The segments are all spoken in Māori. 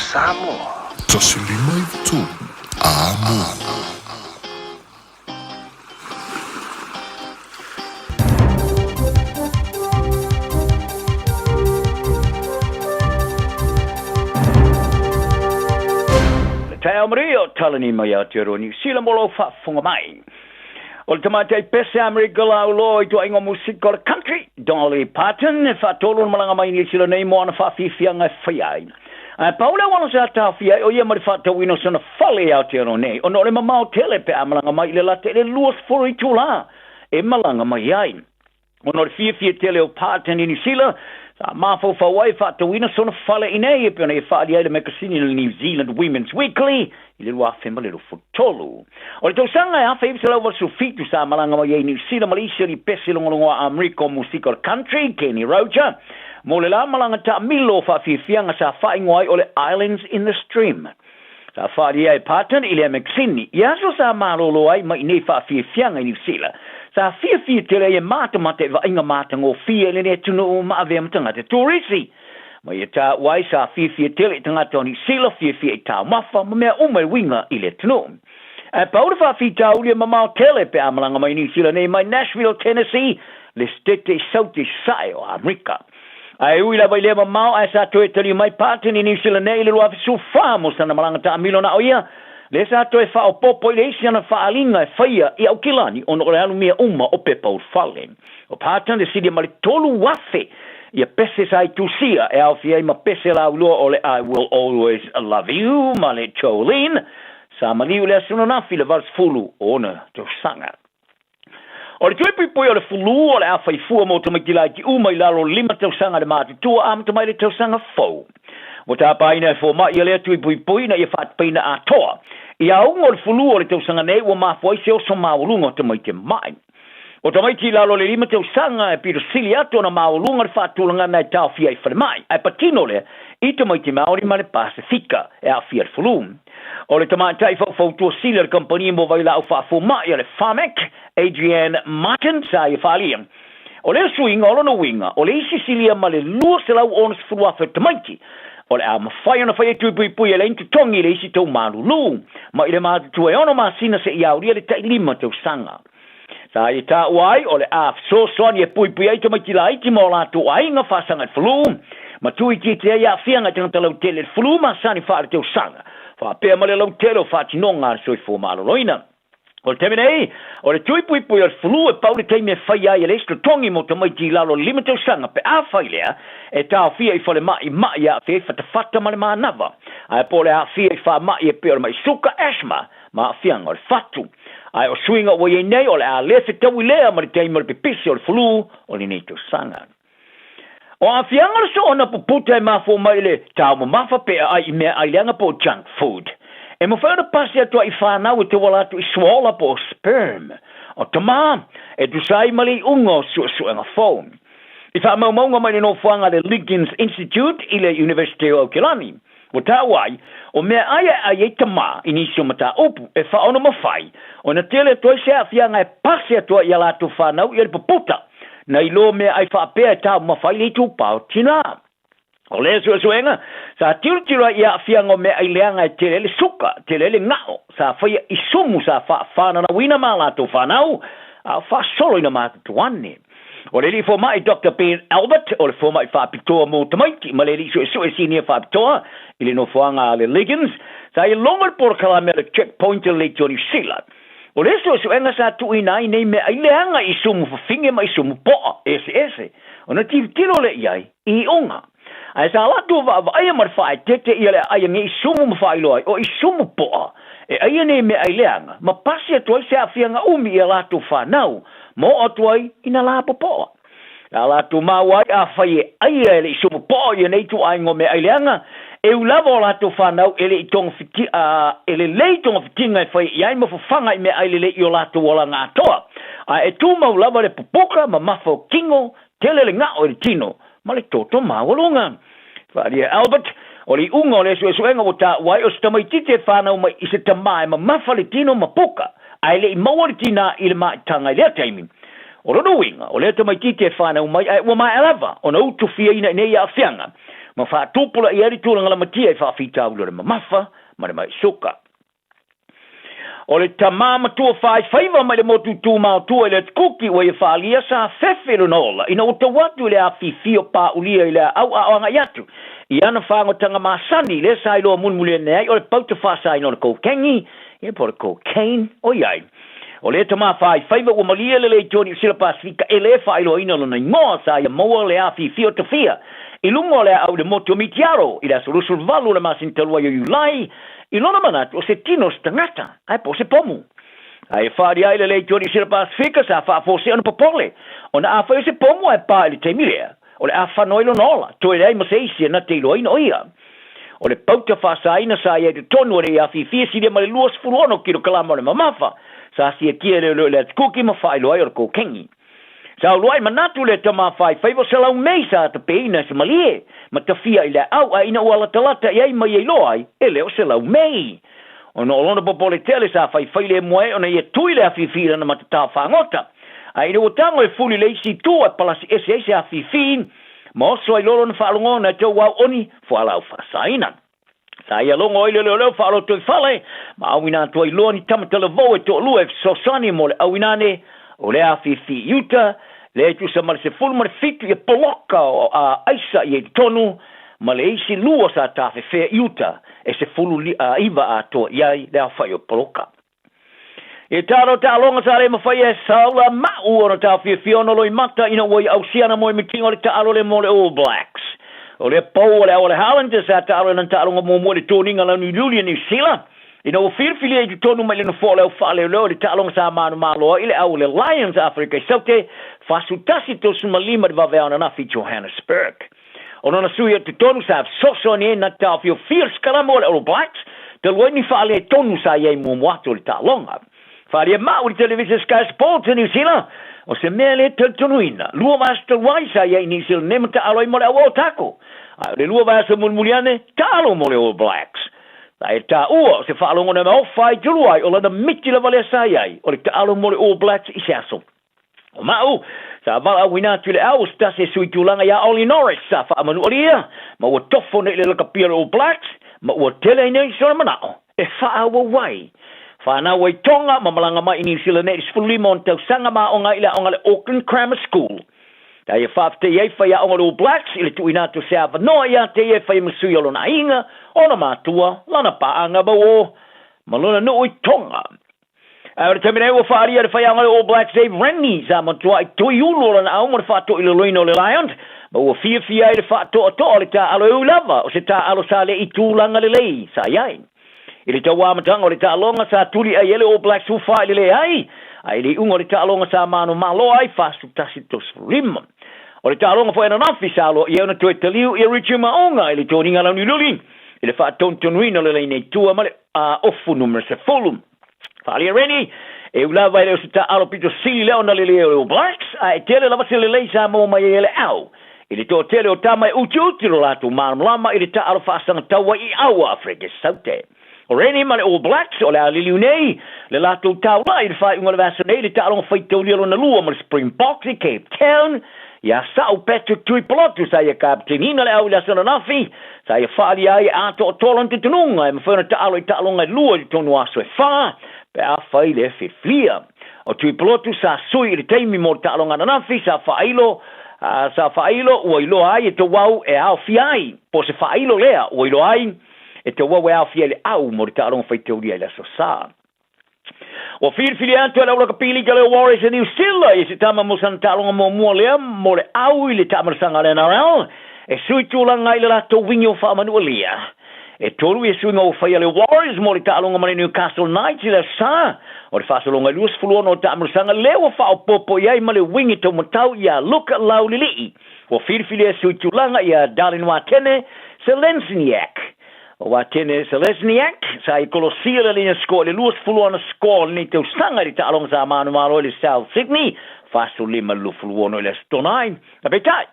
Samoa. Tasulima tu amo. Tau Maria talani mai atero New Zealand molo Fiafia Mai. Ultimate pese America laulo itu aingo musik or country. Dolly Parton fa tolon malanga mai New Zealand nei mo na fa Fiafia Mai. Paula wana sa tafia o ia mari fa tawino sona fale atero nei. Ono le mamau tele pe malanga mai le late le luos for itula. E malanga mai ai. Ono le Fiafia tele o Parton in New Zealand. Mafo fa wai fa tawina sona fale inei e pena e fa alia le makasini le New Zealand Women's Weekly i le rua fema le rufo tolu. O le tausanga e hafa ibisa lau wasu fitu sa malanga mai e New Zealand Malaysia li pesi longolongo a America Musical Country, Kenny Roger. Mo le la malanga ta milo fa fianga sa fa ingoai o le Islands in the Stream. Sa fa alia e Parton i le makasini. Iaso sa malolo ai mai nei fa fianga i New Zealand. Sa Fiafia tele e mata va inga mata ngo fia le ne tunu o ma ave mtanga te tourisi. Ma ia ta wai sa Fiafia tele tanga toni sila Fiafia ta mafa ma mea ume winga i le tunu. Paura fa fita uli mamau tele pe amalanga mai New Zealand nei mai Nashville, Tennessee, le stete sauti sai o Amerika. Ai ui la vai le mamau ai sa toe tali mai Parton i New Zealand nei le luafi su famo sa na malanga ta amilo na oia. Le sa toe fa o popo le isi ana fa alinga e faia i au kilani ono le alu mia uma o pepa o fale. O Parton de sidi mali tolu wafe ia pese sa i tusia e au fia i ma pese la ulua o le I will always love you ma le Jolene sa mali ule asuna na fila vals fulu o na to sanga. O le tuepi pui o le fulu o le awhai fua mo to makila ki uma i lalo lima tau sanga le mati tua am to mai le tau sanga fau. Mo ta paina fo ma ia le tuepi pui na ia fat paina a toa. Ia ungo le fulu o le tau sanga nei wa mafoi se o so maulunga te mai te mai. O te mai ti lalo le lima tau sanga e piro sili ato na maulunga le fatulanga na e tau fia i whare mai. Ai patino le, i te mai te maori ma le Pasifika e a fia le fulu. O le tamatai fau tua sili le kompania mo vai lau fafo mai le Famek, Adrian Martin sa i whalia. O le swinga o lona winga, o le isi silia ma le lua se lau onas fulu afe te maiti. O le a mawhai ona whai tui pui e le intu tongi le isi tau marulu. Ma i le mātu tue ono ma sina se i auria le tai lima tau sanga. Sa i tā uai o le a soani e pui ai to mai ki la iti mo la tu ai nga whasanga e fulu. Ma tui ki te ia whianga tangata lau tele fulu ma sani wha le tau sanga. Wha pēr ma le lau tele o whati nonga ar soi fō maloloina. O le temenei, o le tui pui o le fulu e paule teime whai ai e le istro tongi mo te mai ti lalo lima tau sanga pe a whai lea e tāo fia i whale mai a whai whatawhata ma le mānawa. Ai po le a fia i wha mai e pe o le mai suka asma ma a whianga o le whatu. Ai o swinga o ye nei o le a lefe tau i lea ma le teime o le pipisi o le fulu o le nei tau sanga. O a whianga so ona puputa e mafo mai le tāo ma mafa pe ai i mea ai leanga po junk food. E mo whaura pasi atua i whanau e te wala atu i swala po sperm. O tama, e tu sai mali ungo suenga phone. I wha maunga mai no whanga le Liggins Institute i le University of Kilani. O tāwai, o mea ai e tama i nisi o mata upu e wha ono mawhai. O na tele toi se a whianga e pasi atua i ala atu whanau i le paputa. Na i lo mea ai wha apea e tāu mawhai le tu pao tina. O le suenga, sa tira ia fiango me ai leanga e tele suka, tele ngao, sa whaia i sumu sa whaana na wina mala to whanau, a wha solo ina mata tuane. O le li fo mai Dr. Ben Albert, o le fo mai whapitoa mo tamaiti, ma le li sue senior whapitoa, ili no whaanga le Liggins, sa i longar por kalame le checkpointer le Johnny Sila. O le suenga sa tuina nei me ai leanga i sumu whafinge mai sumu poa, ese. O na tiro le iai, i onga. Ai sa latu ai mar fai tete ia le ai ngi sumu fai loi o i sumu poa e ai nei me ai leanga ma pasi atu se afianga umi ia latu fa nau mo atu ai ina la poa la latu ma wai a fai ai le sumu poa ia nei tu ai ngo me ai leanga e u lavo latu fa nau ele tong fiti ele le tong fitinga fai ia mo fanga me ai le io latu wala nga toa a e tu ma lava le popoka ma mafo kingo tele le nga o le tino ma le toto mawalunga. Wharia Albert, o li unga o le suenga o ta wai o stamai tite whanau mai i se tamai ma mawhale tino ma poka, ai le i mawari tina i le mai tanga i lea taimi. O rono winga, o le tamai tite whanau mai ai ua mai alava, o na utu fia ina nei a whianga. ma fa tupula i ari tulanga la matia i fa fita ulo ma mafa ma le mai suka o le tamama tua faiva mai le motu tu ma tu le kuki wa ia fa lia sa fefelo nola ina o watu le afifio pa ulia ile au anga yatu i ana whango tanga masani le sa ilo munmule nei o le pauta whasa ino le kokengi e po le cocaine o iai o le tama faiva ua malia le Tony Sila Pasifika e le whailo ina lona ingoa sa ia moa le afifio te fia i lungo le au le moto mitiaro i la solusul valu le masintalua i ulai i lona manatu o se tino stangata ai po se pomu ai whaari ai le Tony Sila Pasifika sa whaafose anu popole o na awhai se pomu ai pā ili te milea o le awhanoi lo nola to e rei maseisi na te ilo ina o ia o le pauta whasaina sa ia te tonu re afifia si le male luas furuono kiro kalama le mamafa sa si e kia le kuki ma whailo ai o le kokengi sa luai manatu le tama faiva se lau mei sa te peina se malie ma ta fia i le au a ina uala talata i ai mai e loai e leo se lau mei o no lona popole tele sa faifai le moe o na ia tui le afifia na matata whangota a ina utango e fuli le isi tu a palasi ese afifin ma oso ai lolo na whaalongona tau wau oni whaalau whasaina sa ia longo ile leo whaalo tui whale ma awina tu ai loa ni tamatala vau e to lua e sosani mo le awinane o le afifi yuta le tu sa mare se fulu mare fitu e poloka o a aisa i e tonu ma le isi lua sa tafe fea yuta e se fulu iwa a to iai le a whai o poloka e taro ta longa sa le mawhai e saula mau ona ta fiona loi mata ina wai au siana mo i mitingo le ta alo le mo le All Blacks o le pou o le Highlanders sa ta alo na ta alo mo le toninga la New Zealand ina o firfili e tonu mai le no fole o fale lo le ta alo sa manu malo ile au le Lions Africa saute fasutasi to sumalima de vaveana na fi Johannesburg ona na suia te tonu sa soso ni na ta fio fierce kalamo le All Blacks te loini fale tonu sa ye mo moato le ta longa fale ma o television Sky Sports in New Zealand o se mele te tonuina lua master waisa ye New Zealand nemta alo mo le o tako le lua vasa mulmuliane ta alo mo le All Blacks ai ta ua se whaalongo na mau whai juruai o lana miti la vale sa iai o le ta alo mo le All Blacks i se aso o mau sa vala wina tu le au sta se sui tulanga ya Oli Norris sa whaamanu oria ma ua tofo ne le lakapia le All Blacks ma ua tele nei sora manao e whaawa wai whanau wai tonga ma malanga mai i New Zealand ne isfulima on tau sanga ma onga ila onga le Auckland Grammar School ta ia whaafte iei whai a onga le All Blacks ili tu inatu se awa noa ia te iei whai masui alo na inga ona matua lana paanga ba o malona no i tonga ai te mene o whaari ar whai anga le All Blacks Dave Rennie sa matua i tui ulo lana au mara whaato i le loino le Lions ba ua fia i le whaato a toa le ta alo eu lava o se ta alo sa le i tūlanga le lei sa iai ili te wamatanga o le ta alonga sa tuli ai ele All Blacks ufa i le ai ai le unga o le ta alonga sa manu malo ai fastu tasi tos lima o le ta alonga fo ena nafi sa alo i euna tue taliu i Richie Maonga ili toninga lau ni luli ili whaatontonu le nei tua male ofu numero se fulum whaali reni e ulava ele o se ta alo pito sili leo na le All Blacks ai tele lava se le lei sa mo mai ele au ili to tele o tama uti lo latu lama ili ta alo whaasanga taua i au Afrika saute o reni ma le All Blacks o le aliliu nei le latu tau lai le whai unga le vasa nei le ta alo whaitau li alo na lua ma le Springboks i Cape Town ia sau Patrick Tui Polotu sa ia kaptenina le au le asana nafi sa ia whaali ai ato o tolan te tununga e mawhana ta alo i ta alonga i lua i tonu aso e wha pe a whai le whiwhia o Tui Polotu sa sui i le teimi mo ta alonga na nafi sa whailo ua ilo ai e te wau e au fiai po se whailo lea ua ilo ai e te wau e au fiai le au mo ta alonga whaiteuria i le aso sa o firfili atu ala ulaka pili ka le Warriors e New Zealand i se tama mo santalonga mo mua lea mo le au i le tamarasanga le NRL e sui tūlanga i le lato wingi o whaamanua lia e tolu e sui ngau whaia le Warriors mo le taalonga mani Newcastle Knights i le sa o le whaasalonga luas fuluona o tamarasanga leo whao popo iai ma le wingi tau matau i a luka lau lili o firfili e sui tūlanga i a Darlin Watene Selesniak o Watene Selesniak sa i kolosia le lina sko le luas fuluona sko ni tau sanga di taalonga sa manu malo le South Sydney faso lima lu fuluona le Stonai a betai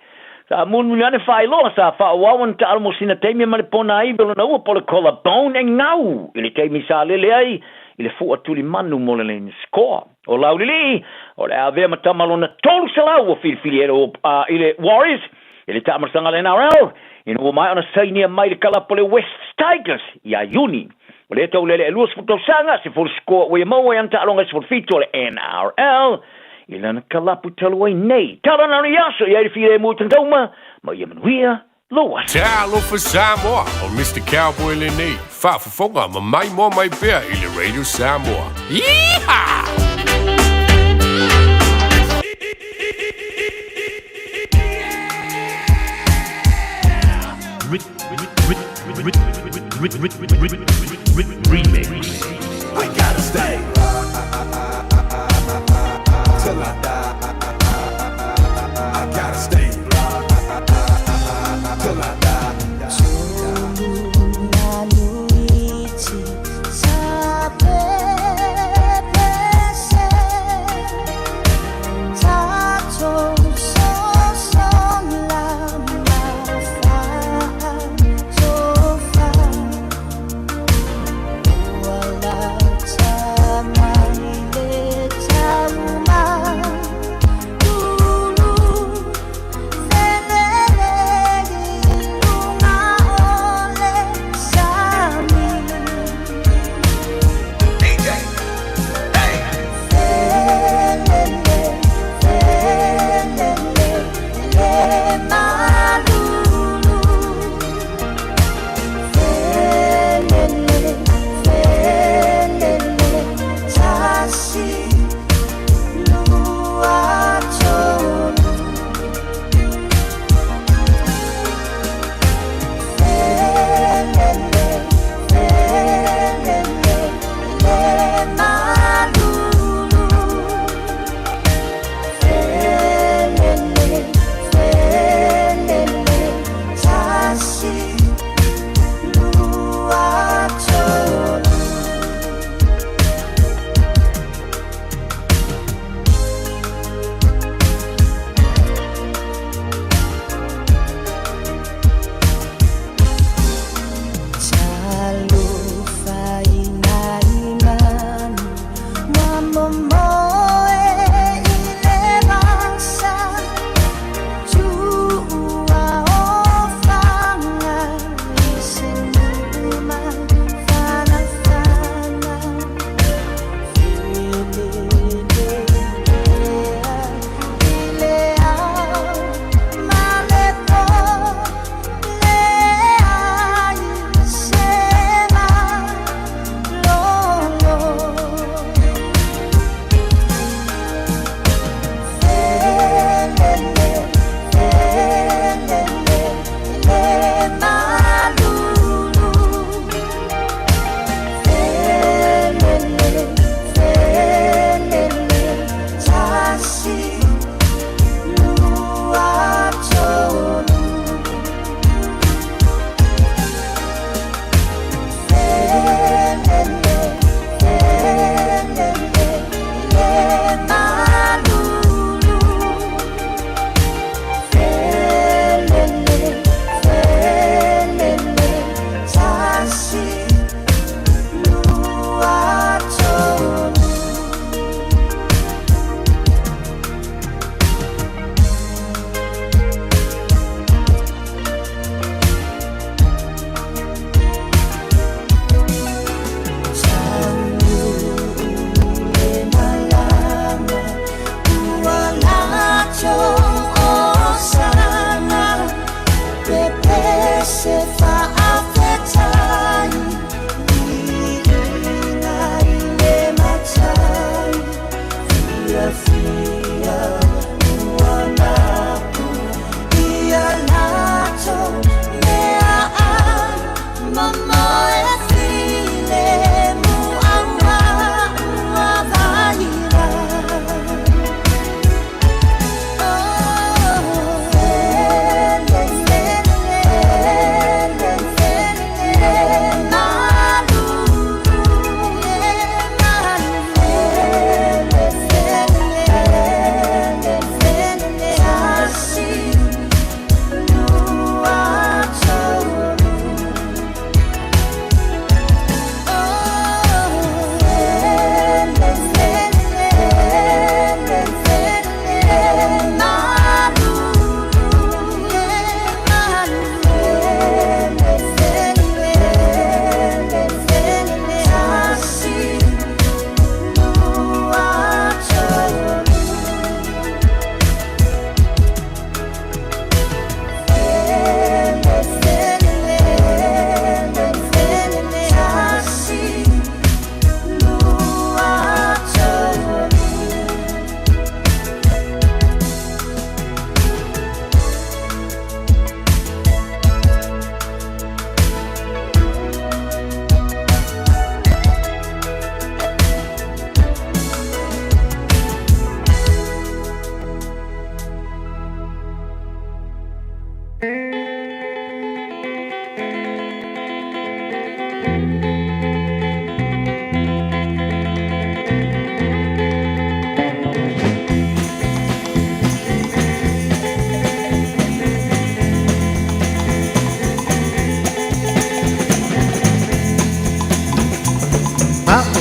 sa mun mulane fai lo sa fa wawan ta almosina temi ma le pona ai belo na u pole kola bone and ngau ile temi sa le ai ile fu atuli manu mo le score o laulili o le ave matamalo na tolu sala o filfiliero ile Warriors ile ta marsanga le NRL ina mai ona sainia mai le kalapo le West Tigers ia Juni. O le tau lele e luas futosanga se full score o ia mau e anta alonga se full fito le NRL. Ila na kalapu talu ai nei. Tala na ni aso ia i fire mu tantauma ma ia manuia loa. Talo for Samoa o Mr. Cowboy le nei. Whaafafonga ma mai mo mai bea i le Radio Samoa. Yeehaw! Remix. I gotta stay till I die. I gotta stay till I die.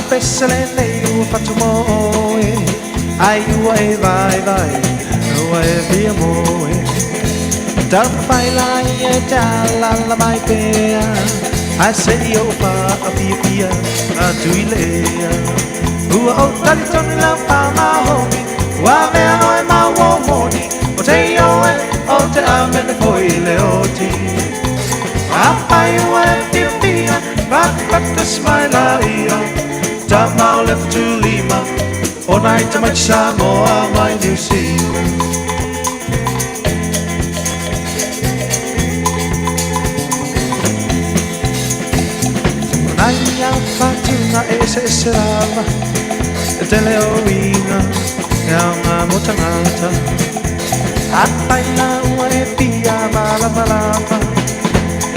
pesale nei u fatto moe ai u e vai o e via moe dam fai la e la mai pea I say yo fa a pia a tuilea u o tali ton la pa ma ho wa me no e ma wo moni o te yo e o te amen foi leoti a pai u e pia but the smile io Tamau left to Lima all night to my Samoa my New Zealand Naya Fatina ese serava Dele oina Nga motangata Apaina ue pia mala malapa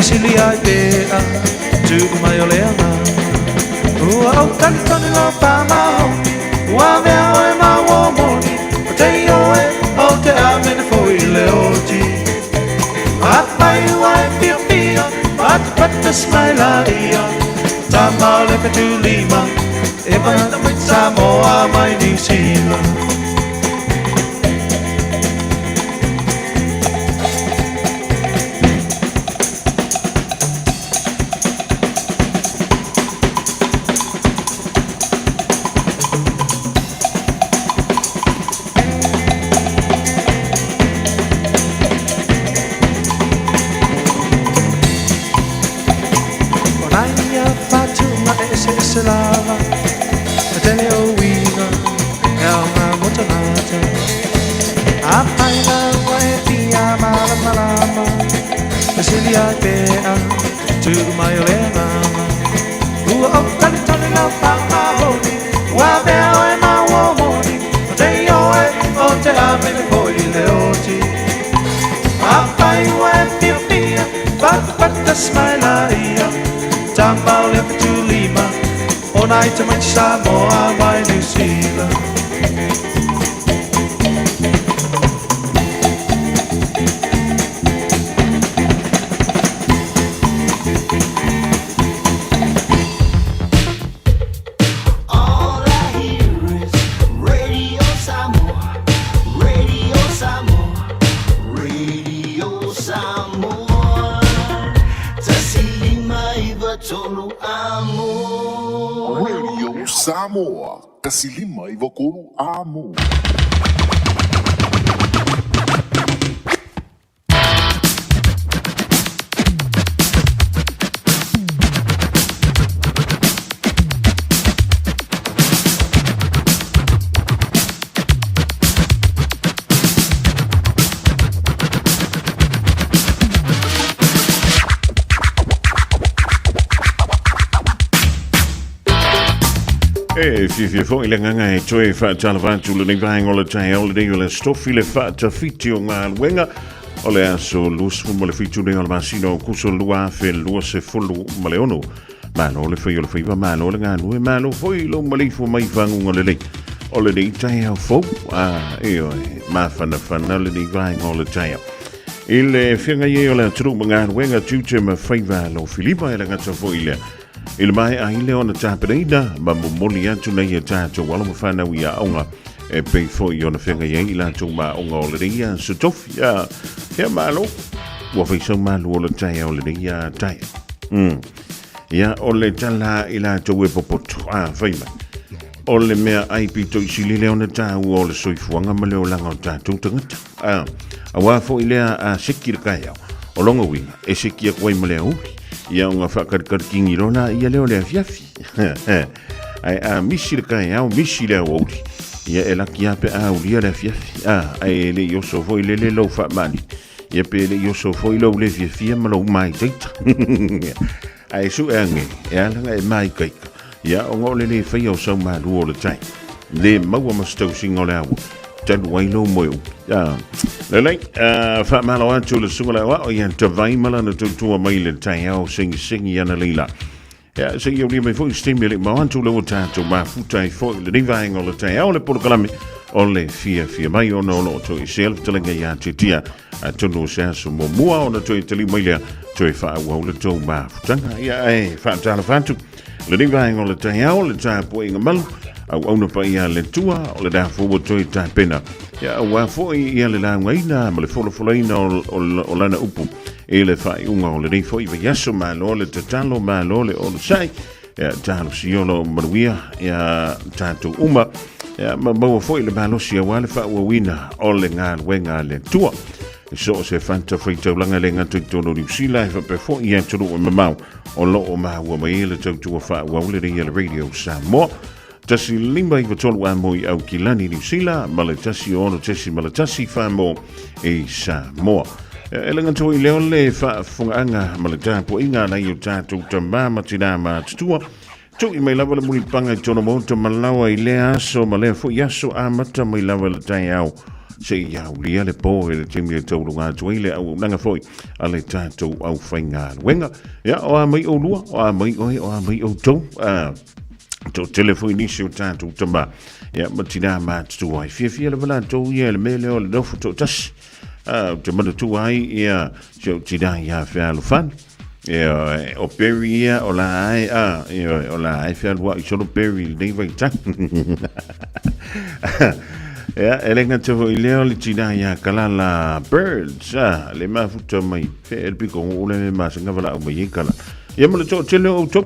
Silia idea Tu maioleana Ua o tani toni lo pa ma homi Ua mea oe ma uomoni O te ioe o te amene foi leoti Apai ua e pia pia Pata smaila ia Tamau lepe tu Lima E mai Samoa mai New Zealand Selava, Dele Owina, Elma Motanata, Apaina, Waipia, Malama, Basilia Bea, to my Olena, who of Talitani La Pama Honi, Wabel and my Womoni, they owe, or te amen for Leoti. Apai, Waipia, but the smile, Tambao left to Lima. All night to my Samoa, my New Zealand All I hear is Radio Samoa, Radio Samoa, Radio Samoa Tasili mai vatolu amo Radio Samoa, kasilima ivokuru amo. Fiafia foi le nganga e toe fa tala fa tulu nei vai ngola tai ole dei ole stoffi le fa ta fiti o ngā luenga ole aso lus mo le fitu nei ole masino kuso lua fe lua se fulu ma le ono malo le foi ole foi va malo le ngā lue malo foi lo malifu mai vangu ngole le ole dei tai au fo e ma fana le dei vai ngola tai il fianga ye ole tru ngā luenga tuche ma faiva lo Filipa e le ngata foi le Il mai a ile ona tapereina ma momoli atu nei e tato wala mo whana wia aunga e pei foi ona whenga ye ila tu ma onga o le reia so tofi ya malo wa fai so malo o le taia o le reia taia ya o le tala ila tu e popoto fai mai o le mea ai pito isi lile ona tau o le soifuanga ma leo langa o tato tangata a wa fo ilea a sikir kaya o longa winga e sikia kwai ma lea uli ia unga whakar kingi rona ia leo lea fiafi ai a misi le kai au misi lea wauri ia e laki ape a uria lea fiafi ai le yoso foi le lau wha mani ia pe le yoso foi lau le fiafia ma lau mai teita ai su e ange e alanga e mai kaika ia o ngole le whai au sau maa luo le tai le maua mastau singo le awu tanu wailo moyo lelei fa malo atu le sunga wa o yan tavai mala na tutua mai le tai au singi ana leila ya se yo li me foi stimuli ma antu le tato ma futai foi le divai ngol le tai au le porkalami o le Fiafia Mai o no to self telinga ya titia atunu sa so mo mua ona to teli mai le to fa wa le to ma futanga ya fa tala fantu Le ding vai ngol tai au le tai po inga malu au ona pa ia le tua o le da fo toi tai pena ya wa fo ia le la ngaina ma le fo ina o lana upu e le fai unga o le ding fo i yaso ma lo le tatalo ma lo le o le sai ya talo siolo maruia ya tatu uma ya ma mo fo le malo sia wa le fa wa wina o le nga wenga le tua so se fanta frito langa le nga tu no sila fa pe fo ia tu o mamau o lo o ma wa mai le tu fa wa le radio Samoa tasi limba i tolu a mo i au kilani New Zealand ma le tasi ono tasi ma le tasi fa mo e Samoa e langa tu i leo le fa funga ma le tapo inga na i tatu tamba tina ma tua tu i mai lava le muli panga i tono mo te malawa i le aso ma le fo yaso a mata mai lava le tai au se ia ulia le po e le timi e tau runga tu ile au nanga foi a le tatu au whainga wenga ya o a mai o lua o a mai oi o a mai o tau to telefoni si o tatu tamba ya matina ma tu ai Fiafia le vala to ia le mele o le dofo to tas te manda tu ai ia so tida ia fa lo fan o peria o la ai o la ai fa lo i solo peri dei vai ta ya elenga te vo ileo le tida ia kalala birds le mafuta mai fe el pico o le masinga vala o mai kala ia mo le to tele o to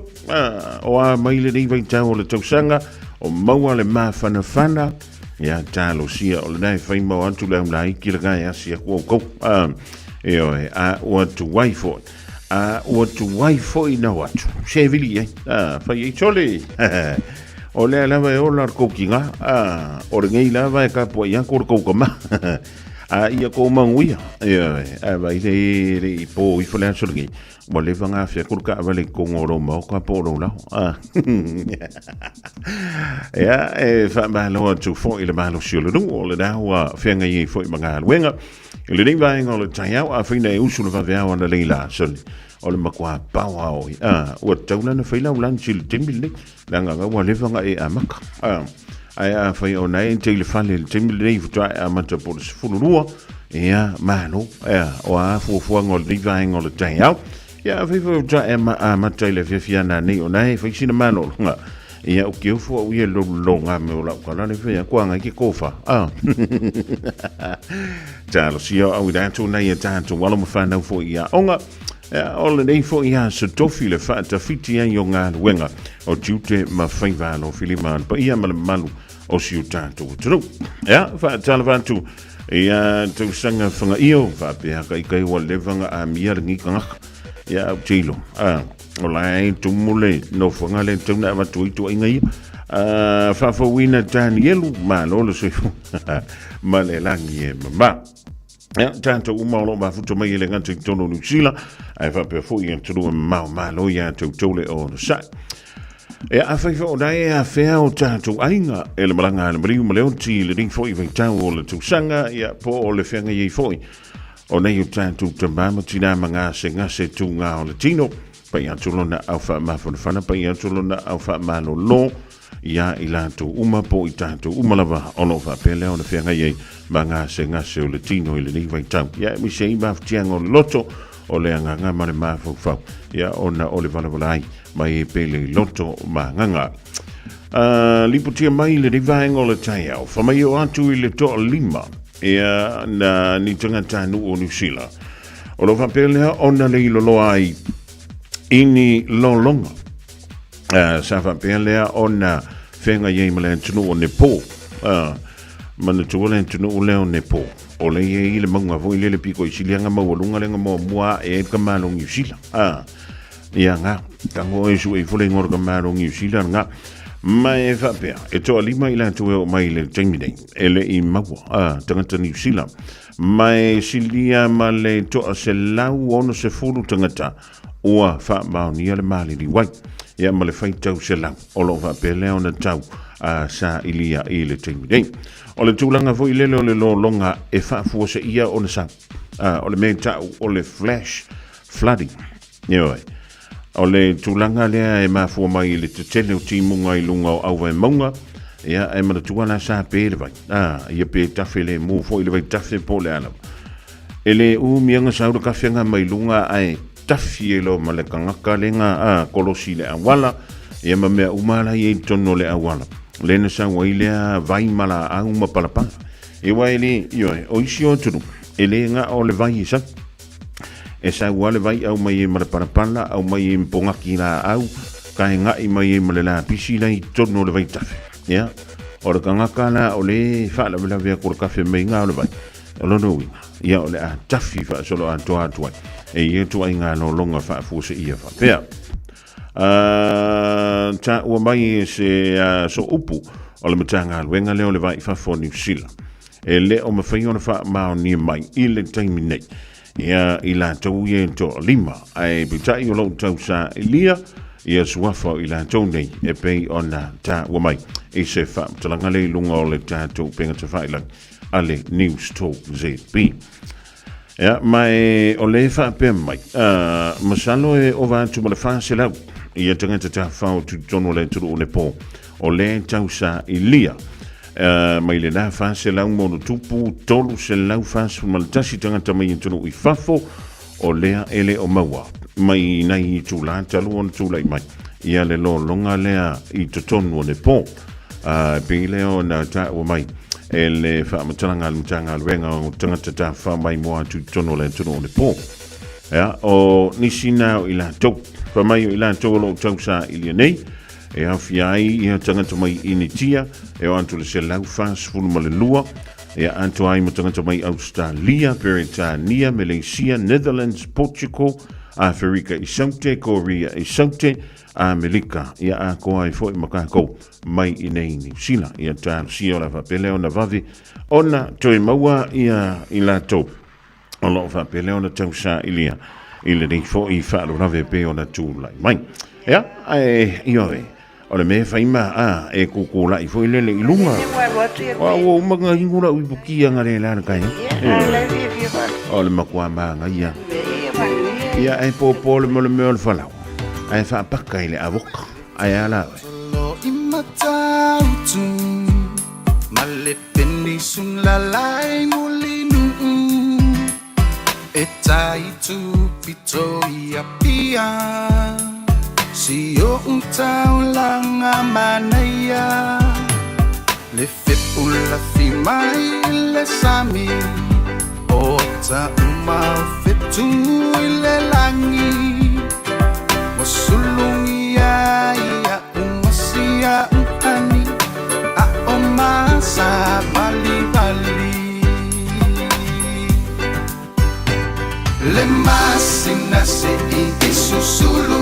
o a mai le dei vai ta o le tausanga o maua le mafana ia talo sia o le nai fai mo antu le mai ki le ga sia ko a o tu wifi o tu wifi na watu se vili fai chole o le lava e o la kokinga o le ngai lava e ka po ia ko kama ia ko manguia vai le po i fola solgi mo le vanga fia kurka vale ko ngoro mo ka po lo la ya fa ba lo tu fo i le ba lo sio o le da wa fia ngai fo i manga wenga le ding vai ngolo taya a fina e usul va vea ona leila sol o le makwa pawa o taula na faila ulan sil timbil langa ga wa le vanga e amaka ai fai ona e tele fale le timbil nei futa a mata por fulurua ia malo o a fu ngol ding vai ngolo taya ya fai fo ja e mata le Fiafia na nei ona e fai sina malo nga ia o que fo o ia lo nga me o la kana le fai kwa nga ki kofa talo sia au da tu na ia tanto wala mo fa na fo ia onga o le nei fo ia se tofi le fa ta fiti an yonga wenga o tute ma fai va no filiman pa ia malu o si tanto tu ya fa talo van tu ia tu sanga fanga io fa pe ka kai wa le vanga a mia ngi kanga ya tilo o lai tu mule no fanga le tu na va tu ngai fa fo wina Danielu ma lo le so ma le langi e ma tanto uma lo ma futo mai le ngante tono New Zealand ai fa pe fo ia tu ma lo ia tu tole o sa a fa fo dai a fe o tanto ainga ele malanga le mri mo le ti le ding fo i venta o le tu sanga ia po o le fenga i fo o nei o tanto tamba ma tina manga se tu nga o le tino pa ia tu lona au fa ma fo fana pa ia tu lona au fa ma lo ia ilato uma po itato uma lava ono fa pele ona fenga ye manga se o le tino ile ni vai tau ia mi sei ma tiango loto o le nga mare ma fa ia ona o le valai mai pele loto ma nga liputia mai le vai ngole tai au fa mai o atu ile to lima ia na ni tanga tanu o New Zealand o lo fa pele ona le lo ai ini lo longa sa fa pele ona fenga ye male tunu o nepo mana tu le tunu le o nepo o le ye le manga vo le piko isilianga ma wolunga le mo mua e ka malong New ia nga tango e su e fole ngor ka malong New Zealand nga mai fa pe e to lima ila tu o mai le tengmide ele I mawa tangata New Zealand mai silia male to se lau ono se fulu tangata ua fa mauni le mali di wai ia male fai tau se lau o lo fa pe le ona tau sa ilia ile tengmide o le tūlanga fo I lele o le lo longa e fa fu se ia o le sa o le me tau o le flash flooding ia o le tūlanga lea e mafua mai le te tele o timunga I lunga o au vai maunga ia e mana tuana sa pe le vai ia pe tafe le mo fo I le vai tafe po le ala ele mianga saura kafenga mai lunga ai tafi e lo malekangaka lenga kolosi le awala ia ma mea umala i tono le awala le na sa wai le vai mala au ma palapa e wai le io o isi o tunu e le nga o le vai sa e sa wale vai au mai ma palapala au mai mpongaki la au kai nga i mai ma le la pisi la i tono le vai tafe ia o le kangaka la o le fa la vela vea ko kafe mai nga o le vai o lo no ia o le a tafi fa solo a toa toa e ia toa inga no longa fa fuse ia fa pea ta ua mai se so upu o le matanga luenga leo le vai fa fo New Zealand e le o mawhai ona wha mao ni mai i le taimi nei ia i la tau ie to lima ai bitai o lau tau sa ilia ia suafa i la tau nei e pei ona ta ua mai i se wha talanga le lunga o le tātou penga te whailang ale News Talk ZB ia mai o le wha pe mai masalo e o vātu ma le wha se lau ia tangata ta whao tu tono le turu o le pō o le tau sa ilia mai le la fa se lau mono tupu tolu se lau fa su maltasi tangata mai tunu i fafo o lea ele o maua mai nai tu la talu on tu lai mai ia le lo longa lea i totonu o le po pe leo na ta o mai ele fa matanga mtanga wenga o tangata ta fa mai mo tu tono le tunu o le po ya o nisina i la tok fa mai i la tolo tausa ili nei e afiai ia tangata mai initia e o antu le se lau fas fulu ma le lua e antu ai mo tangata mai Australia, Britania, Malaysia, Netherlands, Portugal, Afrika i saute, Korea i saute, Amerika ia a koa i foi makako mai i nei New Zealand ia ta si o la fa pele ona vavi ona toi maua ia i la top o lo fa pele ona tausa ilia i le nei fo i fa lo rave pe ona tu lai mai ia ai io o le me faima e kukula i foi lele i lunga o manga ingura i bukia ngare la kai o le makua manga ia e popo le mole me falau ai fa pakka ile avoka ai ala lo imatautu male pendi sun la lai mulinu etai tu pito ia pia si yo untau langa manaya le fepula fi mai le sami o ta uma fetu le langi mosulungi ya umasia unkani a omasa bali bali le masina se isusulu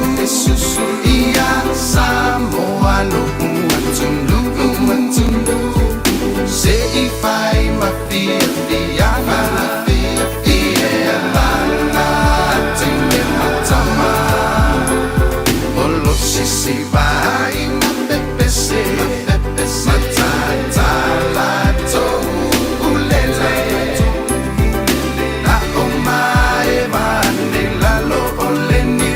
ia Samoa lo umatundu se ifai ma Fiafia Mai ia lana tine matama olo sisi vai ma pepese matata lato ulele na omae mane lalo oleni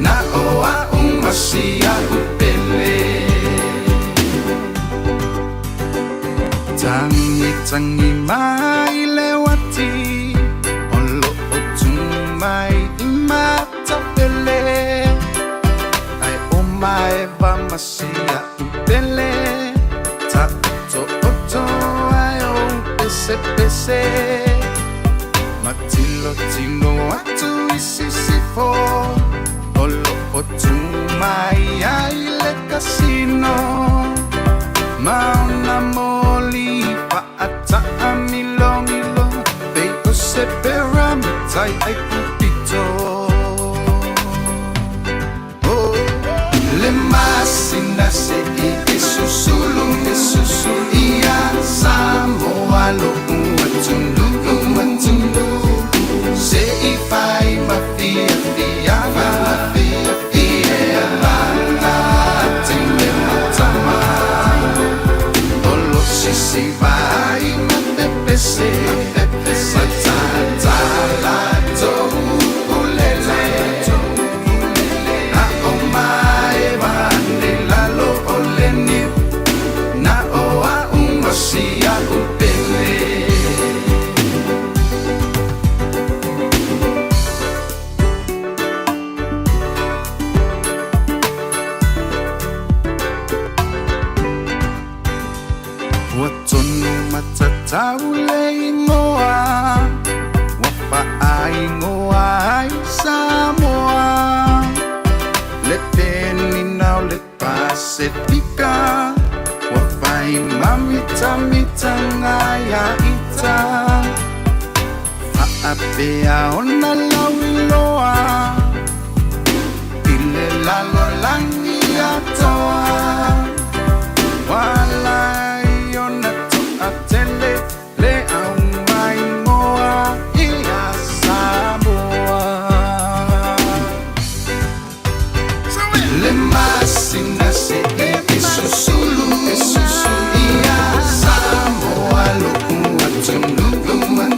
na oa umasia upele tangi mai lewati olo otumai imata pele ai omae va masia upele ta to ai o pese matilo tino atu isisifo olo otumai ai le casino mauna moli pa ata amilo they go separa mitai ai pupito le masina se isusulu ia Samoa lo umatundu se ifai ma Fiafia Mai taule ingoa Wapa aingoa ai Samoa Le teni nau le Pasifika Wapa imamita mitanga ya ita Apea ona lauiloa Ile lalo langi atoa Wala iona toa tele Le auma ingoa Ia Samoa Le masina se Isusulu Ia Samoa Luku atunu Fiafia Mai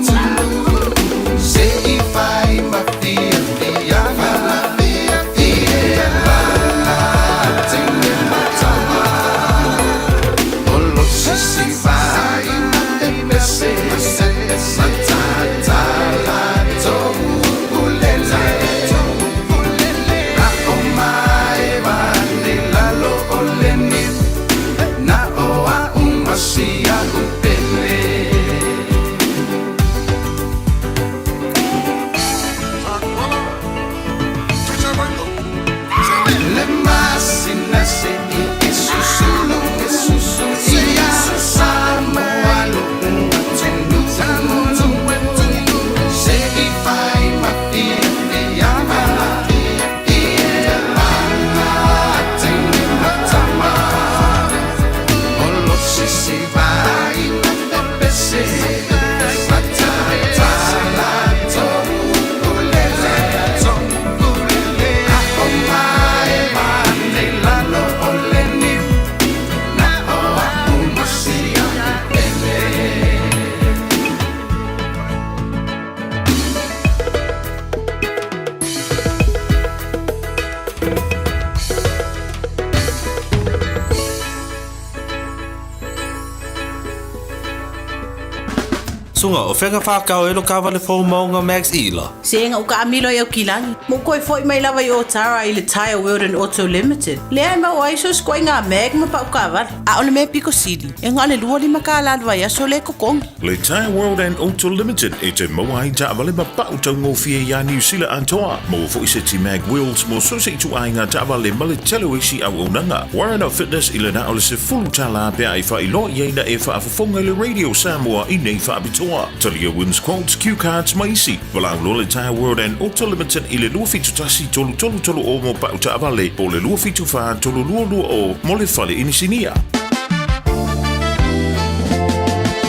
Sunga o whenga whakau e lo kawa le fōu maunga Max Ila. Senga o ka amilo e o kilangi. Mo koe foi mai lava i o tara i le Tire World and Auto Limited. Lea ma o aiso skoi ngā meg ma pa o kawa. A o le me Pico City. E ngā le lua lima ka lalwa ia so le kokongi. Le Tire World and Auto Limited e te moa i ta awale ma pa utau ngō fia ia New Zealand antoa. Mo fo i se ti mag wheels mo so se tu ai ngā ta awale ma le telo isi au unanga. Warren of Fitness i le na o le se fulu tala pia i wha i lo i eina e wha afafonga le Radio Samoa i nei wha abitoa. Talia wins quotes, cue cards, maisi. Walang lo le Tire World and Auto Limited i le lua fitu tasi tolu o mo pa uta avale. Po le lua fitu wha tolu lua o mo le whale inisinia.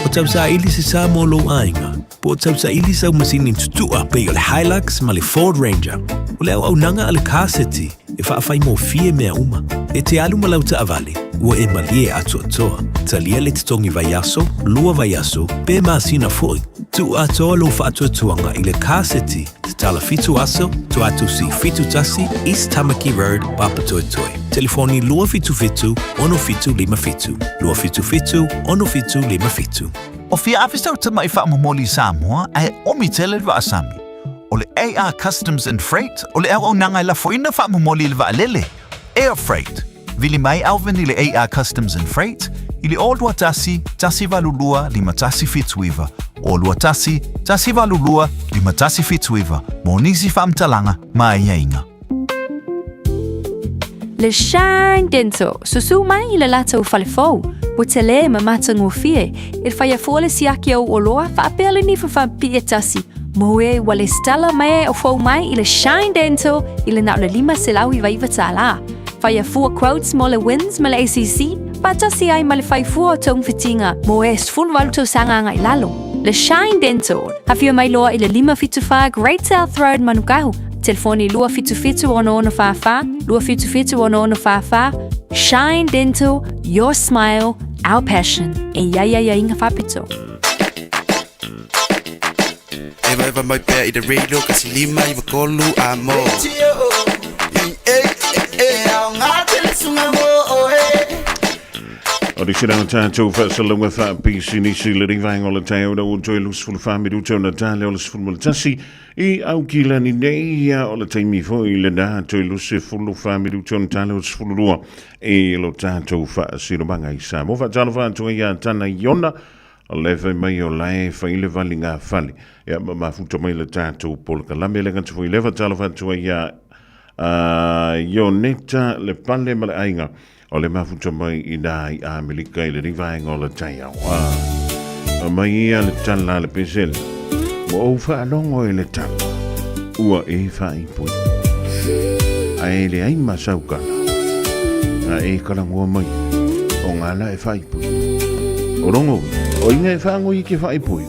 O tau sa ili se Samoa lo ainga. Po o tau sa ili sa umasini tutua pe o le Hilux ma le Ford Ranger. O le au nanga a le car city e whaafai mo fie mea uma. E te alu malau ta avale. Ua e malie atu atoa. Talia le te tongi vaiaso, lua vaiaso, pe maasina foi. Tu atoa lo whaatu atuanga i le car city. Te tala fitu aso, tu atu si fitu tasi, East Tamaki Road, Papatoetoe. Telefoni lua fitu fitu, ono fitu lima fitu. Lua fitu fitu, ono fitu lima fitu. O Fiafia tama i whaamomoli Samoa ai omi tele wa asami. O le AR Customs and Freight, o le au nanga i la foina whaamomoli le waalele. Air Freight. Vili mai alvin i le AR Customs and Freight, i le olua tasi valulua lima tasi fituiva. Olua tasi valulua lima tasi fituiva. Mo nisi whaamtalanga mai inga. Le Shine Dental, susu mai i le lata fale fau. O te le ma mata ngofie, il whaia fōle siaki au oloa, whaapele ni whawhampi e tasi. Moe wale stala mai o fau mai i le Shine Dental, i le nau le lima selau i vaiva tala. Whaia fua quotes mo le wins ma le ACC, pa tasi ai ma le whai fua o tong fitinga, moe sfun waluto sanga ngai lalo. Le Shine Dental, hawhia mai loa i le lima fituwha Great South Road Manukahu. Telefoni lua fitu ono whawha, lua fitu ono whawha. Shine Dental, your smile, our passion. E ia inga whapito. Eva mai pēr i the radio, kasi lima i wakolu a mo. O di sirang tātou whaasalunga whaapisi nisi le rivang o le tau na o toi lusfulu whaamiru tau na tāle o le sfulu tasi i au kila ni neia o le taimi foi le nā toi lusfulu whaamiru tau na tāle o le sfulu rua e lo tātou whaasirumanga i Samoa. Whaatalo whātua ia tana iona o le fai mai o lae fai le vali ngā fali. Ia mafuta mai le tātou polo kalame le ngata fui lewa tala fatua ia io neta le pale ma le ainga o le mafuta mai I nā I Amerika I le rivaenga o le tai au. Mai ia le tala le pesele. Mo au whaanongo le tala. Ua whai pui. Ai le ai masauka. Ai kalangua mai. O ngala whai pui. O rongo. O inga whaango I ke whai pui.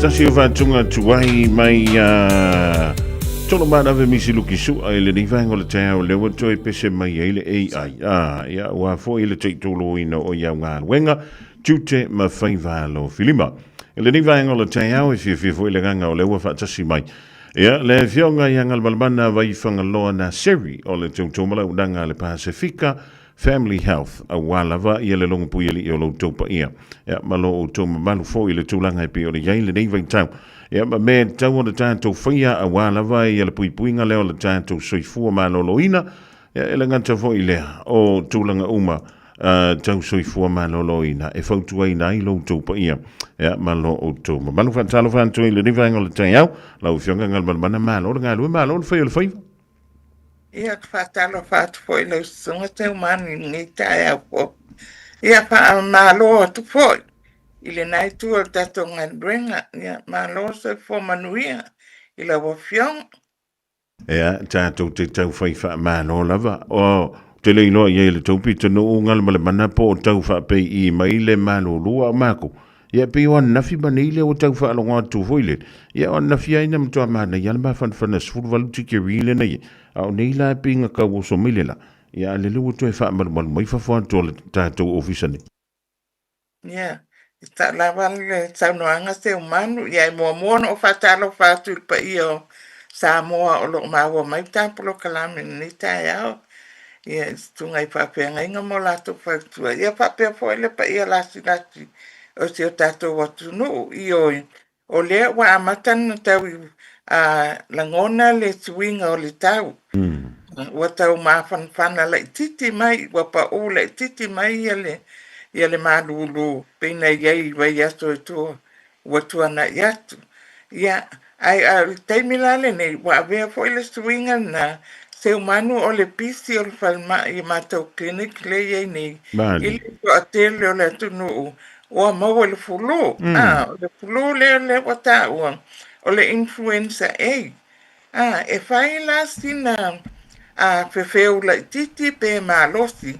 Stasi o whatunga tuai mai tono mana ve misi luki su ai le ni vango le tau le wato e pese mai ai le AI ia wa fo ile te tolo ino o ia ngā wenga tute ma whai valo filima le ni vango le tau e fia fo ile ganga o le wa whatasi mai ia le fionga ia ngal malmana vai whangaloa na seri o le tautomala unanga le Pasifika family health a walava ia le longa pui i o lo topa ia ia malo o to malu fo i le tulanga pe o le yai le nei vai tau ia ma me tau o le tātou whaia a walava ia le pui puinga leo le tātou soifua maloloina ia ele nganta fo i lea o tulanga uma tau soifua maloloina e fautua ina i lo topa ia ia malo o to malu fa talo fa to i le nei vai ngol tai au lau fionga ngal mana malo nga lu malo le fai le fai Ia whātalo whātu fwoi lau sunga te umani ni tae au po. Ia wha malo atu fwoi. Ile nai tu o tato ngan brenga. Ia malo se fo manuia. Ila wa fiong. Ia tātou te tau whai wha malo lava. O te leilo ia le taupi te no ngal male mana po o tau wha pei I mai le malo lua o mako. Ia pe o nafi mani le o tau wha alonga atu foile. Ia o nafi aina mtua mana. Ia le mawhanwhana sfuru walu tiki rile na ia. Au nei la pinga ka wo so milela ya le lu to fa mal mai fa fo to ta to office ni Ia sta la vale sa no anga se umanu ia mo no fa talo fa tu pa io Samoa o lo ma wo mai ta pro kala ni ta ya ia tu ngai fa pe ngai mo la to fa tu ia fa pe fo le pa ia la si o se ta to wa tu no io o le wa amatan ta la ngona le swinga o le tau. Wa tau mawhanwhana lai titi mai, wa pa o lai titi mai ia le malulu, pina iei wai ato e tua, wa tuana i atu. Ia, ai taimila le nei, wa avea fo le swinga na se umanu o le pisi o le whalma I matau klinik le iei nei. Ili ko a tele o le atunu o maua le fulu. Le fulu le wata ua. O le influenza A. E whai la sina whewheu la titi pe malosi.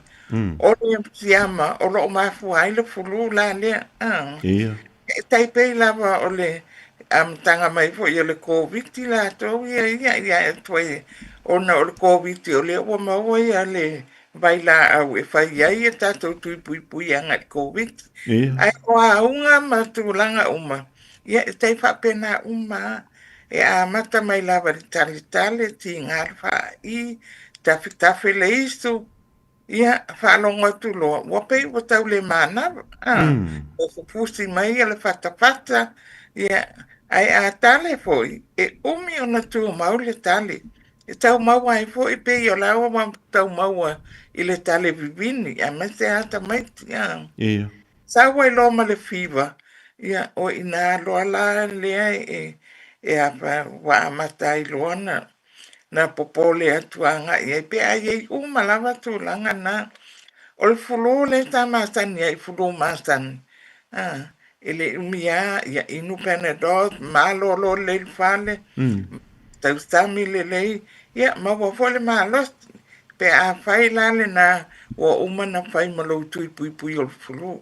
O le siama o lo mafu ai le fulu la lea. E taipei lava o le tanga mai fo I le COVID la tau ia e toi o na o le COVID o le o maua ia le vai la au e whai ai e tatou tui pui pui anga COVID. Ai o a unga matulanga uma. Ia e tei whapena uma e a mata mai lava li tale ti ngarwha I tafi le isu ia whalonga tuloa. Wapei o tau le mana o fupusi mai e le whatawhata ia ai a tale foi e umi o na tu mau le tale. E tau mau ai foi pe I o lawa ma tau mau I le tale vivini a mese ata mai tia. Sawa I loma le fiva. Ia o ina loa la lea e apa wa amatai loana na popole atuanga ia pe ai umalawa tu langa na o le fulu le tamasani ai fulu masani ele umia ia inu penedot malo lo le fale tau stami le ia ma wa fole malos pe a fai lale na o umana fai malo tui pui o le fulu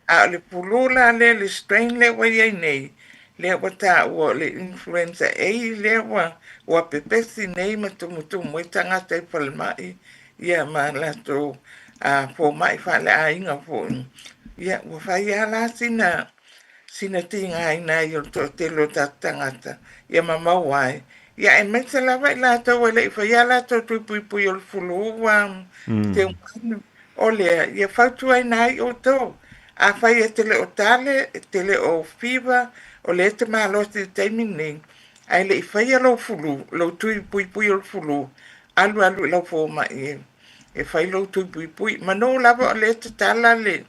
a le pulula le strain le wa ye nei le wata o le influenza le wa pepesi nei mutu mo tanga te palmai ia ma la to a fo mai fa le ainga fo ia wa fa ia la sina tinga ina yo to te lo tangata ia mama wai ia e metse la vai la to le fa ia la to pui o fulu wa te ole ia fa tu ai nai o to a fai e tele o tale, e tele o fiva, o le te malo te taimine, ai le I fai a lau fulu, lau tui pui o fulu, alu lau fo ma e fai lau tui pui, ma no lava o le te tala le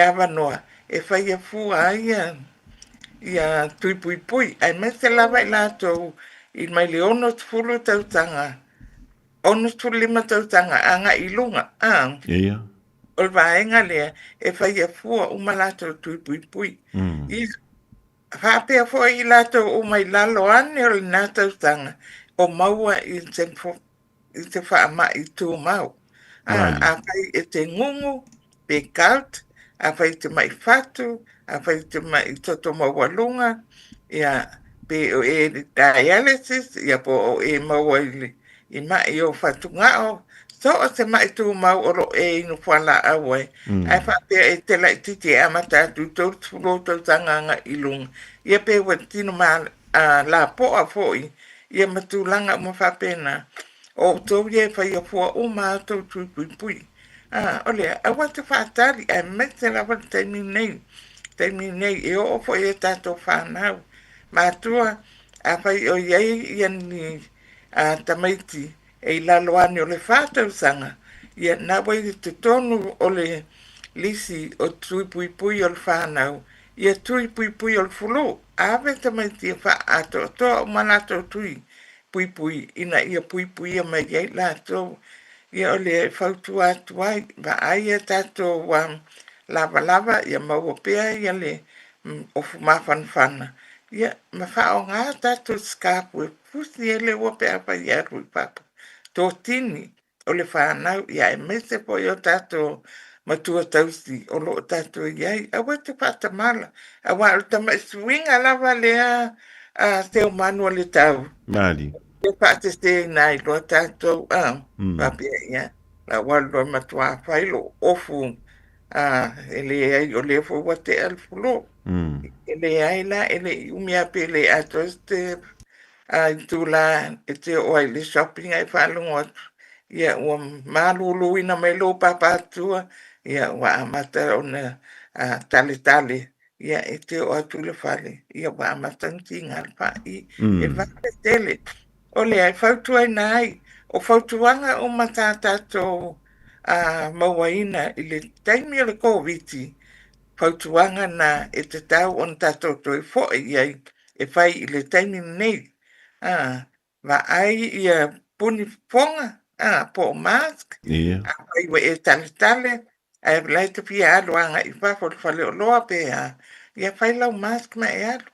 ava noa, e fai a fu ai ia tui pui, ai me se lava I lato, I mai le ono te fulu tautanga, ono te lima tautanga, anga I lunga, o le vaenga lea e fai a fua uma lato tui pui. I whapea fua I lato o mai lalo ane o le nātautanga o maua I te whaama I tū mau. A fai e te ngungu, pe kaut, a fai te mai fatu, a fai te mai toto mawalunga, ia pe o e dialysis, ia po o e maua I mai o fatungao, so o te mai tū mau oro e inu whala awai. Ai whapea e te lai titi e amata tu tau tūro tanganga I lunga. Ia pe wa tino ma la poa foi. Ia matulanga mo whapena. o tau ye fa ia fua o ma tau tui pui pui. Ole, a wata whaatari, a mete la wata taimi nei, e o fo e tato whanau. Mātua, a whai o iei iani a tamaiti, e laloani o le whātau sanga, ia nā wai te tonu o le lisi o tui pui pui o le whanau, ia tui pui pui o le fulu, ave tamaiti e wha ato, toa o manato tui, pui pui, ina ia pui pui a mai iei lātou, ia o le whautu atu ai, va ai e tato lava lava, ia maua pea ia le o mawhanwhana. Ia, ma whao ngā tato skapu e pusi e le ua pea pa ia rui papa. Tō tini o le whanau, ia e mese po i o tato matua tausi, o lo tato iai, a wate pata mala, a wa o tama swinga lava lea a teo manu le tau. Mali. E pate se nai lo tato, papia ia, la waldo matua whailo ofu, ele ai o le fo wate al fulo. Ele ai la, ele umia pele ato este, tula, te o ai le shopping ai whalungo atu. Ia ua malulu ina mai lo papa atua, ia ua amata o na tale tale. Ia e te o atu le whale, ia ua amata nti ngalpa i, e vale tele. O le ai whautu ai nai, o whautuanga o matatato mauaina i le taimi o le COVID-19, whautuanga na e te tau on tato toi fo iai, e whai i le taimi nei. Va ai ia puni fonga, po mask, Ia. ai wa e tale tale, ai lai te pia alo anga i whafo le whale o loa pe ia whai lau mask ma e alo.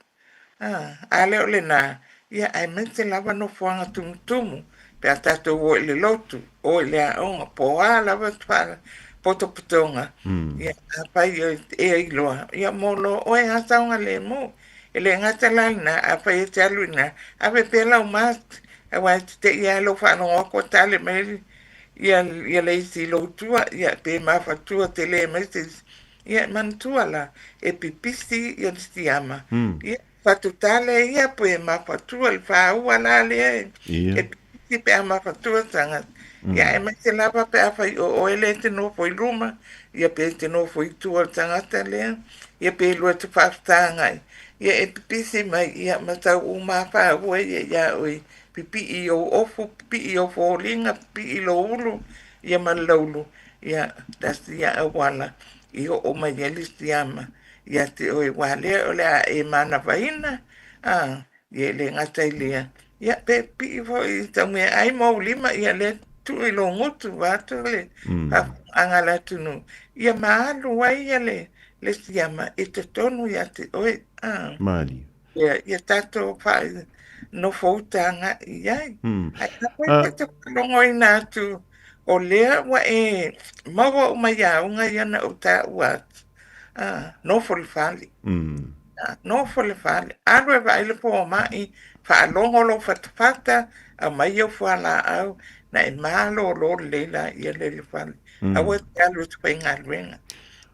A leo le nā, ia ai mente lava no fuanga tumutumu, pe a tato o le lotu, o le a onga, po a lava tuala, poto putonga, ia a pai e iloa, ia molo, o e ngataunga le mo, e le ngata laina, a pai e te aluina, a pe pe lau mask, a wai te ia lo whano oko tale meri, ia le isi lo tua, ia pe mawhatua te le meses, ia mantua la, e pipisi ia sti ama, ia fatutale ia po e mawhatua le whaua la le, e pipisi pe a mawhatua tanga, ia e mai te lava pe a whai o ele te nofo i ruma, ia pe te nofo i tua tangata le, ia pe lua te whaftangai, ia e pipisi mai, ia matau uma whaua ia oi, pipi i o ofu, pipi i o fōlinga, pipi i lo ulu, ia malaulu, ia tasi ia awala, i o mai elisti ama, ia te oe wale o le a e mana vaina, ia le ngata ilia, ia pe pi i fo i taumia ai mau lima, ia le tu i lo ngutu watu le, angala tunu, ia maalu wai ia le siama, i te tonu ia te oe, Mali. ia tato whai, no fōtanga i ai. Ai na koe te whanongo i nā tu o lea wa e maua o mai aunga i ana o tā uat. No fole whali. No fole whali. Aro e waile po o mai whaalongo lo whatawhata a mai au whala au na e malo o lo leila i a lele whali. Awa te alu tu pai ngā ruenga.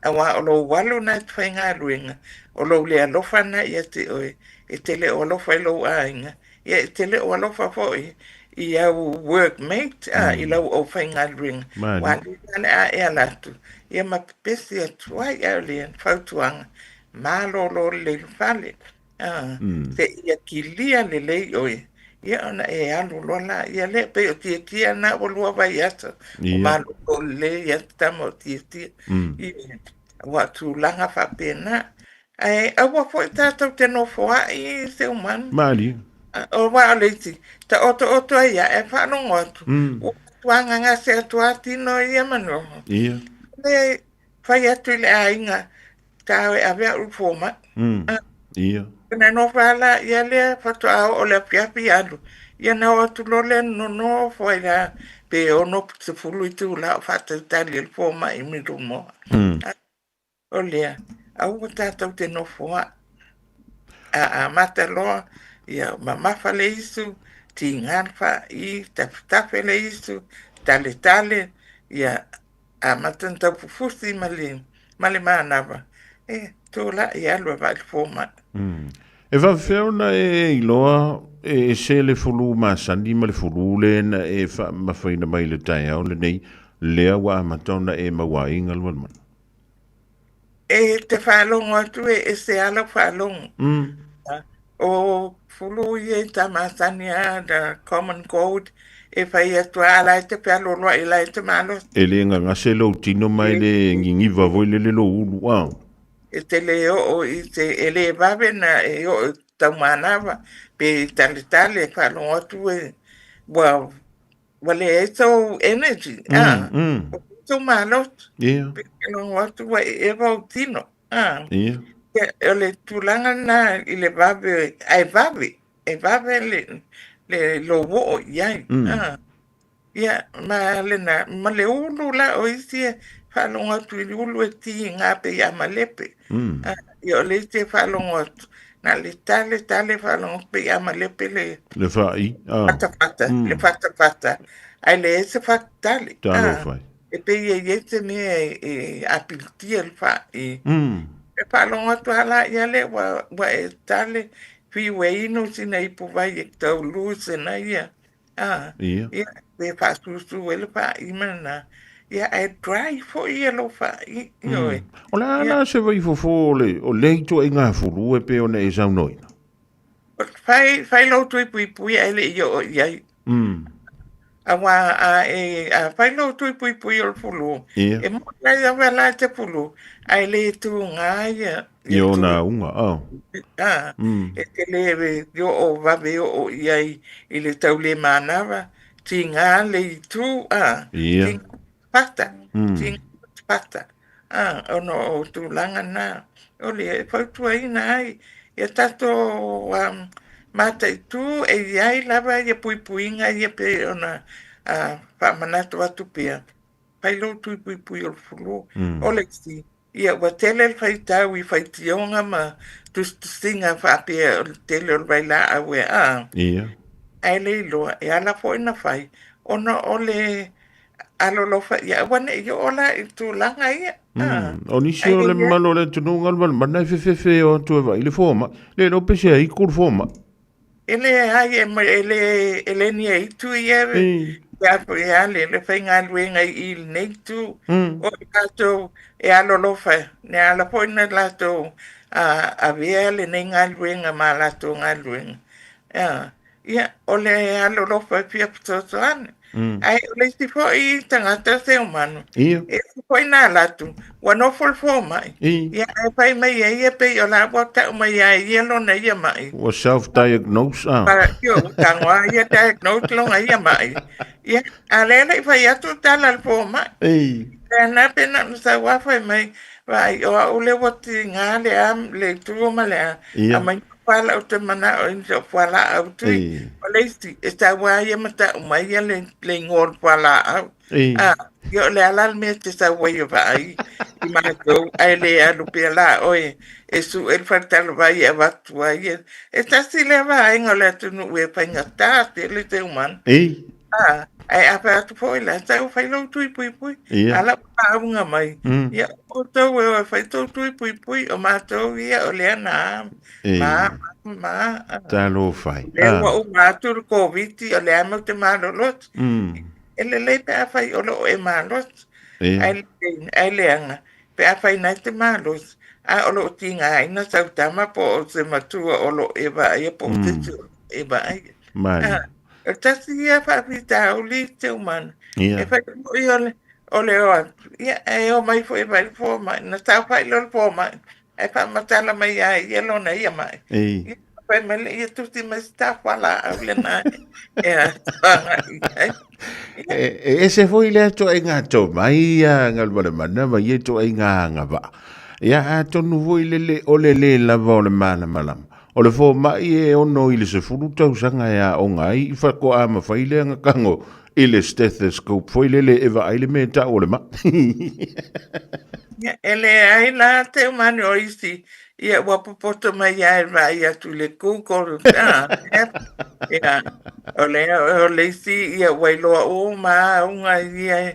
Awa o lo walu na tu pai ngā ruenga. O lo lea lofana i a te oe. E tele o lofa i lo ainga. Ia te le o alofa foi i au workmate i lau o whainga ring. Wani tane a e alatu. Ia ma pepesi a tuai au lean whautuanga. Malo lo le whale. Te ia ki lia le lei oe. Ia ona e alu lola. Ia le pe o tia na o lua vai ata. O malo lo le ia tamo o tia. Ia watu langa whapena. Ai, awa fo i tātou te no foa i se umanu. Mali. O wa leiti, ta oto ia e whanongo atu. O tuanga ngā se atua tino i amano. Ia. Le whai atu le a inga, tāwe a wea ufoma. Ia. Kena no whala ia lea whatua o le piapi alu. Ia na o atu lo le no fwai la pe ono te fulu i tu la o whata tali le foma i miru moa. O lea, au tātou te no fwa. A mata loa, ia mamafa le isu, ti ngarfa i tafe le isu, tale, ia a matantau pufusi male manawa. E, tō la i alua vai fōma. E whawhewna I loa e se le fulu masani ma le fulu le na e mawhaina mai le tai au le nei lea wa amatona e mawainga lua mana. E te whalongo atu e se ala whalongo. O fulu I e tamasania da Common Code e whai atu ala te whialoloa I lai te malo. E le ngase lo tino mai le ngingi vavoi le lo ulu au. E te leo o I te e le vawe na e o taumanawa pe tale e whalongo atu e wale e tau energy. Tau malot. Yeah. Pe whalongo atu e wau tino. Yeah. O le tūlanga nā I le vawe, ai vawe le lo wo iai. Ia, ma le na, ma le ulu la o isi e whalonga tu I ulu e ti ngā pe ia ma lepe. Ia o le isi e whalonga tu, na le tale whalonga pe ia ma lepe le whai. Le whata. Ai le ese whatale. Talo whai. E pe ia iese mea e apiltia le whai. E whalonga tu hala ia le wa e tale whiwe ino sina I puwai e tau luse na ia. Ia, e whasusu e le whai mana. Ia e dry fo ia lo whai. O le ana se vai fofo o leito e ngā furu e pe ona e sau noina. Whai lo tui pui e le I o iai. Awa a whai lo tui pui o le fulu. E mo lai a wala te fulu. Ai le tu ngā ia. Io na unga, au. E te lewe yo o wawe o iai I le tau le manawa. Ti ngā le I tu, ti pata. Ti pata. Ono o tu langa nā. O le e whautua I nā ai. E tato mata I tu e iai lawa ia puinga ia pe ona whamanatu atu pia. Pai lo tui pui o fulu. O le si. Ia wa tele fai tau I fai tionga ma tusinga whapea o tele o waila awe Ia. Ai le loa e ala fo ina fai. Ona o le alolofa ia wane I ola I tu langa ia. O nisi o le malo le tununga le mana fefe o tu vai le foma. Le no pese ai kur foma. Ele ai ele ni ai tu ia. Ya le whainga luenga I nei tu. O kato e alolofa. Ne ala po ina lato a vea le nei ngā luenga ma lato ngā luenga. Ia, o le alolofa pia pitoto ane. Ai, o le si fo I tangata se umanu. Ia. E si fo ina latu. Wano fol fo mai. Ia, e pai mai ia pe o la wata mai ia lo na ia mai. O self-diagnose, Para yo, tangwa ia diagnose lo na ia mai. Ia, a lele I whai atu tala fo mai. Nā pena sa wawhai mai. Vai, o le wati ngā le tuoma le a mai whala o te mana o inso whala au tui. O le isi, e sa wai mata o mai le ngor whala au. Yo le alal me te sa wai o vai. I mana kou, ai le alu pia la oe. E su el whatalo vai e watu ai. E tasi le vai ngā le tunu ue whainga tāte le te uman. Ai apa atu foi la tau fai lo tui pui. Ala paunga mai. Ia o tau e fai tau tui pui o mātou ia o lea nā. Ma. Talo fai. Lea o mātou COVID o lea mau te mālolot. Ele lei pe a fai o lo e mālot. Ai leanga. Pe a fai nai te mālot. A o lo tinga ina sau tama po o se matua o lo e va ia po te tu e va ai. Mai. Tasi ia whapita o li te umana. E whai o le oa. Ia e o mai fo e vai fo mai. Na tau whai lo fo mai. E wha matala mai ai. Ia lo na ia mai. Ia whai mele ia tuti mai sta whala au le nai. E se foi le to e ngā to mai a ngal wale mana ma ie to e ngā ngā wa. Ia a tonu voi le o le lava o le mana malama. O le fo mai e ono I le se furu tau sanga ya o ngai I whako a ma whaile anga kango I le stethoscope whaile le ewa aile me ta o le ma. Ele ai la te umani o isi ia wapopoto mai ai vai atu le kukoro. O le isi ia wailoa o ma unga ia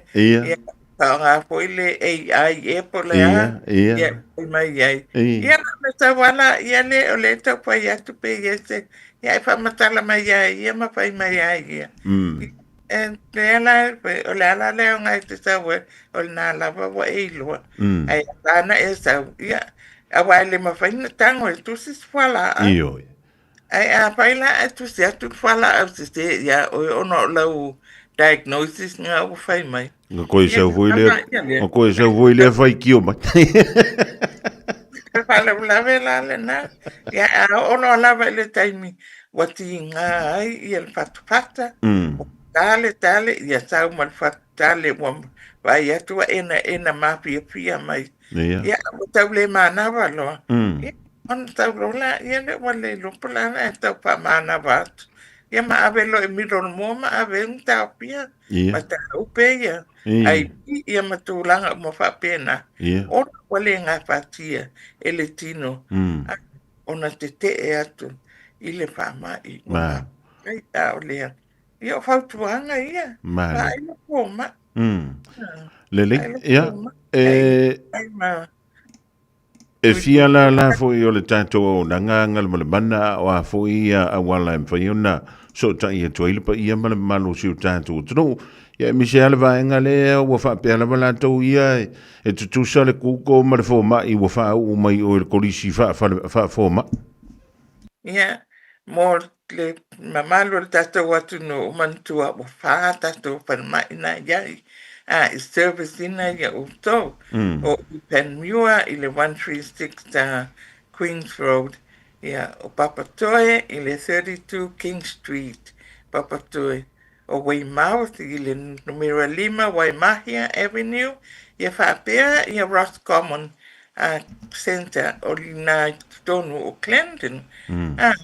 ngā poile AI e pole Ia, ia. ia mai ai. Ia. Ia na sa wala ia le o le tau pai atu pe ia se ia fa matala mai ai ia ma pai mai ai ia. En le ala o le ala le ngai te sa we o na la wa e lo. Ai ana e sa ia a wa le ma fa na tango tu sis wala. Io. Ai a pai la tu se tu wala au se ia o no lau diagnosis nga o fai mai. Nga koe sau voi le fai kio mai. Fala lave la le na. Ya ono lava le taimi wati nga ai i el pata. Tale ya sau mal fatale wam vai atu ena mapi pia mai. Ya tau le mana valo. On tau rola ya le wale lo plana tau pa mana vat. Ya ma avelo e miro mo ma ave un tau pia. Ma tau pe ya. Ai ia matulanga mo fa pena. O wale nga fatia ele tino. Ona te e atu i le whamai. Ai tau lea. Ia whautuanga ia. Ma ai na pōma. Lele, ia. E fia la fo i o le tātou o nanga ngal male mana o a fo i a wala e mwhaiona so ta i a toile pa i a male malo si o tātou tano. Ia mi se ala vaenga le o fa pe ala bala to ia e tu sa le kuko ma le fo ma i o fa o mai o le kolisi fa fo ma. Ia mo le mamalo le tatou atu no mantua o fa tatou pa mai na ia i service ina ia o to o Penmua i le 136 Queens Road ia o Papatoe i le 32 King Street Papatoe o Weymouth i le numero 5 Waimahia Avenue ia whaapea ia Ross Common Center o lina tonu o Clinton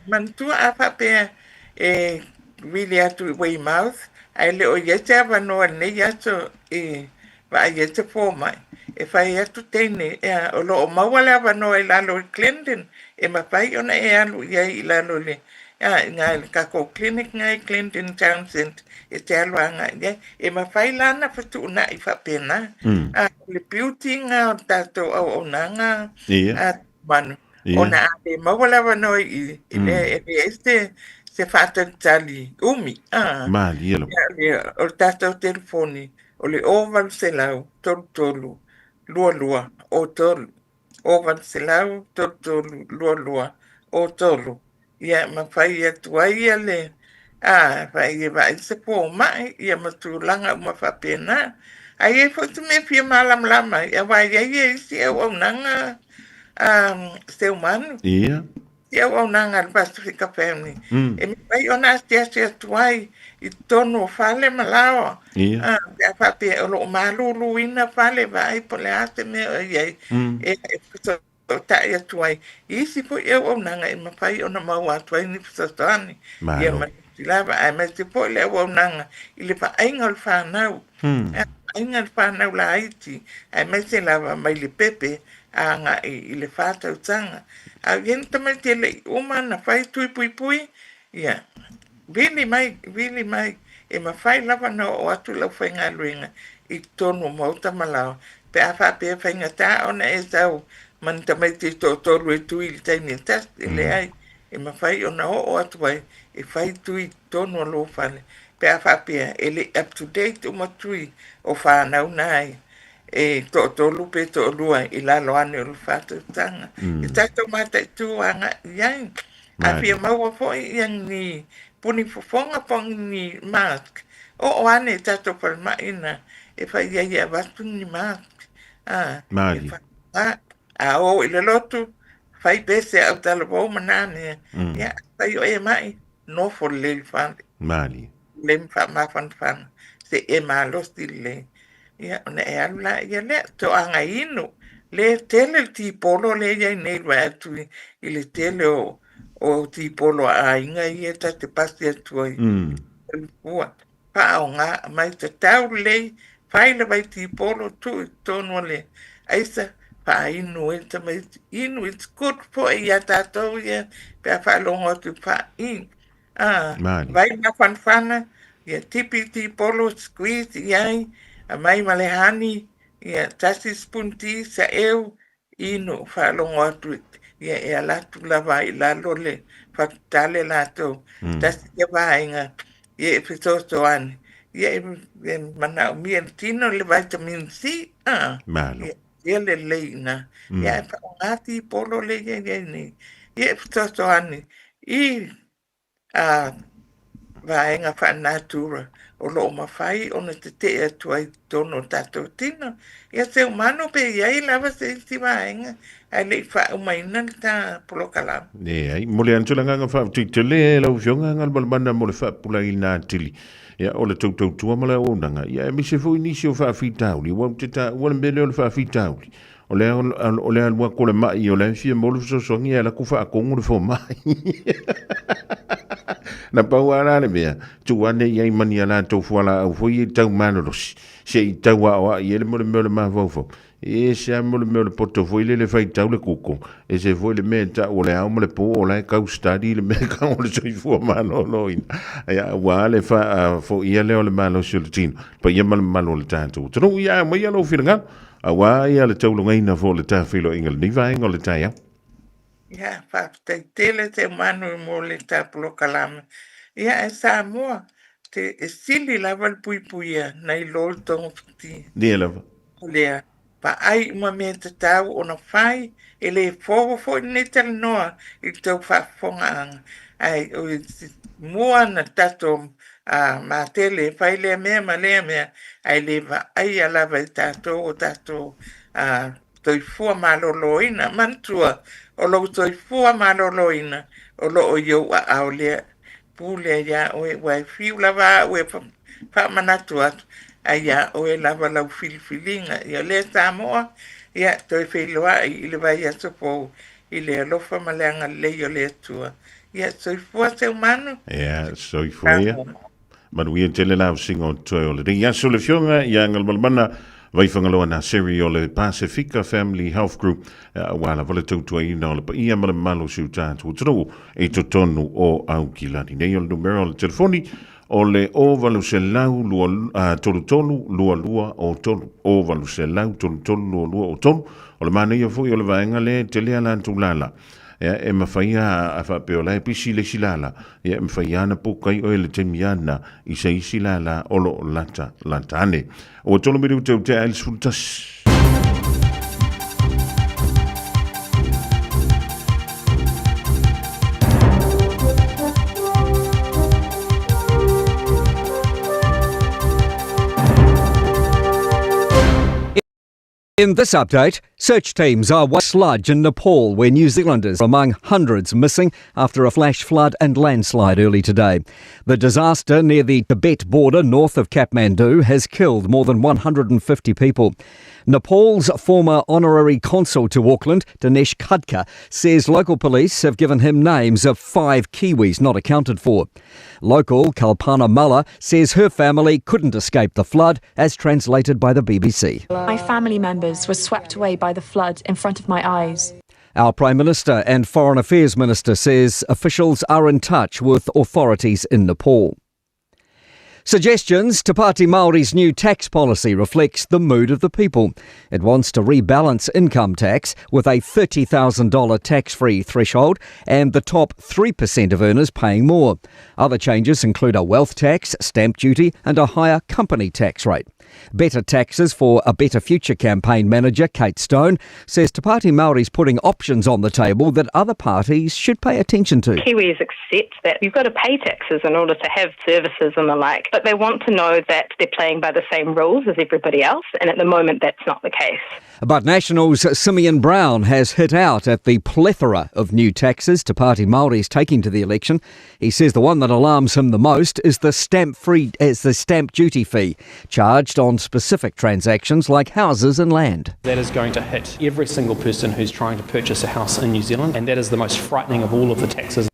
mantua a whaapea e really atu Weymouth ai le o iete avanoa nei ato e va iete fō mai e whai atu teine o lo o mawale avanoa i lalo i Clinton e mawhai ona e alu i lalo le ngā kako clinic ngai Clinton Townsend e te aluanga e mawhai lana whatu una i whapena le beauty ngā o tātou au nanga manu ona e mawale avanoa i e este se fata tali umi mali elo o tātou telefoni o le oval selau tolu lua o tolu oval selau tolu lua o tolu ia mawhai atu ai le whai e vai se pō mai ia matulanga uma whapena ai e whatu me pia malam lama ia vai ai e isi au nanga se umanu ia ia au nanga le Pacifica Family. E mi pai ona astia tuai i tonu fale malao. Ia. A whape o lo malulu ina fale vai po le ate me o iei. E o tai atuai. Isi po ia au nanga i ma pai ona mau atuai ni pisatani. Ia ma tilava ai ma te po le au nanga i le pa ainga le whanau. Ainga le whanau la Haiti. Ai ma se lava mai le pepe a nga i le whātau tanga. A yen tamai te lei uma na whai tui pui ia vili mai e ma whai lava no o atu lau whai ngā luenga i tonu mauta malao pe a whapea whai ngā tā ona e tau man tamai te tōtoru e tui li taini tas e le ai e ma whai ona o atu ai e whai tui tonu alo whale pe a whapea e le up to date uma tui o whanau nai e to lupe to lua i la loane o fatu tanga i tato mata tu anga yang a pia maua fo yang ni puni fofonga pong ni mask o ane tato palma ina e fa ia batu ni mask mali o ile lotu fai pese au talo bo manane ya fai o e mai no for le fan mali lem fa ma fan se e malo stile ia ona e ala ia le to anga inu le tele ti polo le ia nei wa tu i le tele o ti polo a inga ia ta te pasi atu ai ua pa nga mai te tau le fai le vai ti polo tu tono le aisa pa inu e ta mai inu it's good for ia tatou ia pe fa longo tu pa in vai na fanfana ia tipi ti polo squeeze iai a mai malehani ia tasi spunti sa eu inu whalongo atu ia e alatu lava i lalo le whakutale lato tasi ia vaenga ia e pitoto ane ia e mana umia tino le vitamin C Malo. ia le leina ia e whaongati polo le ia ni ia e pitoto ane i vaenga whanatura o loo mawhai o na te te atu ai tono tato tino. Ia te umano pe iai lava se iti vaenga ai le wha umaina ni ta polokalam. Ai, mole antulanga nga wha titele lau fionga ngal balbanda mole wha pula i nā tili. Ia o le tautau tua mala o nanga. Ia e mise fo inisi o wha whitauli. Wau te ta wana mbele o le wha whitauli. O le alua kole mai o le fia molu sosongi ala kufa a kongu le fo mai. Na pau ara le mea, tu ane iai mani ala tau fuala au fo i tau manoros. Se i tau a oa i ele mole meo le maa vaufo. E se a mole meo le poto fo i le fai tau le kuko. E se fo i le mea ta o le au mole po o lai kau stadi le mea kau o le soi fua mano no ina. Ia wa le fa fo i leo le malo si o le tino. Pa ia malo le tātou. Tano ia mai alo whiranga. A wā ia le tau longa ina fo le tā whilo inga le niva inga le tā iau. Ia, whaptai tele te manu I mo le tā polokalama. Ia e Samoa, te e sili lava le pui puia na I lolo tongo piti. Nia lava. Lea, pa ai uma mea te tau o na whai, e le fōwo fō I ne tala noa I tau whafonga anga. Ai, o mua na tato ma tele, whai lea mea ma lea mea, ai le va ai alava I tato o tato toi fua maloloina, mantua, o lo toi fua maloloina, o lo o iau a au lea, pūlea ia o e wai fiu lava o e wha manatu atu, a ia o e lava lau filifilinga, ia lea Samoa, ia toi whailoa I le vai aso pou, I le alofa maleanga lei o lea tua. Ia toi fua se umano? Ia, soi fua ia. Manu ia tele lau singo toi o le ri. Ia so le fionga, ia ngal malmana, vai whangaloa na seri o le Pacifica Family Health Group wala wale tautua ina o le pa ia mala malo siu tātua tano e to tonu o au ki lani. Nei o le numero o le telefoni o le o valu se lau tolu tolu lua lua o tolu. O valu se lau tolu tolu lua lua o tolu. O le mana ia fui o le vaenga le te lea lantu lala. E mawhaia a whapeo lai pisi le silala. E mawhaia na pokai o le temiana I se isi lala o lo lata ane. O tolo miru tau te aile sultas. In this update, search teams are sludge in Nepal, where New Zealanders are among hundreds missing after a flash flood and landslide early today. The disaster near the Tibet border north of Kathmandu has killed more than 150 people. Nepal's former honorary consul to Auckland, Dinesh Khadka, says local police have given him names of 5 Kiwis not accounted for. Local Kalpana Malla says her family couldn't escape the flood, as translated by the BBC. My family members were swept away by the flood in front of my eyes. Our Prime Minister and Foreign Affairs Minister says officials are in touch with authorities in Nepal. Suggestions to Pāti Māori's new tax policy reflects the mood of the people. It wants to rebalance income tax with a $30,000 tax-free threshold and the top 3% of earners paying more. Other changes include a wealth tax, stamp duty and a higher company tax rate. Better Taxes for a Better Future campaign manager Kate Stone says Te Pāti Māori's putting options on the table that other parties should pay attention to. Kiwis accept that you've got to pay taxes in order to have services and the like, but they want to know that they're playing by the same rules as everybody else, and at the moment that's not the case. But National's Simeon Brown has hit out at the plethora of new taxes Te Pāti Māori's taking to the election. He says the one that alarms him the most is the stamp duty fee, charged on specific transactions like houses and land. That is going to hit every single person who's trying to purchase a house in New Zealand, and that is the most frightening of all of the taxes.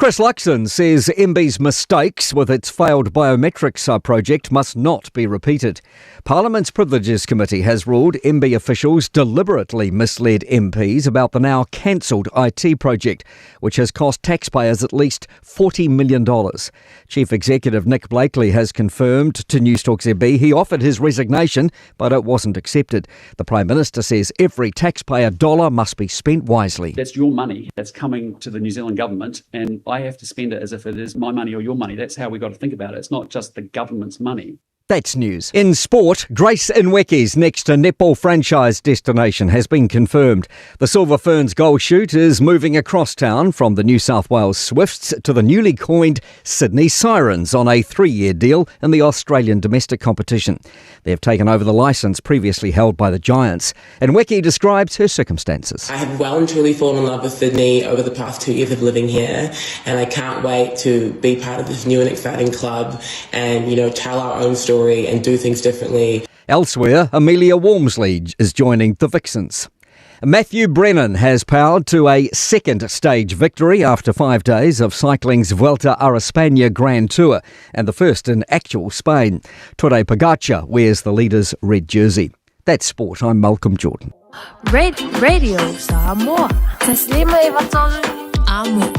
Chris Luxon says MB's mistakes with its failed biometrics project must not be repeated. Parliament's Privileges Committee has ruled MB officials deliberately misled MPs about the now cancelled IT project, which has cost taxpayers at least $40 million. Chief Executive Nick Blakely has confirmed to Newstalk ZB he offered his resignation, but it wasn't accepted. The Prime Minister says every taxpayer dollar must be spent wisely. That's your money that's coming to the New Zealand government, and I have to spend it as if it is my money or your money. That's how we got to think about it. It's not just the government's money. That's news. In sport, Grace Nweki's next netball franchise destination has been confirmed. The Silver Ferns goal shoot is moving across town from the New South Wales Swifts to the newly coined Sydney Sirens on a 3-year deal in the Australian domestic competition. They have taken over the licence previously held by the Giants. Nweki describes her circumstances. I have well and truly fallen in love with Sydney over the past 2 years of living here, and I can't wait to be part of this new and exciting club and, tell our own story and do things differently. Elsewhere, Amelia Walmsley is joining the Vixens. Matthew Brennan has powered to a second stage victory after 5 days of cycling's Vuelta a España Grand Tour, and the first in actual Spain. Tadej Pogacar wears the leader's red jersey. That's sport. I'm Malcolm Jordan. Radio Samoa. Taslima Ivatol Amo.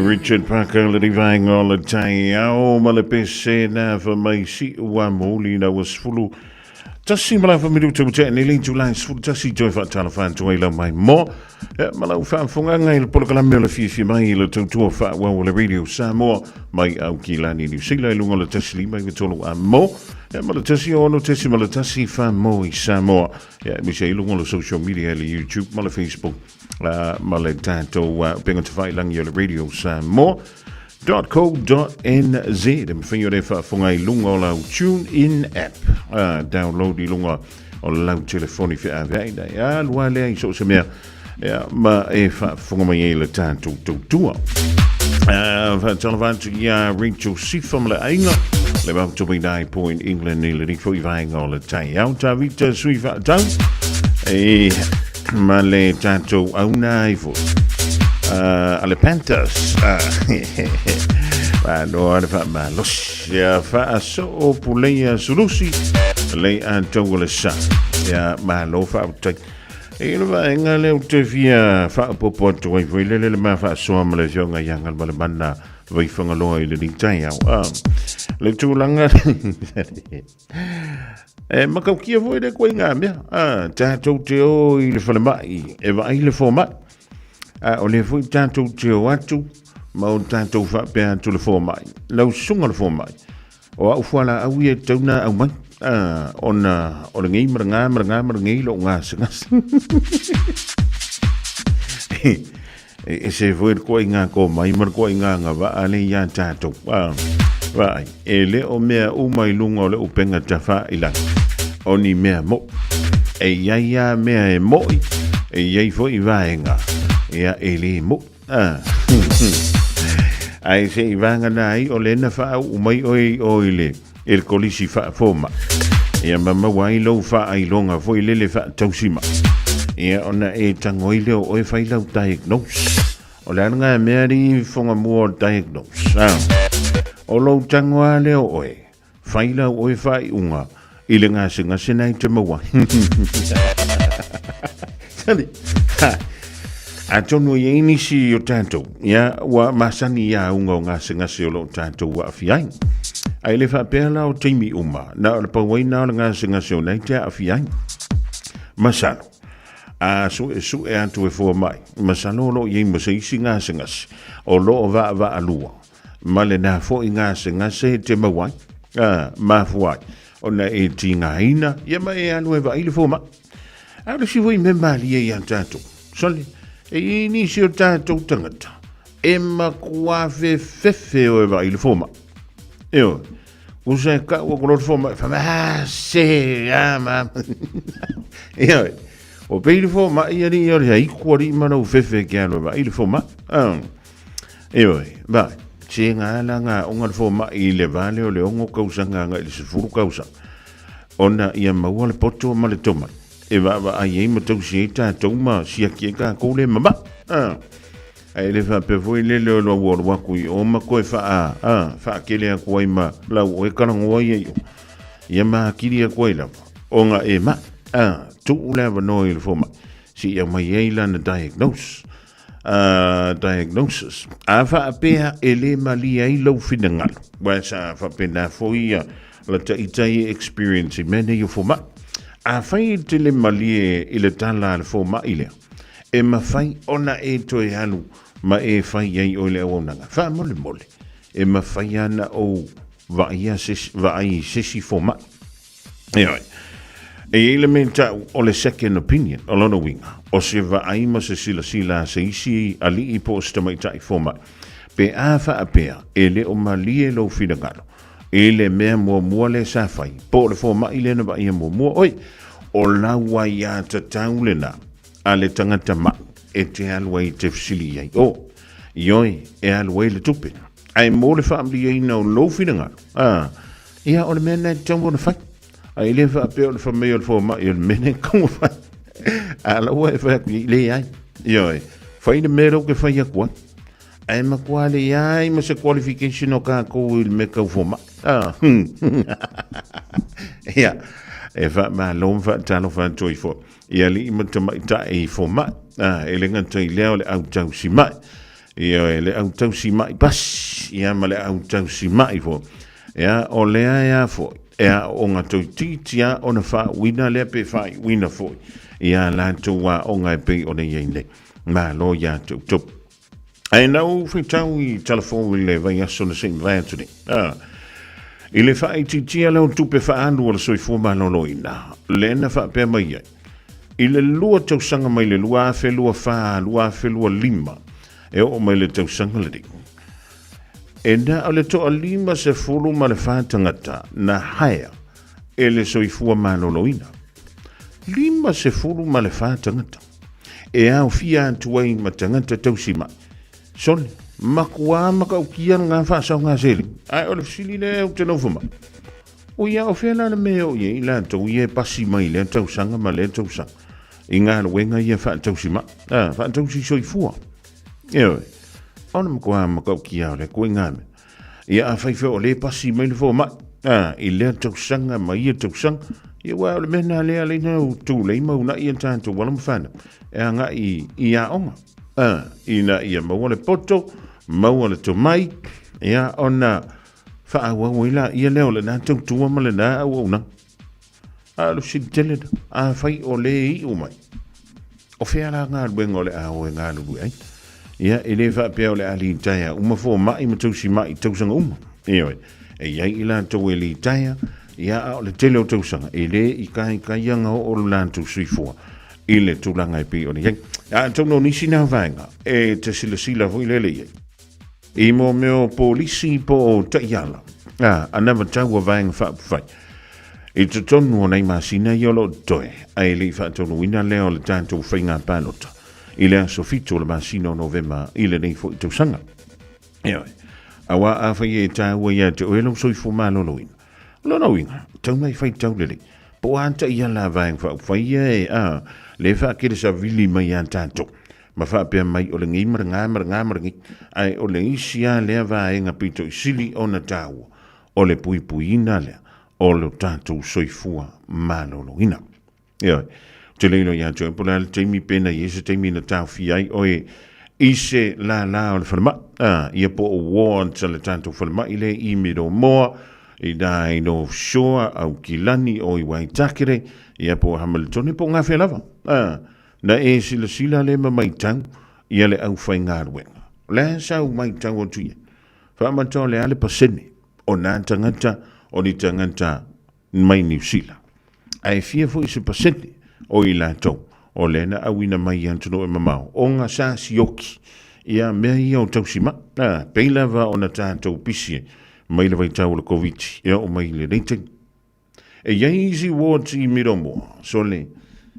Richard Parker le divang all the time. Au malapese na for my si wa moli na was fulu. Tassi mala fa midu tu te ni lin July fulu tassi joy fa telefon to ila mai mo. Mala fa fonga ngai por kala me le Fiafia Mai le tu fa wa le radio Samoa mai AUG la ni sila lunga le tassi mai vitolo a mo. Mala tassi ono tassi mala tassi fa mo I Samoa. Mi sei lunga le social media le YouTube mala Facebook. Mala tanto penga te fai lang le radio Samoa.co.nz en vind je even van een lunga o tune in app download die lunga o lau telefonie via wij ja luale so se meer ja maar even van mijn hele tanto to van telefon ja Rachel Sif van de Engel le wou to be die point England ne le voor je vang al het tijd ja ta vita suiva down maar le tanto au naivo alle Panthers no ada fa malos ya fa so puleya solusi le antongole sa ya malo fa tak e va ngale te via fa popoto e vele le ma fa so ma le jonga yang al balbanda vai fanga lo ile ding tai ya le tu langa ma ka kia voi de ko nga me ta to te o ile fa mai e va ile fo ma o le foi tanto te o atu ma o tanto fa pe tu le fo mai lau sunga le fo mai o au fala au ia tauna au mai ona o le ngai mranga ngai lo nga singas e se foi ko inga ko mai mar ko inga nga va ale ya tanto va ele o mea o mai lunga o le upenga tafa ila oni mea mo e ya mea e mo e yai foi vaenga ya ele mo ai se vanga nai o lena fa o mai oile el kolisi fa forma ya mama wai lo fa ai longa foi lele fa tausima ya ona e tangoile o fai lau diagnose o la nga meri fonga mo diagnose o lo tangoa le o fai lau o fai unga ile nga singa sinai te mawa sani Atono ye inisi o tanto ya wa masani ya unga nga singa se lo tanto wa fiai ai le fa pela o timi uma na le pa wai na nga singa se na te afiai masano so e antu e fo mai masano lo ye mo se singa singa o lo va alua male na fo inga singa se te mawai ma fuai ona e tinga ina ye mai anu e va ile fo ma a le si voi me mali ye tanto soli e inisi o tanto tangata e makua fefe o eva il foma io usa ka o color foma fa se ama io o pe il foma ia ni ia i kuari mana o fefe ke alo eva il foma io ba chinga langa onga foma i le vale o le ongo kausanga nga il sefuru kausa ona ia maua le poto ma le toma e va ai ma tau si ta tau ma si ki ka ko le mama ai le fa pe foi le lo wa ku o ma ko fa fa ke le ko ma la o e kana ngo ye ye ma ki ri ko la o nga e ma tu le va no il fo ma si ya ma ye la na diagnose diagnosis fa pe ele mali ai lo finanga wa sa fa pe na foi la tai experience mene yo fo ma a fai te le malie i le tala le fo ma ile e ma fai ona e to e halu ma e fai ai o le onanga fa mole e ma fai ana o va ia sesi fo ma e elementa o le second opinion o lona winga o se va ai ma se sila se isi ali i posta mai tai fo ma pe a fa apea e le o malie lo finagalo ele mea mua le sa fai po le fo ma ile na ba ia mua oi o la wa ya ta taulena ale tangata ma e te alwai te fsili ai o yoi e alwai le tupe ai mo le family ai no lo finanga ia o le mena tambo na fai ai le fa pe o le family fo ma il mena como fai ala wa fa le ai yoi fai de mero que fai akwa ai ma quale ai ma se qualification o ka ko il me ka fo ma ia e fa ma lom fa tano fa toi fo ia li ma ta e fo ma ele ngata I leo le au tau si mai. Ia le au tau si mai pas. Ia ma le au tau si mai fo. Ia o lea ia fo. Ia o ngā tau titia o na wha wina lea pe whai wina fo. Ia la tau wa o ngai pe o ne iei nei. Ma lo ia tau tau. Ai nau whaitau I telefon le vai aso na sein vai atu ni. I le wha titia leo tupe wha anu o le soi fua malolo ina. Le na wha pe mai ai. I le lua tau sanga mai le lua afe lua wha, lua afe lua lima. E o mai le tau sanga le ringu. E na o le toa lima se fulu ma le wha tangata na haia e le soifua malolo ina. Lima se fulu ma le wha tangata. E au fia antuai ma tangata tau sima. Sone, makua maka ukia ngā wha sao ngā seri. Ai o le fsili le au tena ufuma. O ia o whiana na mea o ia I la tau ia pasi mai le tau sanga ma le tau sanga. I ngā wenga ia wha tau sima. Wha tau si soifua. Ewe, ona makua makau ki au le koe ngāme. Ia a whaiwha o le pasi mai le fo mai. I lea tau sanga ma ia tau sanga. Ia wā o le mena lea le nau tū le mau na ia tātou wala mwhana. E a ngā I a onga. I na ia maua le poto, maua le to mai. Ia ona wha awa wila ia leo le nā tau tua ma le nā au au na. A lo si tele da. A whai o le I o mai. O whea la ngā luenga o le a o e ngā lulu ai. Ia, e le wha pia o le ali taia, uma fo mai ma tausi mai tausanga uma. Ewe, e iai I lantou e li taia, ia o le tele o tausanga, e le I kai anga o lo lantou suifua, I le tūlanga I pi o ni iai. A tauno nisi nā vaenga, e te sila hui lele iai. I mo meo polisi po o taiala, anava tau a vaenga whapufai. I te tonu o nei masina I o lo toe, a e li whaatonu ina leo le tātou whainga pālota. I le aso fito le masino novema I le nei fo I tausanga. Ewe, awa a whai e tā ua ia te oelo soifo malolo ina. Lono inga, tau mai whai tau lele. Po anta ia la vaeng whai e le wha kere sa vili mai an tātou. Ma wha pia mai o le ngimara ngāmarangi, ai o le isia lea vaenga pito I sili o na tāua. O le pui ina lea, o le tātou soifua malolo ina. Ewe, te leilo ia joe pola le teimi pena I se teimi na tau fiai oe I se la o le whanama. Ia po o wān ta le tātou whanama I le I miro moa I dai no offshore au kilani o I Waitakere. Ia po Hamilton po ngā whelava. Na e sila le ma mai tau ia le au whai ngā ruenga. Le sau mai tau o tuia. Whamatoa le ale pasene o nā tangata o ni tangata mai New Zealand. Ai fia fo I se pasene o I lātou, o lena awina mai antuno e mamau, o ngā sāsi oki, ia mea ia o tausima, peilava o na tātou pisie, mai le vai tau le koviti, ia o mai le reiteng. E iai isi wards I miromoa, so le,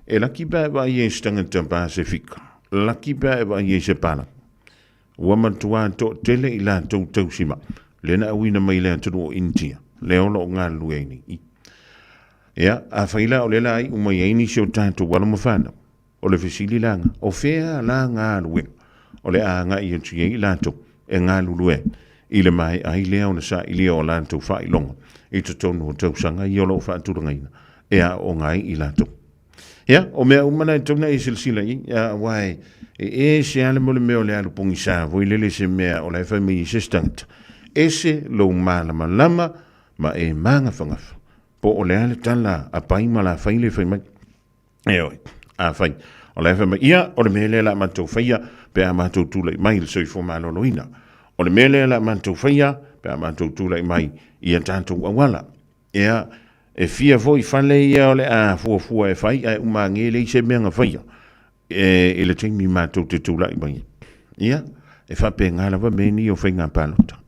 e laki pā wa ie stangata Pasifika, laki pā wa ie se pala, wamantua to tele I lātou tausima, lena awina mai le antuno o India, leono o ngā lueni I. Ia, a whaila o lela ai umai aini si o tātou wala mawhana. O le whisili langa, o whea la ngā lue. O le a ngā I o tuye I lātou, e ngā lulue. I le mai ai lea o na sa I lea o lātou wha I longa. I te tonu o tausanga I o lo wha aturanga ina. E a o ngai I lātou. Ia, o mea umana I tauna I silsila I, ia wai, e se ale mo le meo le alu pongi sa, voi lele se mea o le whaimi I se stangata. E se lo malama lama, ma e manga whangafa. Po o lea le tala a pai ma la whai le whai mai. Eoi, a whai. O le whai mai ia, o le mele la mantou whaia, pe a mantou tūlai mai le soifo malolo ina. O le mele la mantou whaia, pe a mantou tūlai mai I a tātou awala. Ea, e fia foi whale ia o le a fua e whai, a umange le se meanga whaia. E le teimi mantou te tūlai mai. Ia, e whape ngālawa meni o whai ngā pālota.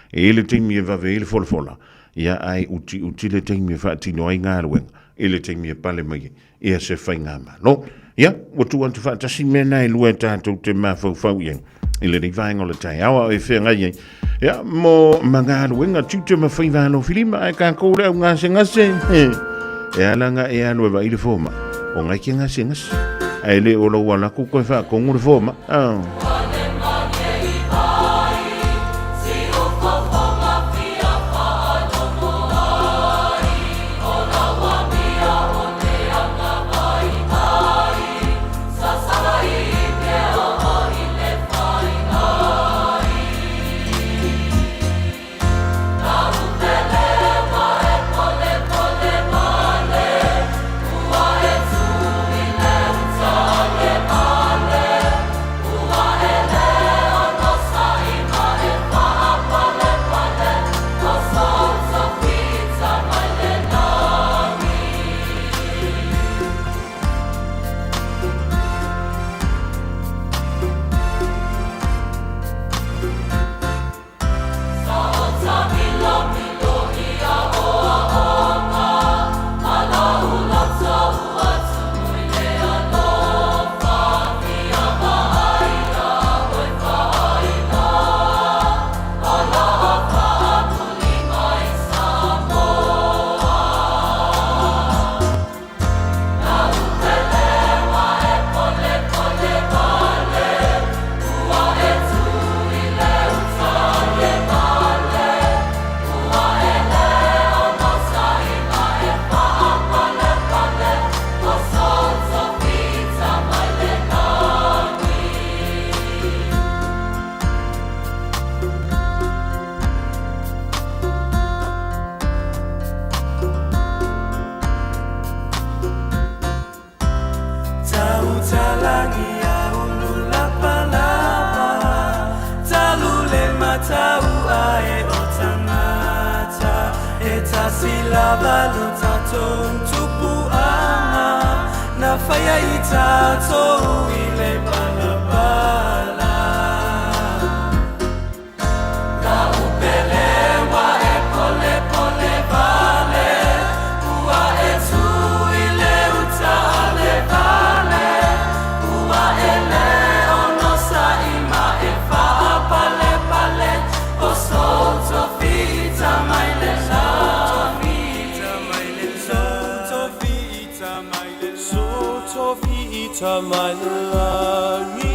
E le teimi e whawe e le fola. Ia ai uti le teimi e whaatino ai ngā ruenga, e le teimi e pale mai, e a se whai ngā ma. No, ia, watu antu whaatasi mena e lua tātou te mawhau iang, i le rei vāenga o le tai awa e whea ngai iang. Ia, mo ma ngā ruenga tūte ma whai wāno whilima, ai kā kōre au ngase ngase, e alanga e anu e wa i le fōma, o ngai ki ngase ngase, ai le o lau ala kuko e wha kongu le fōma. Avalo tatou tupuanga na whaia I tatou I le palapala. Na upelewa e pole pole vale, ua e tui le uta ale vale, ua e leo no sa ima e wha pale pale, o soto vita mai le la. Vita mai lani.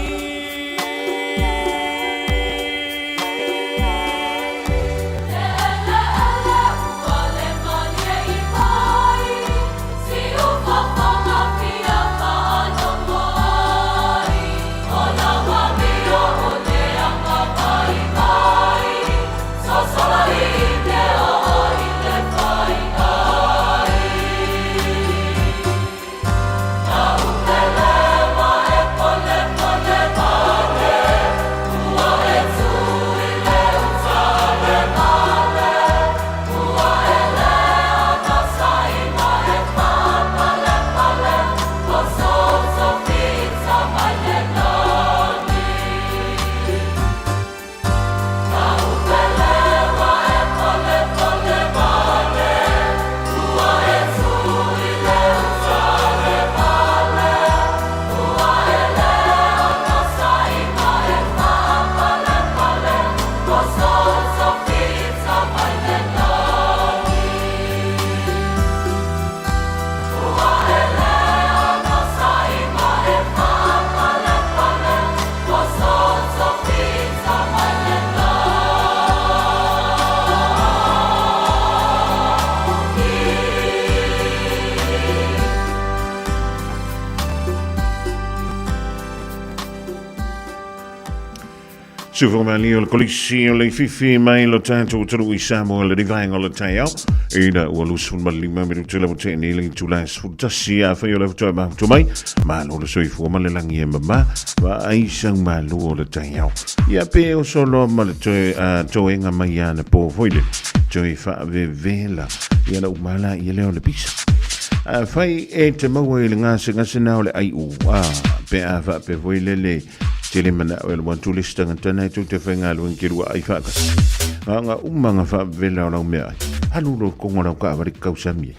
Sufomali o le kolisi o le Fiafia Mai lo tātou turu I Samoa le rivaenga o le tai au. Ina ua lusun malima miru tula mo tēni le tula sfutasi a whai o le whatua mahutu mai. Malo le soifua ma le langi e mama. Wa aisang malu o le tai au. Ia pe o solo ma le toenga mai ana po foile. Toi wha vela. Ia na umala I leo le pisa. Whai e te maua I le ngase nao le ai u. Pe a wha pe foile le tele mana o le wantu le stanga tana tu te whainga luan ki rua ai whakas. Nga umanga wha vela o lau mea ai. Hanu ro kongo rau ka awari kausami.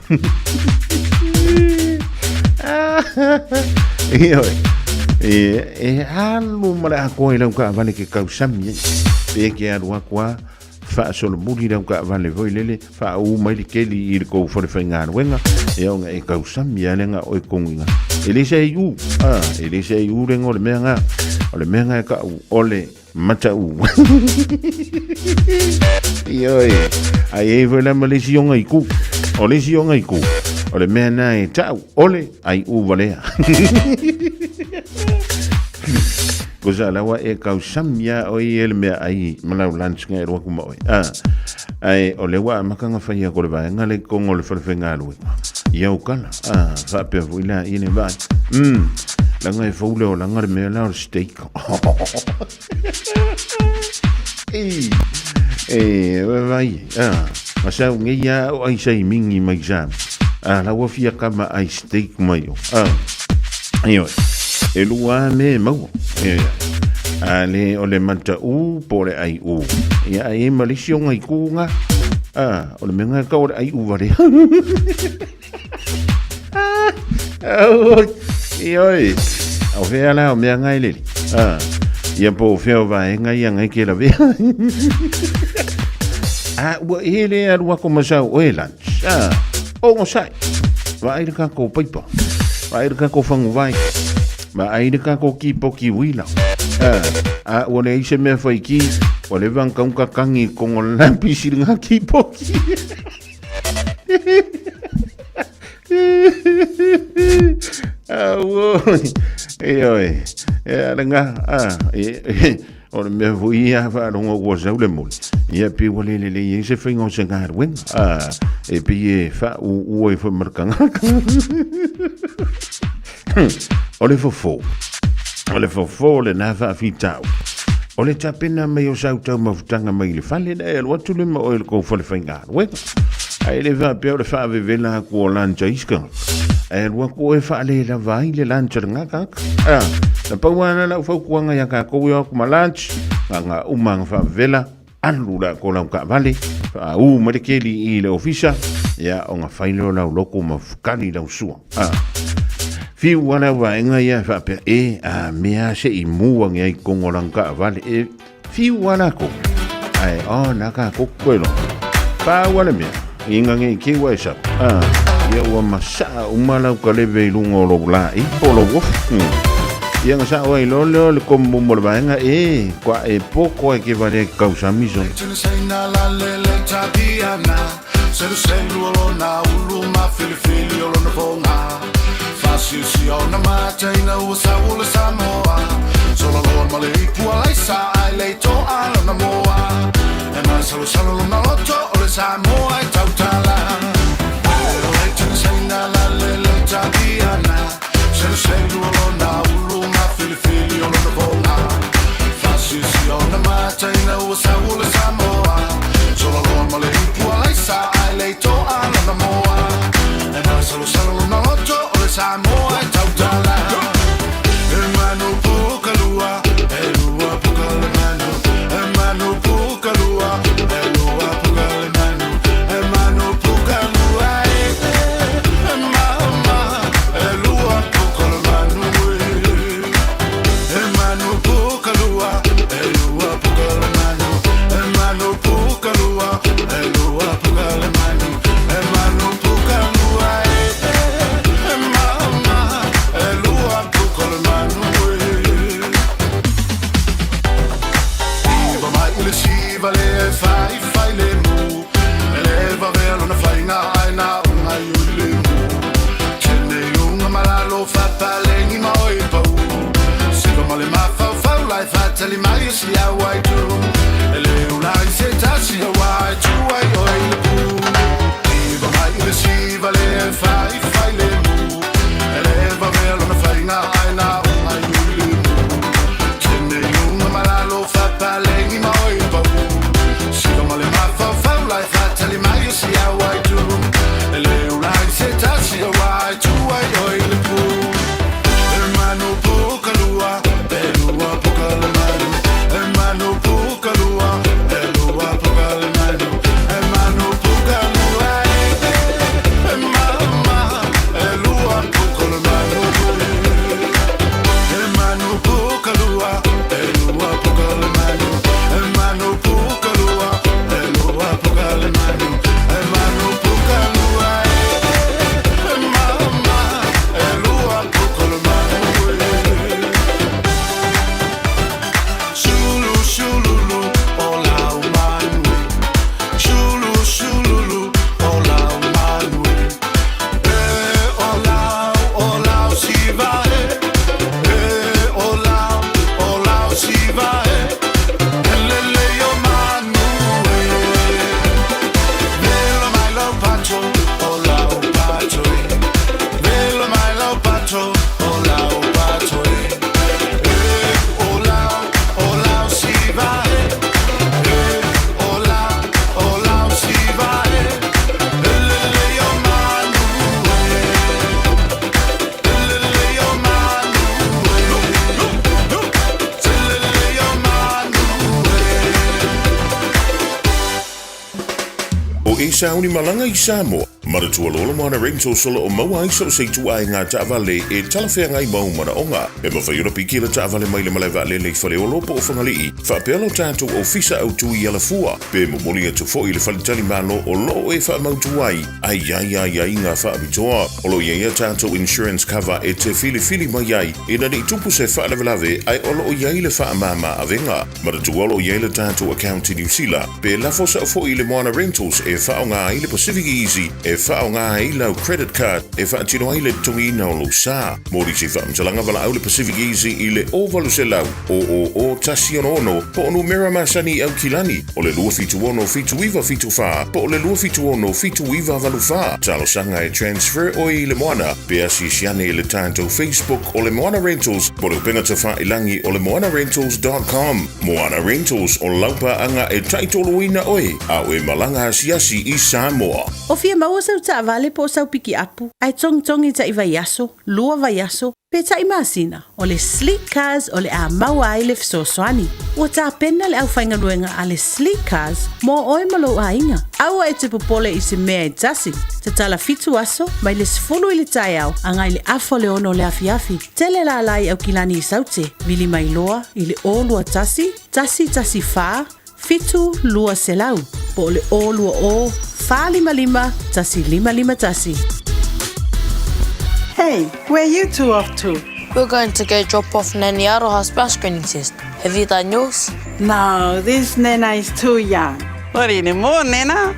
E halu mara a koe rau ka awari ke kausami. Pe ke arua kua wha solo muri rau ka awari voi lele. Wha u mai li keli I le kou whare whainga ruenga. E o nga e kausami alenga o e konginga. Elisa e u. Elisa e u rengo le mea nga. O le mea ka ole mata u. Ioi. Ai e vela ma le sionga I ku. O le sionga I ku. O le mea na e tau. Ole ai u valea. Kosa lawa e kau samia o I ele mea ai. Malau lansnga e roa kuma oi. Ai o le wa makanga whaia kore vai. Nga le kongo le whalewhenga alue. Iau kala. Whapea vuila I ne vai. Langa e faule o langa mea lao steak. Vai. Masa unge ia o ai sai mingi mai jam. La wafia kama ai steak mai o. Iyo. E lua me mau. Ale o le manta u pore ai u. Ia e malisio ngai kunga. O le menga ka o ai u vare. Ioi. Au fea la o mea ngai lili. Ia po fea o vai ngai ke la vea. Ua hele arua ko masau o e lunch. O ngosai. Wa aire ka ko paipa. Wa aire ka ko fangu vai. Ma aire ka ko ki poki wila. Ua ne ise mea whaiki. Wa le vang kaunga kangi kongo lampi siringa ki poki. Oi. Nga. O le mea vui ia wharongo ua sau le mole. Ia pi wale le ia se whaingo se ngā rueng. E pi e wha ua e whamarkanga. O le fofo. O le fofo le nā wha whitau. O le tapena mai o sau tau mawutanga mai le whale na e alwatu le ma o le kou whale whainga rueng. Ai le va pe o le fa vela ko lancha iska. Ai wa ko e fa le la vai le lancha ngaka. Na pauana la fa ko nga ya ka ko yo ko lunch nga umang fa vela alula ko la ka vale. U marekeli I le ofisa ya o nga failo la loko mafukali la usua. Fi wana wa nga ya fa pe a mea se I mua ngai kongo la ka vale fi wana ko. Ai na ka ko kwelo. Pa wana mea inga ngai ki wa sa. Ya wa masa umala ka le velungo lo la I polo wo. Yang sa wa lo le como mo ba nga kwa poco e que vale causa miso. Fasi ona mata ina usa ula Samoa. Solo lo male ikua laisa ai le to ala na moa. E mai salo na loto ole Samoa I tautala. Le tena saina la le tabiana. Selu lo na ulu ma fili ona na bona. Fasi ona mata ina usa ula Samoa. Solo lo male ikua laisa ai le to ala na moa. E mai salo na loto ole Samoa I tautala. Hermano pukalua, elua pukalemano. Hermano pukalua, elua pukalemano. Hermano pukalua, mama, elua pukalemano. Hermano pukalua, elua pukalemano. Hermano pukalua, elua pukalemano. Hermano pukalua, mama, elua pukalemano. Siva le fai le mu le va velo na fai na aina una yule mu chene unga malalo fa pale ni moi pau siva male ma fa la fa tali mai si a wai tu le una se tasi a wai tu ai oi le pu siva mai le siva le fai le mu le va velo na fai na aina una yule mu chene unga malalo fa pale ni moi Tell me you see how I do. Le right se tasi a wai tu ai oi le pu. Hermano pukalua, elua pukalemano. Hermano pukalua, elua pukalemano. Hermano pukalua, mama, elua pukalemano. Hermano pukalua, elua pukalemano. Hermano pukalua, elua pukalemano. Sauni malanga I Samoa. Maratua lola mana rento solo o maua ai so sei tu ai ngā taavale e talawhea ngai mau mana onga. E mawhaiura piki la taavale mai le malaiwa le whale o lopo o whangalii. Whapealo tātou o fisa au tui ala fua. Pe momoli atu fo I le whalitali malo o lo e wha mautu ai. Ai ngā wha abitoa. Olo ia tātou insurance cover e te fili mai ai. E nani tupu se wha lavelave ai olo o iai le wha mama avenga. Maratua olo iai le tātou account I New Zealand. Pe lafo sa fo I le moana rentals e wha o ngā ai le Pacific Easy. E wha o ngā ai lau credit card. E wha atino ai le tungi na o lo sa. Mori si wha mtalanga wala au le Pacific Easy I le ovalu se lau. O tasi ono po onu mera masani au kilani. O le lua fitu ono fitu iwa fitu wha. Po o le lua fitu ono fitu iwa valu wha. Talo sanga e transfer o I le moana. Pe asi siane le tātou Facebook o le Moana Rentals. Po le upenga te wha ilangi o le moanarentals.com. Moana Rentals o laupa anga e taitolo ina oe. A o e malanga siasi i Samoa. O fia maua sau ta vale po sau piki apu. Ai tongi ta iwa yaso, lua va yaso. Pe ta imasina, o le sleek cars o le a maua ai le fisoswani. Ua ta pena le au whainga luenga a le sleek cars, mo oe malo a inga. Aua e te popole i se mea e tasi. Te tala fitu aso, mai le sifulu i le tai au, angai le afo le ono le afiafi. Tele la lai au kilani i saute, vili mai loa, i le o lua tasi fa, fitu lua selau. Po le o lua o, fa lima, tasi lima tasi. Hey, where you two off to? We're going to go drop off Nanny Aroha's bus screening test. Have you done yours? No, this Nena is too young. What anymore, Nena?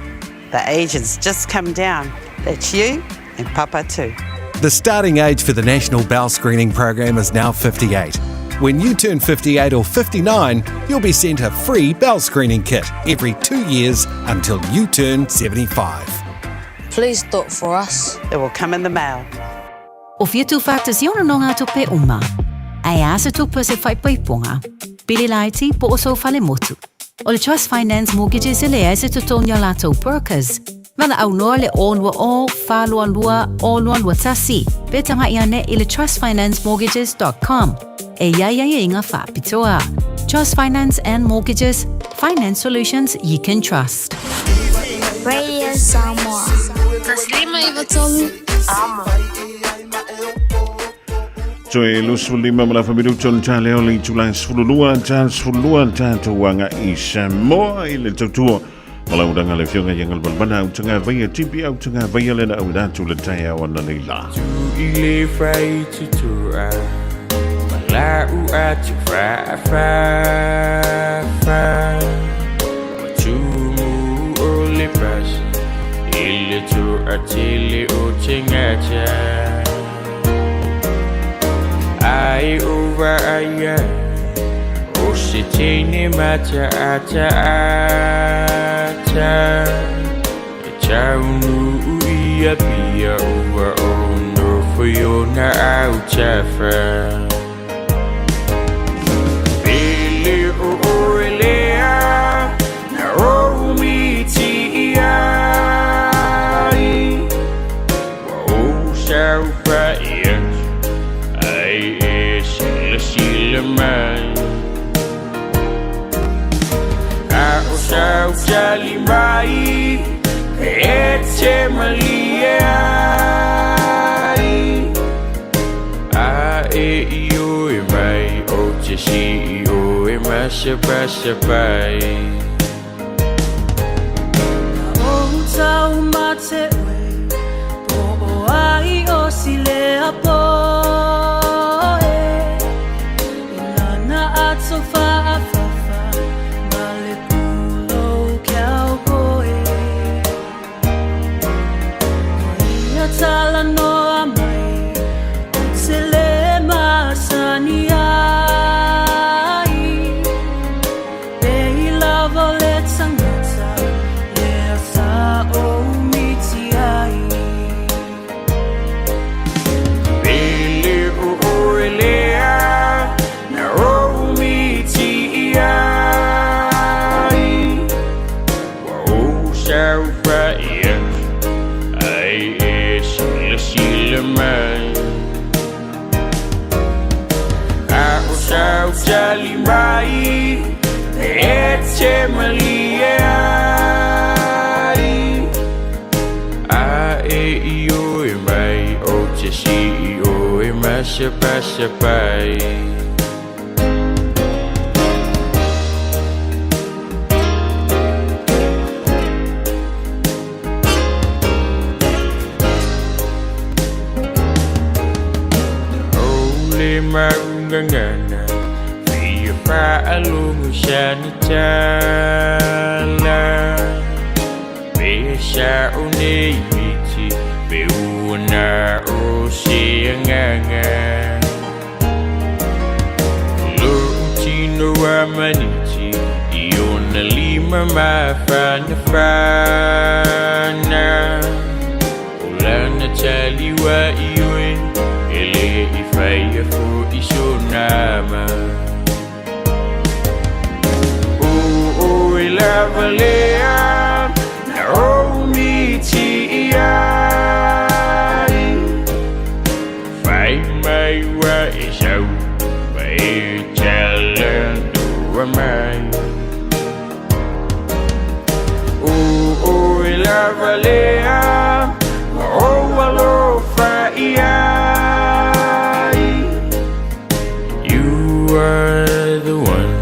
The age has just come down. That's you and Papa too. The starting age for the National Bowel Screening Program is now 58. When you turn 58 or 59, you'll be sent a free bowel screening kit every 2 years until you turn 75. Please do it for us. It will come in the mail. O fia tu whātasiona no ngā tope uma. Ai asa tupa se whaipaiponga. Pili laiti po oso whale motu. O le Trust Finance Mortgages ele e se tutonia lātou brokers. Mana au noa le onua o, whālua lua, o lua tasi. Petanga i ane i le trustfinanceMortgages.com. E iaia inga whapitoa. Trust Finance and Mortgages. Finance solutions you can trust. Radio Samoa. Taslima iwatolu. Amo. Joe Lusulima Malafamidu John Charlie Oli July Sfulua Charles Fulua Tato Wanga i Samoa i le tautua Malaudanga le fionga yangal balbana utanga vaya tipi utanga vaya lena audatu le taya wana nila ile frai tutura Malau atu fa Tumu ole pas ile tu atili uchingacha Ai over aya O se tene mata ata E taunu uia pia over ono Fiona au tafa Pele o oelea Na romi ti ai Wa o sau pa Sila mai Ako sa usali mai Ete maliai A e iyo e mai O te si iyo e masapasapay O tau mate Po o ai o sile apo So far, Malipulo cowboy. Tala no amai, sele masaniai. Ei lava let sangata, le asa o mitiai. Pele o oelea, na o Jali mai Ete maliai A e iyo e mai O te si iyo e masapasapay Ole maungangana Fa'alungu siya tala Besa unimiti Beuna o siyanganga Lutino amaniti Iona lima mafana Ulana taliwa iwen Ele ifaya fu isonama Lavalea, na You were the one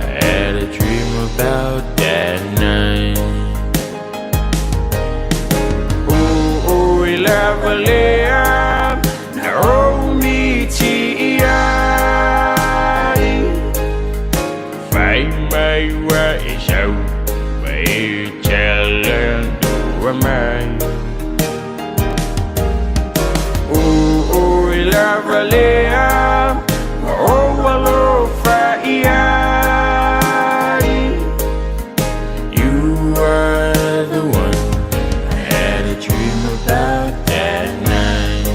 I had a dream about that night. Lavalea, Naomi T.I. Find my way out, by telling who am I? Lavalea, hello, you were the one I had a dream about that night.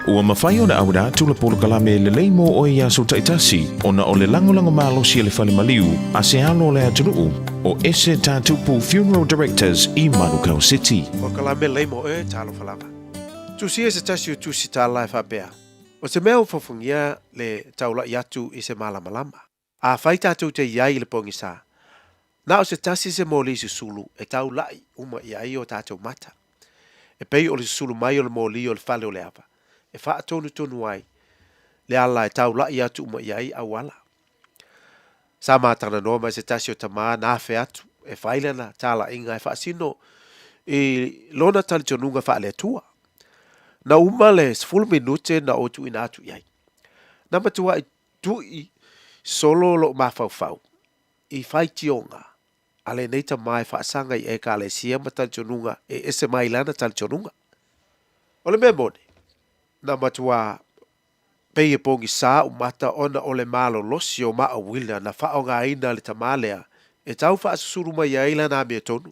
Ua mawhai o na aura tula polo kalame le leimo o ia so taitasi o na o le langolango malosi e le whale maliu a se alo le atunuu o ese tātupu Funeral Directors i Manukau City. O kalame leimo e talo falava. Tusi e se tasi o tusi tala e whapea. O se mea ufafungia le taula iatu i se malamalama. A whai tātou te iai le pongi sā. Na o se tasi se mōli se sulu e taulai uma iai o tātou mata. E pei o le sulu mai o le mōli o le whale o le awa. E wha tonu tonu ai. Le ala e taulai atu uma iai au ala. Sa mātana noa mai se tasi o tamā nā whe atu. E whailana tāla inga e wha sino i lona tali tonunga wha le tua. Na uma le 10 minute na otu ina atu iai. Na matua i tui solo lo mawhauwhau. I whai tionga. Ale neita mai whaasanga i eka le sia matali tonunga e ese mai lana tali tonunga. O le mea mone. Na matua pei e pongi sā umata ona o le malo losi o maa wila na whao ngā ina le tamalea e tau whaasusuru mai aila nā mea tonu.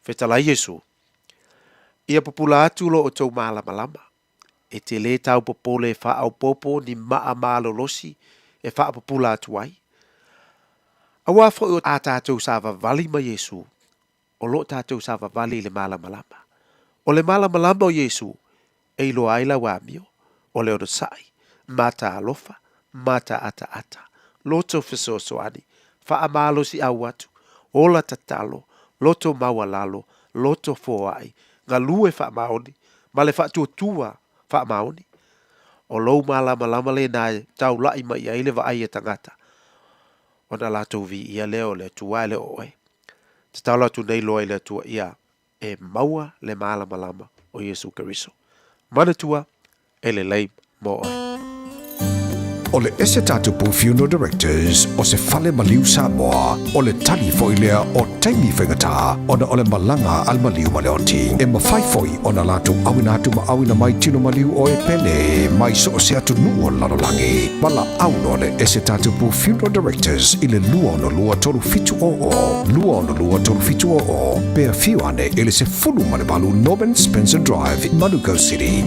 Whetala Yesu. Ia popula atu lo o tau malama. E te le tau popole e whaau popo ni maa malo losi e wha popula atu ai. Awa fo o a tātou sa vavali ma Yesu. O lo tātou sa vavali le malama. O le malama o Yesu e ilo aila wa mio. O le ono sai. Mata alofa. Mata ata. Loto fesosoani. Wha amalo si au atu. Ola tatalo. Loto mawalalo. Loto foai. Ngā lue wha maoni. Ma le wha tua wha maoni. O lou malama le nai tau lai mai ia ile wa ai e tangata. O na lato vi ia leo le tua le oe. Te tau latu nei loa le tua ia. E maua le malama o Yesu Keriso. Mana tua e le leim mo oe. O le ese tātupu Funeral Directors o se whale maliu Samoa o le tali foilea o taimi whengatā o na o le malanga al maliu maleoti e mawhaifoi o na lātou awina atu ma awina mai tino maliu o e pene mai so o se atu nuo lalolangi wala auno le ese tātupu Funeral Directors i le lua no lua tolu fitu o pea fiu ane i le se fulu mane balu Norman Spencer Drive Manukau City.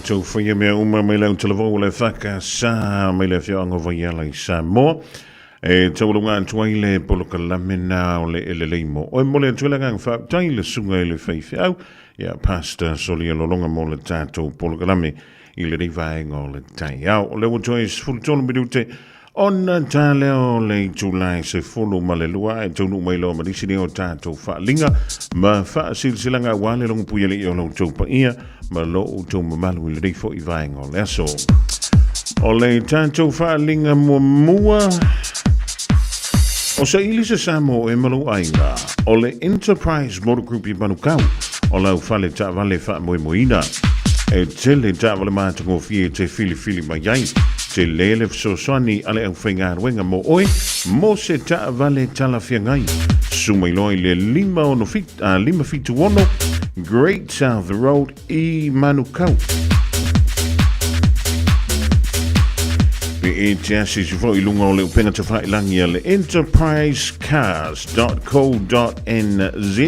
tātou whaia mea uma mai lau televou le whaka sā mai le whianga vai ala I Samoa. E taurunga antuai le poloka lamena o le eleleimo. O e mole atuelega ang whaptai le sunga I le whaiwhi au. Ia pasta soli alolonga mo le tātou poloka lame I le rivaenga o le tai au. O le watoi sfultonu midute ona tale o le July se fulu ma le lua e tonu mai lo marisi ni o tātou whaalinga ma whaasilsilanga wale longu puyele I o lau taupa ia ma lo u tau mamalu I le rifo I vaenga o le aso. O le tātou whaalinga mua o sa ili se Samoa e malu ainga o le Enterprise Motor Group I manukau o lau whale ta vale wha moe moina e tele ta vale mātango fie te fili mai ai te lele fsoswani ale au whainga ruenga mo oe mo se ta vale tala whiangai sumailoi le lima fitu ono Great South Road I manukau e te asi si fo I lunga o le upena te whailangi a le enterprisecars.co.nz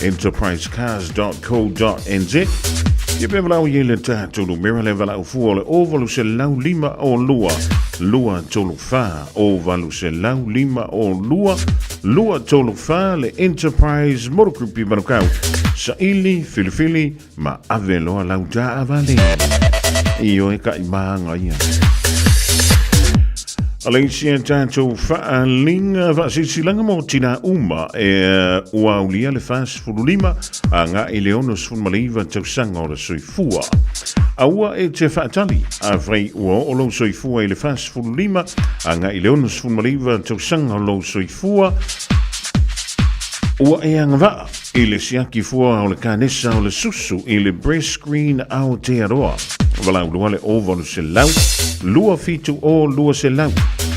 enterprisecars.co.nz Ia pe walau I le tātulu mera le walau fua le ovalu se lau lima o lua tolu wha ovalu se lau lima o lua tolu wha le Enterprise Motor Group I manukau sa ili filifili ma ave loa lau ta avale Io e ka I maanga ia Alexia tātou whaalinga whaasisilanga mo tina uma e uaulia le whaas furulima a ngā I leonos funmaliva tausanga o le soifua. Aua e te whaatali a vrei ua o lo soifua I le whaas furulima a ngā I leonos funmaliva tausanga o lo soifua. Ua e angavaa I le siaki fua o le kanesa o le susu I le breast screen ao te aroa. Walau lua le ovalu se lau, lua fitu o lua se lau.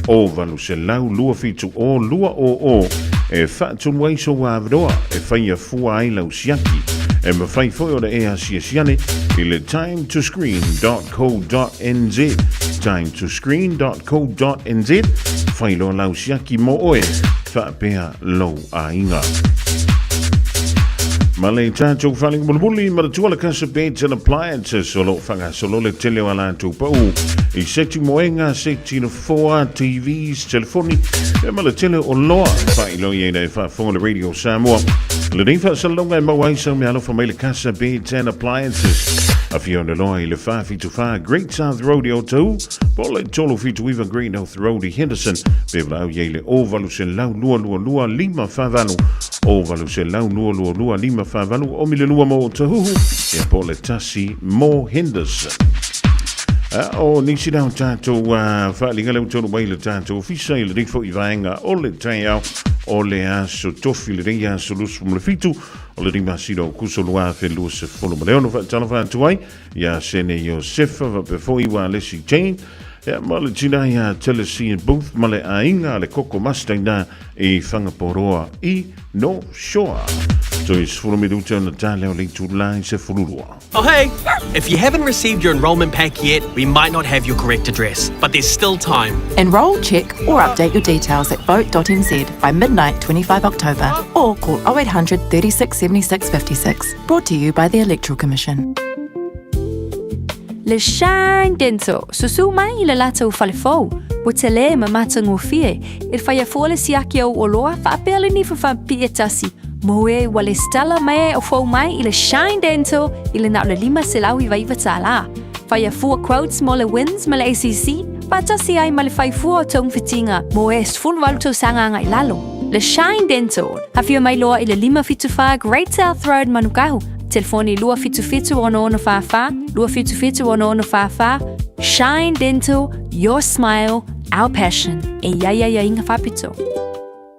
Ovalu se lau, lua fitu o lua o. E whaatun waiso wāwroa, e whaia fua ai lau siaki. E mawhai foi o le ea siasiane, I le timetoscreen.co.nz. Timetoscreen.co.nz. Whailo lau siaki mo oe, whaapea lau a inga. Ma le tātou whaling mulmuli ma le tuala kasa beds and appliances solo whanga solo le tele o ala tupau I seti moenga seti no 4 TVs telefoni e ma le tele o loa whailo I ene whafonga le radio Samoa le nifa salonga e mawai sa me alofa mai le kasa beds and appliances a fiona loa I le whawhitu wha Great South Road o tau po le tolo fitu iwa Green Health Road I Henderson pe vlau ye le ovalu se lau lua lima whavalu ovalu se lau lua lima whavalu o mile lua mo tahuhu e po le tasi mo Henderson. O nisi nao tātou whaalinga leo tonu mai le tātou fisa I le rifo I vaenga o le tai au o le aso tofi le rei aso lusu mo le fitu o le rima siro kuso lua whelua se wholo ma leo no whaatala whaatuai ia sene yo sefa wapefo iwa lesi chain ma le tina ia telesi booth ma le ainga le koko Mustang na I whangaporoa I no shore. So it's full of me to the tale link to line se fulurua. Oh hey, if you haven't received your enrolment pack yet, we might not have your correct address, but there's still time. Enrol, check or update your details at vote.nz by midnight 25 October or call 0800 36 76 56. Brought to you by the Electoral Commission. Le shine denso, susu mai I le lata falefou, o te le ma matango fie, il Fiafia siaki o loa whaapele ni fa pietasi, moe wale stella mai o fou mai I le shine denso, I le nao le lima selau I vaiva tala. Fiafia quotes mo le wins ma le ACC, patasi ai ma le Fiafia tong fitinga, moe sful waluto sanga ngai lalo. Le shine denso, Fiafia mai loa I le lima fitufa Great South Road manukau, telefoni lua fitu ono fafa, lua fitu ono fafa. Shine Dental, your smile, our passion. E ia inga whapito.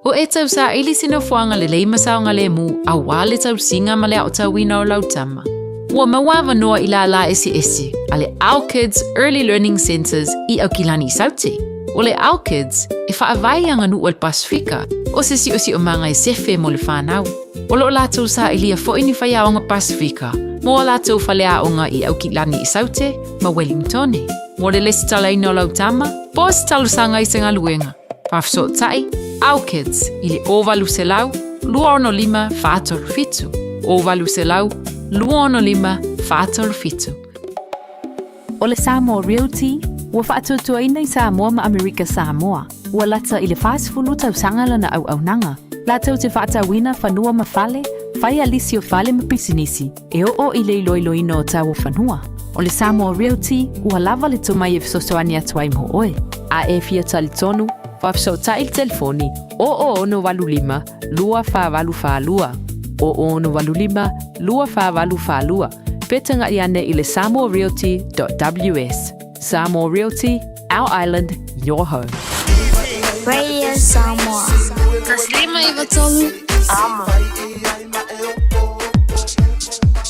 O e tau sa ili sino fuanga le leima saonga le mu, a wale tau singa ma le au tau wina o lautama. Ua mawawa noa I la esi, a le Our Kids Early Learning Centers I au kilani saute. O le Our Kids, e whaavai anga nu o le Pasifika, o se si o manga e sefe mo le whanau. O lo lātou sa ilia fo ini whaia o ngā Pasifika, mo lātou whalea o ngā I au kilani I saute, ma Wellingtone. Mo le lesi tala ino lautama, po se talu sanga I senga luenga. Pafso tai, Our Kids, I le ovalu se lau, lua ono lima whātolu fitu. Ovalu se lau, lua ono lima whātolu fitu. O le Samoa Realty, ua whaatuatuaina i Samoa ma Amerika Samoa. Ua lata i le whaasifulu tausanga lana au nanga. Latau te whaatauina whanua ma whale, whai alisi o whale ma pisinisi, e o i le iloiloina o tau whanua. O le Samoa Realty, ua lava le tumai e fisosoani atuai mo oe. A e fia talitonu, whafsota il telefoni, o ono walulima, lua whawalufalua. O ono walulima, lua whawalufalua. Petanga i ane i le samoarealty.ws. Samoa Realty, our island, your home. Radio Samoa. Taslima ivatolu. Ama.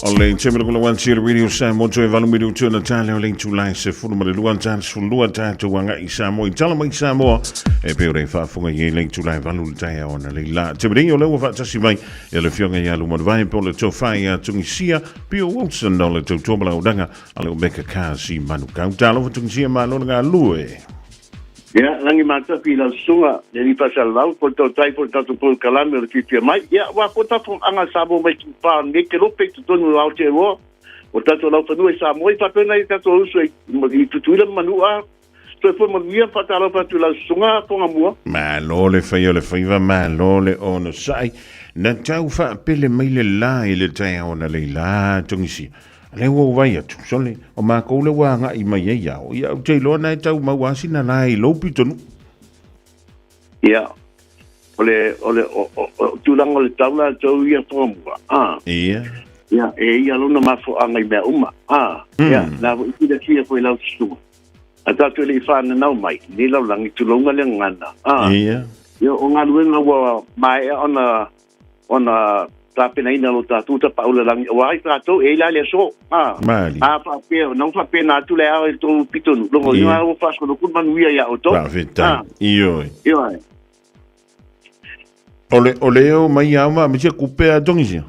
Ole temelo kula wan sila radio Samoa to evalu midu tuna tale o link to line se fulu male luan tan sulua tatu wanga i Samoa i tala mai Samoa e peore fa funga ye link to line valu tai ona le la temelo le wa tasi mai e le fionga ya lu mo vai po le tofai ya tungisia Pio Wilson no le tobla udanga ale o beka kasi manu ka talo tungisia malo nga lue. Ya, langi mata pila sunga, jadi pasal lau, koto tai po tatu po kalame o Fiafia Mai. Ya, wa kota po anga sabo mai kipa, ngeke lope tutonu lau te ro. O tatu lau panu e Samoa, i papena i tatu uso i tutuila manua. Toi po manuia patalo patu lau sunga po ngamua. Malo le faiva, malo le ono sai. Na tau fa pele mai le la i le tai ona le la tungisia. Le wo vai atu sole o ma ko le wa nga I mai ia o ia te lo na tau ma wa sina na I lo pitonu ia ole tu lang ole taula tau ia pomba ia ia lo na ma fo anga me uma ia na I da kia foi la stu ata tu le fa na mai ni lo lang tu lo nga le ngana ia ia o nga lu nga wa mai ona tapena ina lo tatu ta paula lang wa I trato e la le so mali pa pe non fa pena tu le a to pitonu lo ia o fa so ku manuia ya auto vita io ole o mai ama me se coupe a tongisia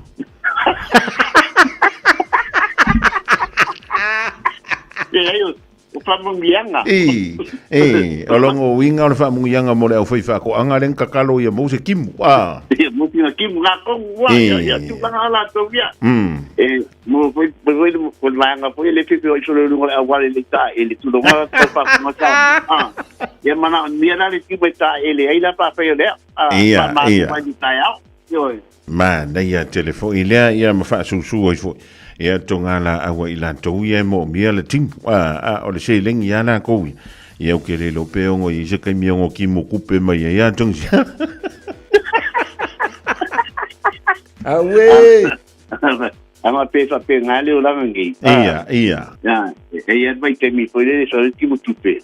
o fa mungianga o longo winga o fa mungianga mo le o foi fa ko anga len kakalo ia mo se kimu mo tinga kimu nga ko wa ya tu banga la to ya mo foi ko manga foi le fifi o solo lungo a wale le ta ele tu lo ma fa ma sa ya mana ni na le kimu ta ele ai la pa pe le ma di ta ya yo ma na ia telefo ile ia ma fa su o fo ia tongala awa ila to ia mo mia le tim o le se lengi ana ko ia o kele lo pe ngo I se kai mi ngo ki mo kupe mai ia tong awe ama pe fa pe ngale o la ngi ia ya ia vai te mi foi le so ki mo tupe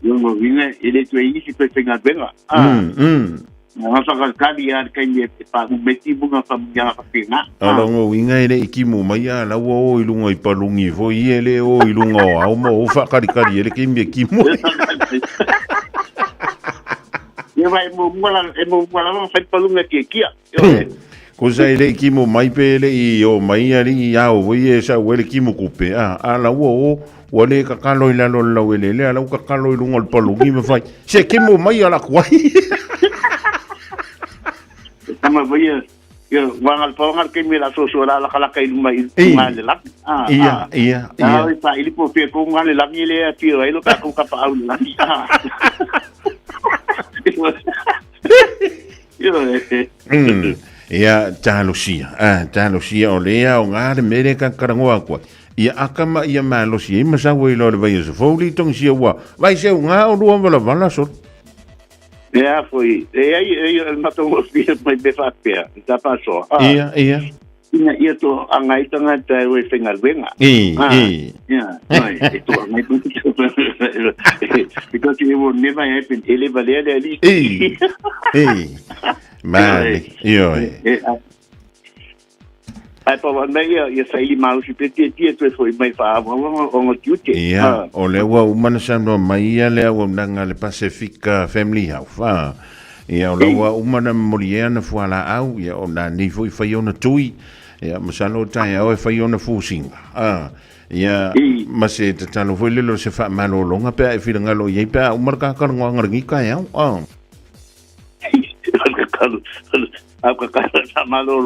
yo mo vinga ele tu I si pe nga benga nga fa ka dia kai me pa meti bunga fa ya fa pina alongo winga ele ikimu mai ala wo I lungo I palungi fo ele o I lungo au mo fa kari ele ke mi ikimu ye vai mo mala fa palunga ke kia ko sai ele ikimu mai pe ele I o mai ali ya o ye sa o ele ikimu kupe ala wo wale ka kalo ila lo ele ala ka kalo lungo palungi me fai se ikimu mai ala kwai Tama voy wangal pongal ke mi la so la kala kai mai ngal la ia pa ili po pe ko ngal la ni le ti ai lo ka ko ka pa au la ia talosia o lea o ngā mere ka karangoa kua ia akama ia malosia I masawa I lo le vai se foli tong sia wa vai se ngā o lua vala so ya foi ai matongo fia mai be fa pea ta paso ia ia to angai tanga ta we fingal venga ya ai to angai because it will never happen ele vale ali man io ai pa van mai ia sai mau si peti tu foi mai fa o ngoti ia o le wa umana sano mai ia le o nanga le Pacifica Family House ia o le wa umana moriana fuala au ia o na ni foi fai ona tui ia masalo tai au fai ona fusinga ia ma se te talo foi lelo se fa malo longa pe e filanga lo ia pe umarka ka nganga ngi ka ia Aku kata sama lo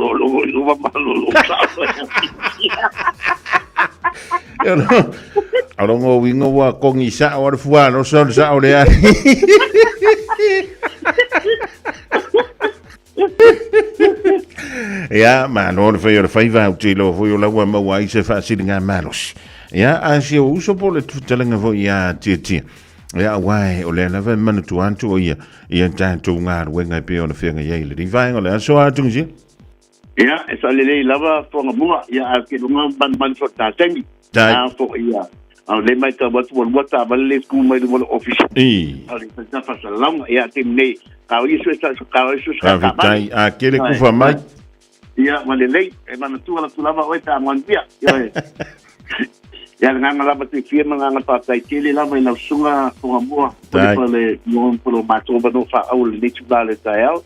Arongo wingo wa kongi sa o fua no so sa o le. Ya, ma no le fai va uti lo foi la wa ma wa se fa silinga malos. Ya, ansi o uso po le tutelenga vo ya titi. Ya, wai o le lava mana tu antu o ia tanto ngā wenga pe o na whianga ia le vai o le aso atungi. Ya, esa le lava fonga mua ya ke lunga ban so ta tengi. Ta fo ia. Au le mai ta wata vale ku mai do office. Au le ta fa salam ya temne. Ka o iso sta ka o iso ska ka. Tai a kele ku fa mai. Ya, wale le e mana tu ala tu lava o ta man pia. Ya nga lava te firma nga pa tai kele lava ina sunga fonga mua. Pole mo polo mato ba no fa au le tu dale ta el.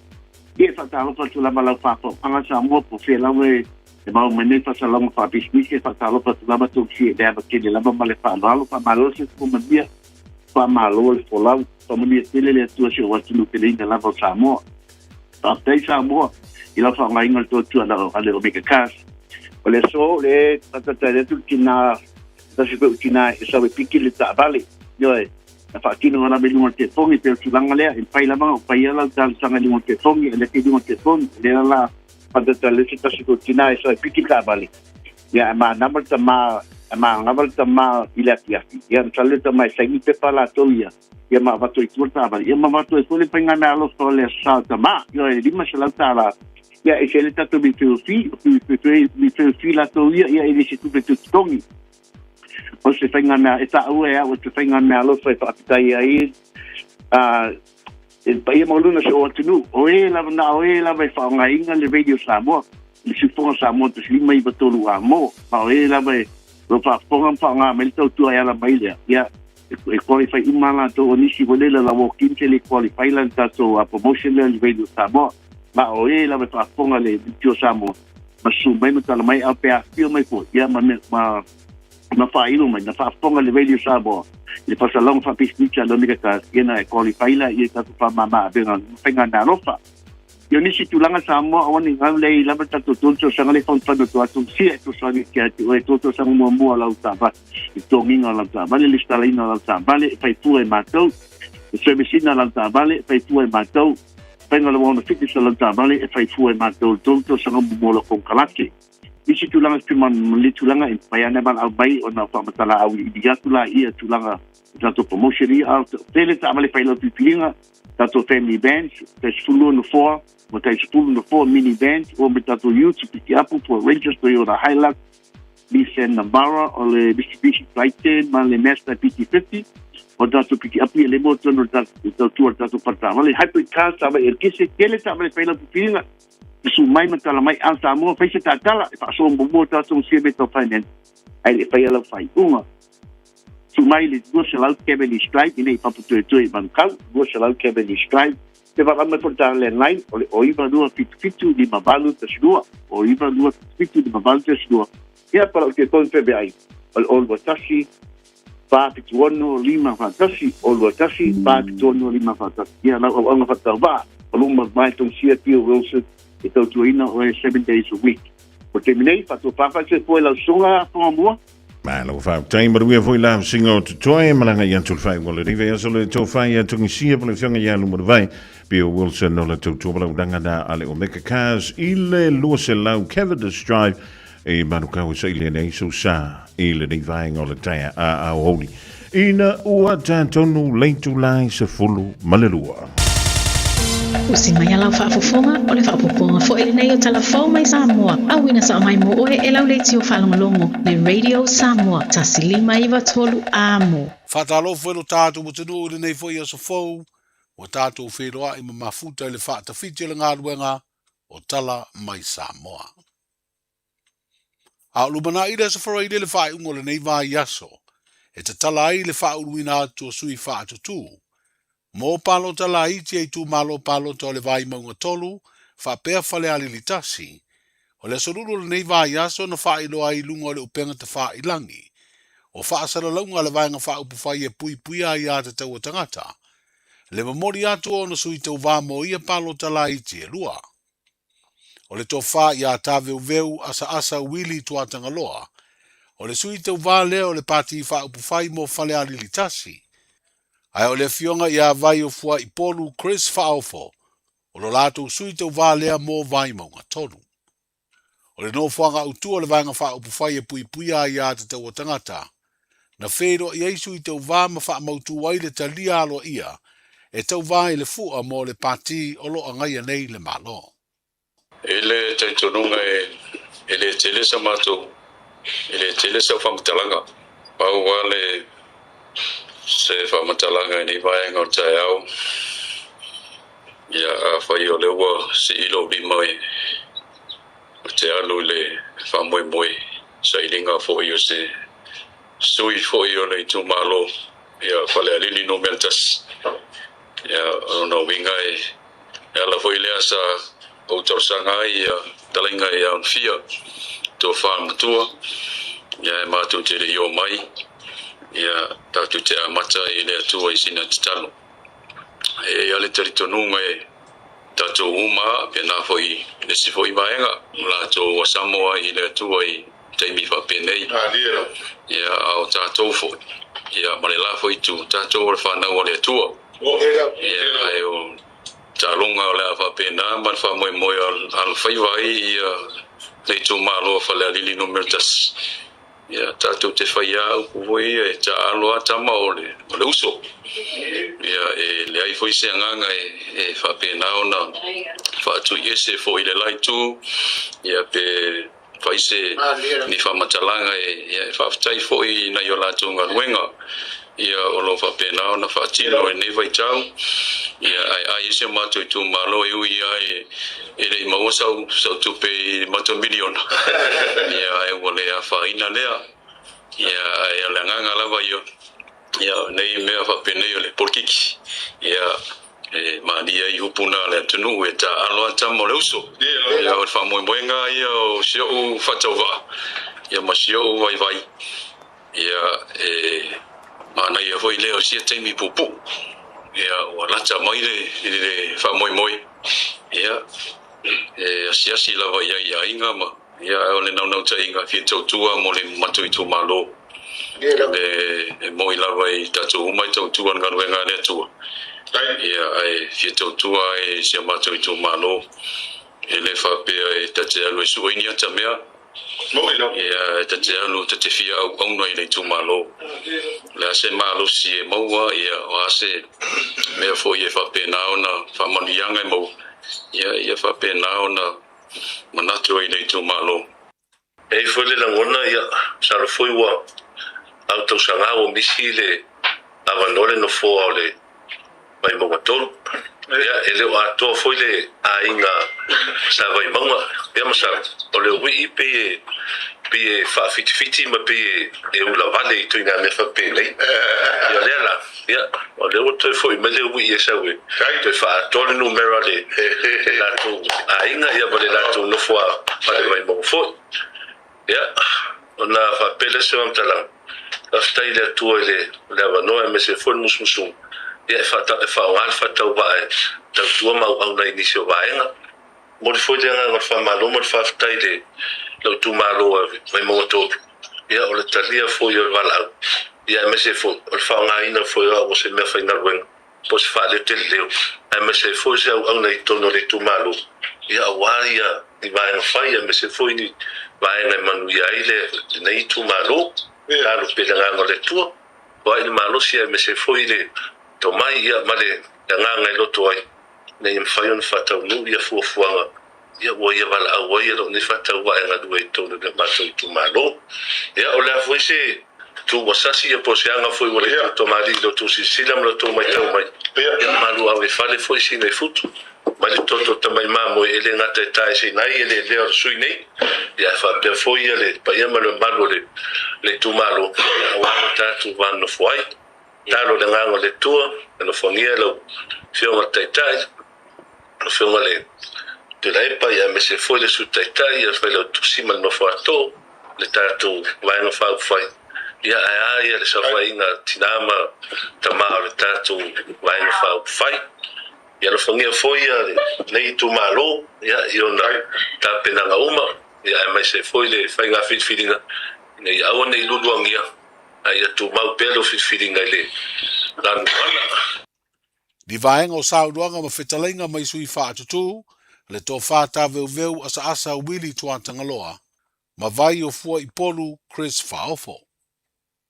Ia fa ta lo tu lava la fa po. Anga sa mo po fe lava e mau mene fa sa lava fa business e fa ta lo tu lava tu si de ba kele lava male fa lo fa malo se ko mandia. Fa malo fo lava fa mo ni tele le tu se wa tu ke le lava sa mo. Ta tai sa mo. Ila fa ngai ngal tu ala ale o meka kas. Ole so le tata tele tu kina ta se kina e sa piki le ta vale. Yo e fa kino na be mo te fongi te tu langa le in pai lava o pai ala tan sanga le mo te fongi le te mo te fongi le la tata tele ta se kina e sa piki ta vale. Ya ma number ta ma ngaval ta ma ila tia. Ya tale ta mai sai te pala to ya. Ya ma va to tu ta vale. Ya ma va to le penga na lo so le sa ta ma. Yo e lima se la ta la. Ya e se le tato mi fi la to ya e se tu tu tongi o se fenga na eta ue o se fenga na lo so fa tai ai e pai mo luna so tunu o e la vai fa nga inga le radio Samoa le si fonga Samoa tu si mai batolu amo pa o e la vai lo fa fonga fa nga me to tu ai la mai ya e qualify imala to onisi volela la walking le qualify la tato a promotion le radio Samoa ma o e la fa fonga le tio Samoa ma su mai mata mai a pe a fio mai ko ya ma fa ilo mai na fa fonga le radio Samoa le fa salong fa pisnicha lo mika ka ina e qualify la e ta fa mama be nga penga na rofa yo ni si tulanga Samoa o ni ngale la mata to tonso sanga le fonta do to atu si e to sani ki atu e to sanga mo la uta ba to minga la uta ba le stalina la uta ba le fai tu e matou se mesina la uta ba le fai tu e matou penga le wona fitness la uta ba le fai tu e matou to sanga mo la kon kalaki isi tulanga cuma le tulanga e payana ban au bai ona fa matala au idia tula ia tulanga tato promotion ia tele ta male failo pilinga tato family band te sulu no 4 mo te sulu no 4 mini band o me tato youth piki apu for rangers to your highlight Lisen Nambara o le Mitsubishi Triton ma le Mazda PT50 o tato piki apu le mo tono tato tato parta ma le hyper car ta e kese tele ta male failo pilinga su mai matala mai al Samoa fai se tatala fa so mo ta so se beto finance ai le fai ala fai uma su mai le go se lau kebeli strike nei papu to ban kal go se lau kebeli strike te va ma porta le line o iba do fitu di mabalu te sdua o iba do fitu di mabalu te sdua ya para que ton febe ai o taxi pa fitu ono lima fa taxi o taxi pa fitu ono lima fa taxi ya na o nga fa ba o lumba mai ton sia tio Wilson e tau tuaina o 7 days a week. O te minei, whatu pāwha se poe lau sunga whonga mua. Ma lo fa tai ma ruia foi la singo to toi malanga ia tul fai ngol rive ia solo to fai ia tungi sia pole fianga ia lu mo vai Bill Wilson no la to bla danga da ale o meka cars ile lo se lau Cavendish Drive e manuka o sai le nei so sa ile nei vai ngol tai a holy ina ua tantonu leitu lai se fulu malelua. O si mai ala whaafofonga o le whaapoponga fo ele nei o talafau mai Samoa. Awina sa mai mo oe e lau leiti o whalongolongo le Radio Samoa. Tasi lima iwa tolu amo. Whatalofo e lo tātou mo tenu le nei foi a so fau. O tātou wheroa i mafuta le whaatawhiti le ngā ruenga o tala mai Samoa. A lumana i le sa whara i le whae ungo le nei vai aso. E te tala ai le wha uruina atu o sui whaatutu. Mo palo tala iti e tu malo palo to le vai maunga tolu, fa pea fale ali litasi. O le sorulu le nei vai aso na fa ilo ai lunga o le upenga te fa ilangi. O fa asara launga le vai nga fa upufai e pui pui ai a te tau tangata. Le mamori atu o na sui tau va mo ia palo tala iti e lua. O le to fa ia ta veu asa asa wili tua tangaloa. O le sui tau wā lea o le pāti wha upu whai mo whale ari li tasi. Ai o le fionga i a vai o fua i polu Chris Whaofo, o lo lātou sui tau wā lea mō vai maunga tonu. O le no whanga utua le vanga wha upu whai e pui pui a i a te tau o tangata. Na whero i eisu i tau wā ma wha mautu wai le talia alo ia, e tau wā i le fua mo le pāti o lo angai nei le malo. Ele taitonunga ele tele sa matou. Ele tele sa whamatalanga. Pau wale se whamatalanga ni vai ngau tai au. Ia a whai o lewa se ilo bi mai. O te alu le whamoe moe. Sa ilinga fōi o se sui fōi o le tu malo. Ia whale alili no meltas. Ia ono winga ala fōi lea sa o tausanga ia talinga ia un fia. To whamatua. Ia mātou te reo mai. Ia tātou te amata i lea tua i sina te talo. E ale taritonunga tātou uma pe nā fwoi nesi fwoi vaenga. Lātou wa Samoa i lea tua i teimi whapenei. Ia au tātou fwoi. Ia mare la fwoi tu tātou wa whanau o lea tua. Ia ai o tālunga o lea whapena man whamoe moe al whaiwai ia nei tō māloa whale alili no mertas. Ia tātou te whai au kuwoi e tā aloa tama o le uso. Ia e le ai fwoi se anganga e whapena o na whaatu i ese fo i le lai tū. Ia pe whai se ni whamatalanga e whaftai fo i na i o lātou ngā ruenga. Ia o lo whapena o na whaatino e nei vai tau. Ia ai ese mātou i tū mālo e ui ai e rei mawasau sau tupe i mato miliona. Ia ai wale a whaina lea. Ia ai a langanga lawa io. Ia nei mea whapenei o le porkiki. Ia maania i hupuna le tunu e ta aloa tamo le uso. Ia o whamoemoenga ia o sio u whatauwa. Ia ma sio u vai vai. Ia mana ia hoi leo sia teimi pupu. Ia o lata mai le whamoemoe. Ia asiasi lawa ia inga ma. Ia o le naunau ta inga fia tautua mo le matu i tō malo. Le moi lawa i tātou umai tautua ngā ruenga lea tua. Ia ai fia tautua e sia matu i tō malo. E le whapea e tate alu e suoini ata mea. Ia tate alu tate fia au auna i le tō malo. Le ase malo si e maua ia o ase mea fo i e whapea nao na whamanianga e mau. Ia whapea nao na manatu i nei tū malo. E whele langona ia sara whoiwa au tau sanga o misi le awanore no fōa o le mai maunga tolu. Ia e leo atoa whoile a inga sa vai maunga. Ia masara o leo wi i pe whaafiti ma pe e ula vale i tuina me whape nei. Ia lea la. Ia o leo toi whoi me leo wi e sawe. Toi whaatole numera le lato a inga ia vale lato no fōa vale mai maunga fōi. Ia o na whapele se wamtala. Aftai le atua le awanoa me se fōi musmusung. Ia e whaongal whatau wae tau tua mau au nei nisi o waenga. Mori fwoi le anga ngal whamalo mori whaftai le lau tu malo mai monga tōpi. Ia o le talia fwoi o walau. Ia me se fwoi o le whaonga ina fwoi o se mea whaina ruenga. Po se wha leo tele leo. Ia me se fwoi se au nei tono le tu malo. Ia wari ia i waenga whai ia me se fwoi ni waenga manu ia ile nei tu malo. Ia alo pele nganga le tua. Wai ni malo si ia me se fwoi le to mai ia male nganga i loto ai nei mfaion fatau nu ia fuafuanga ia wo ia wala au ia lo ni fatau wa nga duai tonu de mato i tu malo ia o le foi se tu wasasi ia po se anga foi wala to mali lo tu si sila lo to mai tau mai ia malu au e fale foi si nei futu mali toto tamai mamo ele ngata tai se nai ele le or sui nei ia fa pe foi ia le pa ia malo le tu malo wa ta tu van no foi talo le nganga le tua no fongia lo fionga taitai no fionga le te laipa ia me se foi le su taitai ia felo tu simal no fato le tatu vai no fa fai ia ia le safaina tinama tama le tatu vai no fa fai ia no fongia foi ia nei tu malo ia iona ta pena nga uma ia me se foi le fai nga fit filinga Nei awa nei luluangia. Ai atu mau pelo fitfiringa le. Dan wana. Di vaenga o sauduanga ma fitalenga mai sui whaatutu, le tō whātā veu asa Willy Tuatangaloa, ma vai o fua i polu Chris Faofo.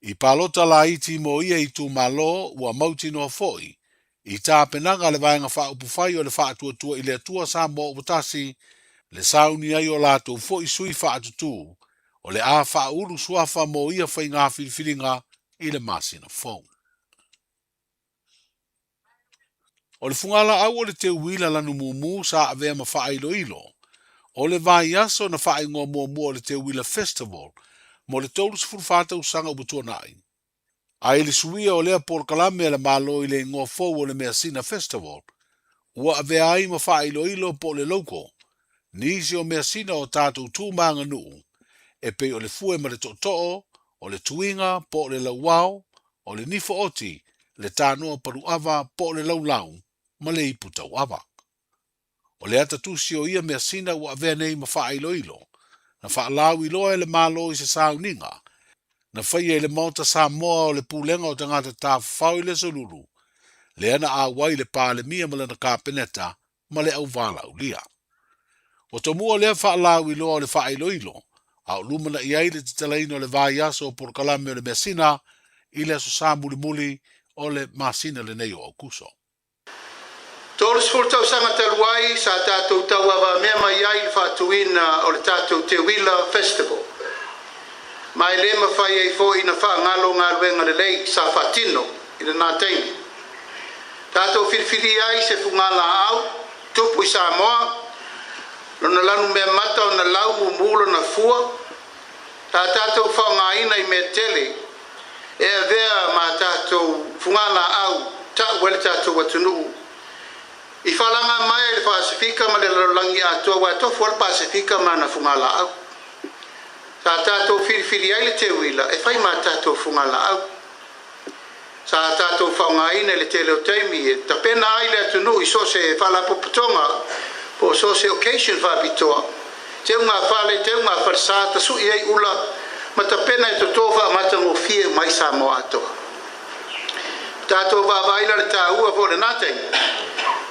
I palota la iti mo ia i tu malo ua mauti noa foi, i tā penanga le vaenga whaupufai o le whaatuatua i le atua sa mo uputasi, le sauni ai o lātou foi sui whaatutu, o le a whauru suafa mo ia whai ngā whiriwhiringa i le masina fong. O le fungala au o le te uila lanu mumu sa avea ma wha ilo. O le vai aso na wha ingoa mua o le te uila festival, mo le tolus furfata usanga ubutua nai. Ai le suia o lea por kalame le malo i le ingoa fau o le Measina Festival, ua avea ai ma wha ilo po le loko, nisi o Measina o tātou tūmanga nuu, e pe o le fue ma le to'o, o le tuinga po le lauwao, o le nifo oti, le tānoa paruava po le laulau, ma le iputa wava. O le ata tusi o ia Measina ua avea nei ma wha ilo, na wha lau iloa le malo i se sauninga, na whai e le mauta Samoa o le pūlenga o tangata tā whau le solulu, le ana a wai le pā le mia mala na kāpeneta, ma le au wala u lia. O to mua lea wha lau iloa o le wha ilo, au lumana i aile te talaino le vai aso o porkalame o le Measina, i le aso sā muli o le Masina le nei o au kuso. Tōru sfurtau sanga taluai sa tātou tauawa mea mai ai le whātuina o le tātou Te Wila Festival. Mai le mawhai ei fo ina wha ngalo ngā ruenga le lei sa whatino i le nāteini. Tātou whirwhiri ai se fungala au, tupu i Samoa, lona lanu mea mata o na lau mulo na fua, tātou wha ngā ina i mea tele, e a vea ma tātou fungala au, ta wale tātou watunuu. I whalanga mai le Pasifika ma le lalangi atua wa tofu al Pasifika ma na fungala au. Sa tātou whirwhiri ai le Te Wila, e whai ma tātou fungala au. Sa tātou whaungaina le te leo teimi, e tapena ai le atunu i so se whalapoputonga, po so se occasion whapitoa. Te unga whale, te unga wharsata, sui ei ula, ma tapena e totofa matango fie mai Samoa atoa. Tātou whawaila le tā ua fo le nātei.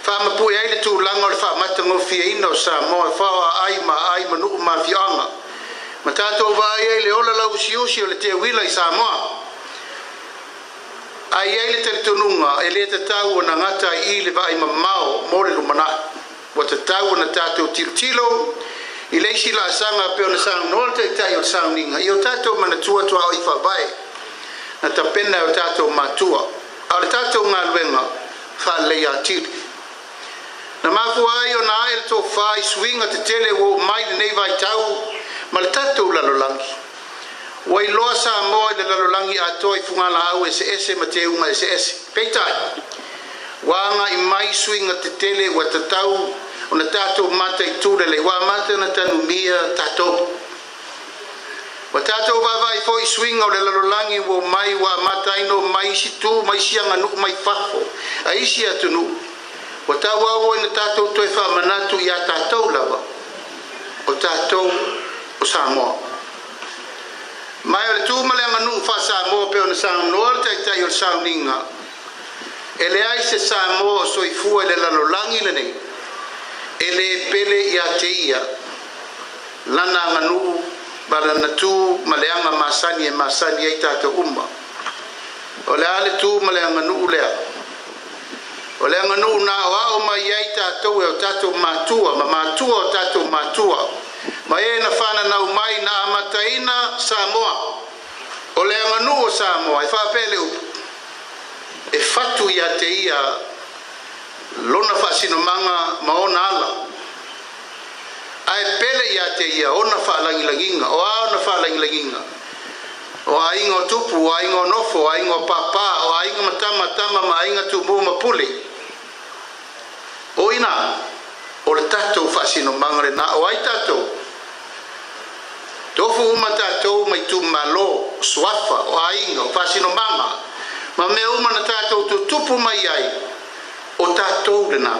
Whamapui ai le tūlanga o le whamatango fie ina o Samoa, whawa ai ma nuu ma fianga. Ma tātou vai ai le ola lau siusi o le Te Wila i Samoa. Ai ai le teletonunga, e le te tau o na ngata i le vai mamao mo le lumana. Wa te tau o na tātou tiltilo, i leisi la sanga peo na sang noa te tai o sang ninga. I o tātou mana tua o i whabai, na tapena o tātou matua. A le tātou ngā luenga, wha leia tiri. Na mafu ai o na ae to whai swinga te tele o mai le nei vai tau, ma le tātou lalolangi. Wai loa Samoa le lalolangi atoa i fungala au ese ma te unga ese. Peitai, wanga i mai swinga te tele wa te tau o na tātou mata i tūre le wa mata na tanu mia tātou. Wa tātou wawai fo i swinga o le lalolangi o mai wa mata ino mai si tū, mai sianga nuk mai whafo, a isi atunu. O tā wawo ina tātou toi whamanatu i a tātou lawa, o tātou o Samoa. Mai o le tūmale anga nuu wha Samoa peo na Samoa tai o le sauninga. E le ai se Samoa soifua le lalolangi le nei, e le pele i a te ia, lana anga nuu, bala na tū maleanga masani e masani ai tātou umma. O le ale tū male anga nuu lea. O le anga nuu na o ao mai ai tātou e o tātou mātua, ma mātua o tātou mātua. Ma e na whana nau mai na amataina Samoa. O le anga nuu o Samoa, e whapele upu. E whatu i a te ia, lona whasino manga ma ona ala. Ai pele i a te ia, ona whalangilanginga, o ao na whalangilanginga. O ainga o tupu, o ainga o nofo, o ainga o papa, o ainga matama, ma ainga tumu mapuli. O ina, o le tātou whasino mangare na o ai tātou. Tofu uma tātou mai tu malo, suafa, o ainga, o whasino manga. Ma mea uma na tātou tu tupu mai ai, o tātou le nā.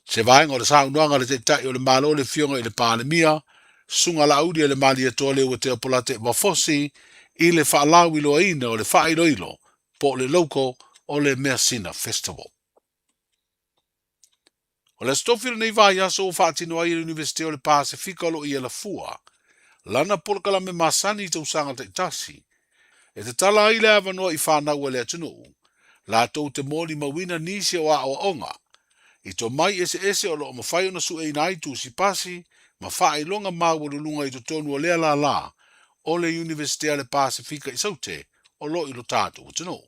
Se vaenga o le saunuanga le te tai o le malo le fionga i le pālemia, sunga la audi le mali tole o te apolate wafosi i le whaalau ilo aina o le whaailoilo po le loko o le Mersina Festival. O le stofil nei vai aso o whaatino ai University o le Pasifika lo i e la fua, lana polkala me masani i tausanga te itasi, e te tala i le avanoa i whanau le atunu, la tau te mōli mawina nisi o a o onga, i to mai ese o lo mawhai ona su e nai tu si pasi, ma whailonga mawurulunga i to tonu o lea la, o le University o le Pasifika i saute, o lo i lo tātu o tunu.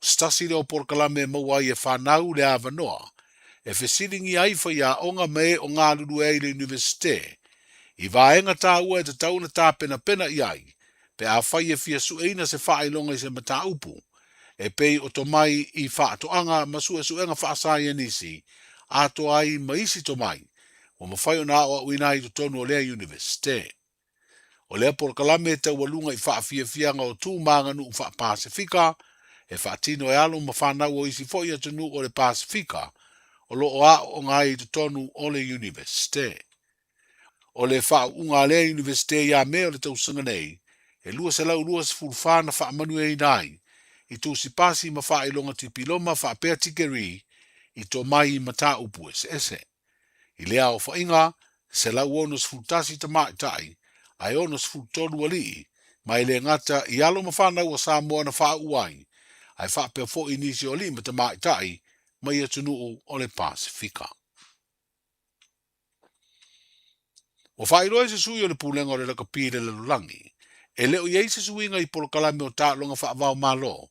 Stasi leo polkala me mawai e whanau le avanoa, e fesiringi ai whai a onga me o ngā lulu e le University, i vaenga tā ua e te tauna tā pena i ai, pe a whai e fia sueina se whailonga i se mata upu, e pei o to mai i whaatoanga ma suenga whaasai nisi, a to ai maisi to mai, o ma whai o nā o uina i to tonu o lea University. O lea porkalame te walunga i Fiafia o tū manganu u Pasifika, e whaatino e alo ma whanau o isi foi atunu o le Pasifika, o lo o a o ngai to tonu o le University. O le wha unga le University ya me o le tausanga nei, e lua se lau lua se fulwhana wha manu e nai, i tū si pasi ma wha ilonga tipiloma wha pēr tikeri, i tō mai mata upu ese. I lea o whainga, se lau onos fultasi ta mai tai, ai onos fultonu ali, mai le ngata i alo ma whanau o Samoa na wha uai, ai wha pēr fo inisi o li ma ta mai tai, mai atunu o le Pasifika. O whairoe se sui o le pūlenga o le lakapire le lulangi, e leo iei se suinga i polokalame o tālonga whaavao malo,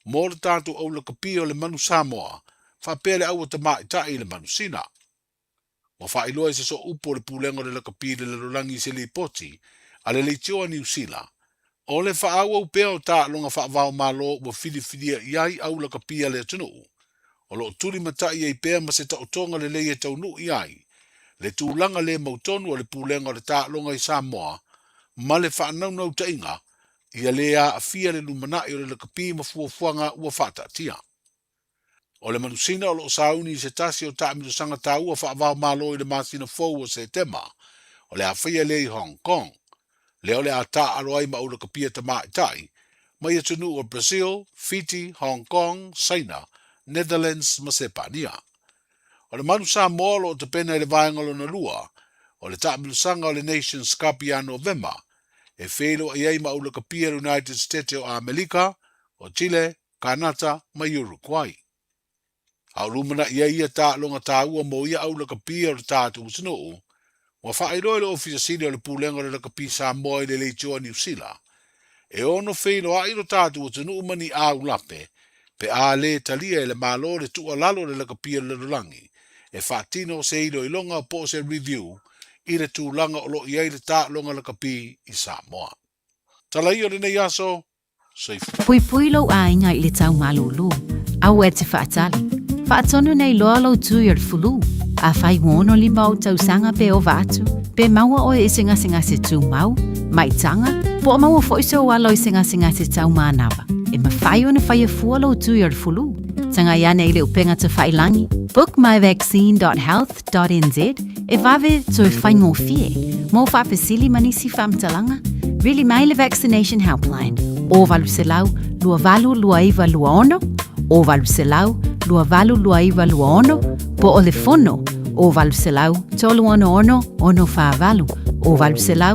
mō le tātu au lakapire o le manu Samoa, whapele au o te mai le manu sina. O whairoe se so upo le pūlenga o le lakapire le lulangi se li poti, a le leitioa New Zealand, o le whaau au pēo tālonga whaavao malo o whidiwhidia iai au lakapire le atunu, o lo tuli matai ei pēr ma se tautonga le leia taunu i ai, le tūlanga le mautonu o le pūlenga o le tālonga i Samoa, ma le whaanaunau tainga, ia lea a fia le lumanai o le lakapi ma fuafuanga ua whaatatia. O le manusina o lo sauni se tasi o tāmiru sanga tā ua whaavao malo i le masina fau o se tema, o le awhia le i Hong Kong, le o le a tā aroai ma o lakapia ta mai tai, mai atunu o Brazil, Fiji, Hong Kong, China, Netherlands ma Sepania. O le manu Samoa lo te pena le vaengalo na lua, o le tāmilusanga o le Nations Cup i a November, e whelo i ei maula kapia United States o Amerika, o Chile, Kanata, ma Uruguay. Au lumana i ei a tālonga tāua mo ia aula kapia o le tātu usinoo, wa whaeroe le ofisa sini o le pūlenga o le kapi Samoa i le leitioa New Zealand, e ono whelo a iro tātu usinoo mani au lape, pe a le talia e le malo le tua lalo le lakapia le lulangi, e whaatino se ilo ilonga po se review i le tūlanga o lo iei le tālonga lakapi i Samoa. Tala i o le nei aso, safe. Pui pui lo a inga i le tau malulu, au e te whaatali. Whaatonu nei loa lo tui ar fulu, a whai ngono li mau tau sanga pe o vatu, pe maua o e singa se tū mau, mai tanga, po maua foiso o alo i singa se tau manawa. E ma whai o na whai a fua lo tui ar fulu. Tanga iane i le upenga te whailangi, bookmyvaccine.health.nz, e vave tui whai ngō fie, mō whapesili manisi whamtalanga, really mai le vaccination helpline, o valu se lau, lua valu lua iwa lua ono, o valu se lau, lua valu lua iwa lua ono, po o le fono, o valu se lau, tolu ono ono wha valu, o valu se lau,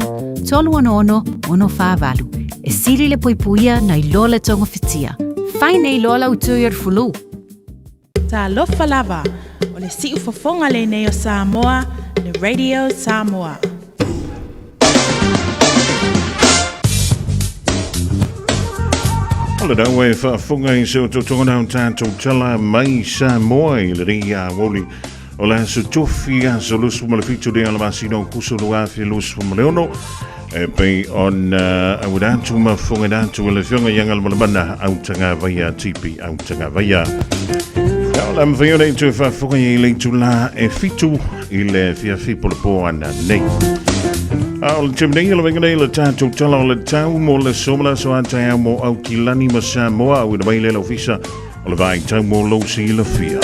tolu ono wha valu, e siri le puipuia na i loa le tonga fitia, whai nei loa lau tui ar fulu. Ta lofa lava, o le si ufafonga le nei o Samoa, le Radio Samoa. Ola dau e whaafunga i seo tōtonga nau tātou tala mai Samoa i le ria woli o la su tofi a so lusu malefitu de ala masino kuso luafi lusu maleono e pei on awudatu mafunga datu le fionga yangal malabana au tanga vaya tipi au tanga vaya. Ola mawhiona i tu whaafunga i le tula e fitu i le fiafi polopo ana nei. Al chimnei la venga le tātou tala o le tau mo le somala so atai au mo au kilani ma Samoa au i mai le ofisa o le vai tau mo lo si la fia.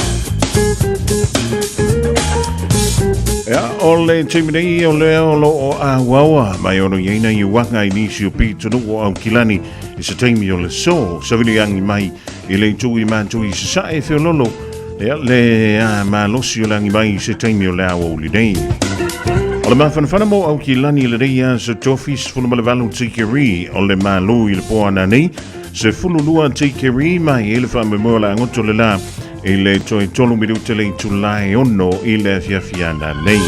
Ya, ole chimney ole o awawa mai ono yena I wanga I nisi o pito no o kilani I se taimi o le so savili yangi mai I le tui man tui sa e fe lolo ya le ma losi o langi mai se taimi o le awa uli nei ole ma fana mo au kilani le reia se tofis fulu ma le valu tikeri ole ma lu I le po ana nei se fulu lua tikeri mai ele fa me mo la ngoto le la ile toi tolu minuta le tulai ono ile Fiafia nei.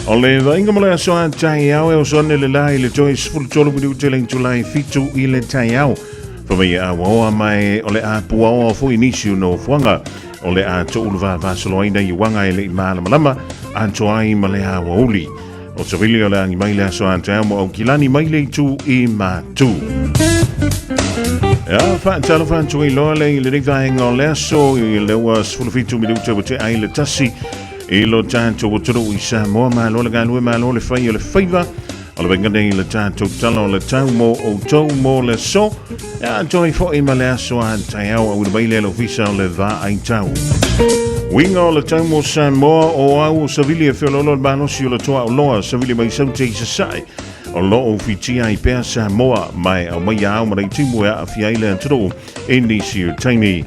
Ole vainga mo le asoa tai au e o sone le la ile toi sfulu tolu minuta le tulai fitu ile tai au. Pamai a waoa mai ole a puaoa fu inisio no fuanga ole a tolu va vasoloina I wanga ile malama a toai ma le a wauli. O savili ole angi mai le asoa tai mo au kilani mai le tu I ma tu. Ja, talo fan tui loale I le rivaenga o leso I le was fulfitu minuta o te aile tasi I lo tanto o turu I Samoa ma lo le galue ma lo le fai o le faiva o le venga nei le tanto talo o le tau mo o tau mo le so ja, toi fo I ma le aso a tai au au le baile lo visa o le va ai tau Winga o le tau mo Samoa o au savili e whiololo le banosi o le toa o loa savili mai saute I sasai o lo o fitia I pea Samoa mai au mai au marai timu a fiaile antro e nisi o taimi.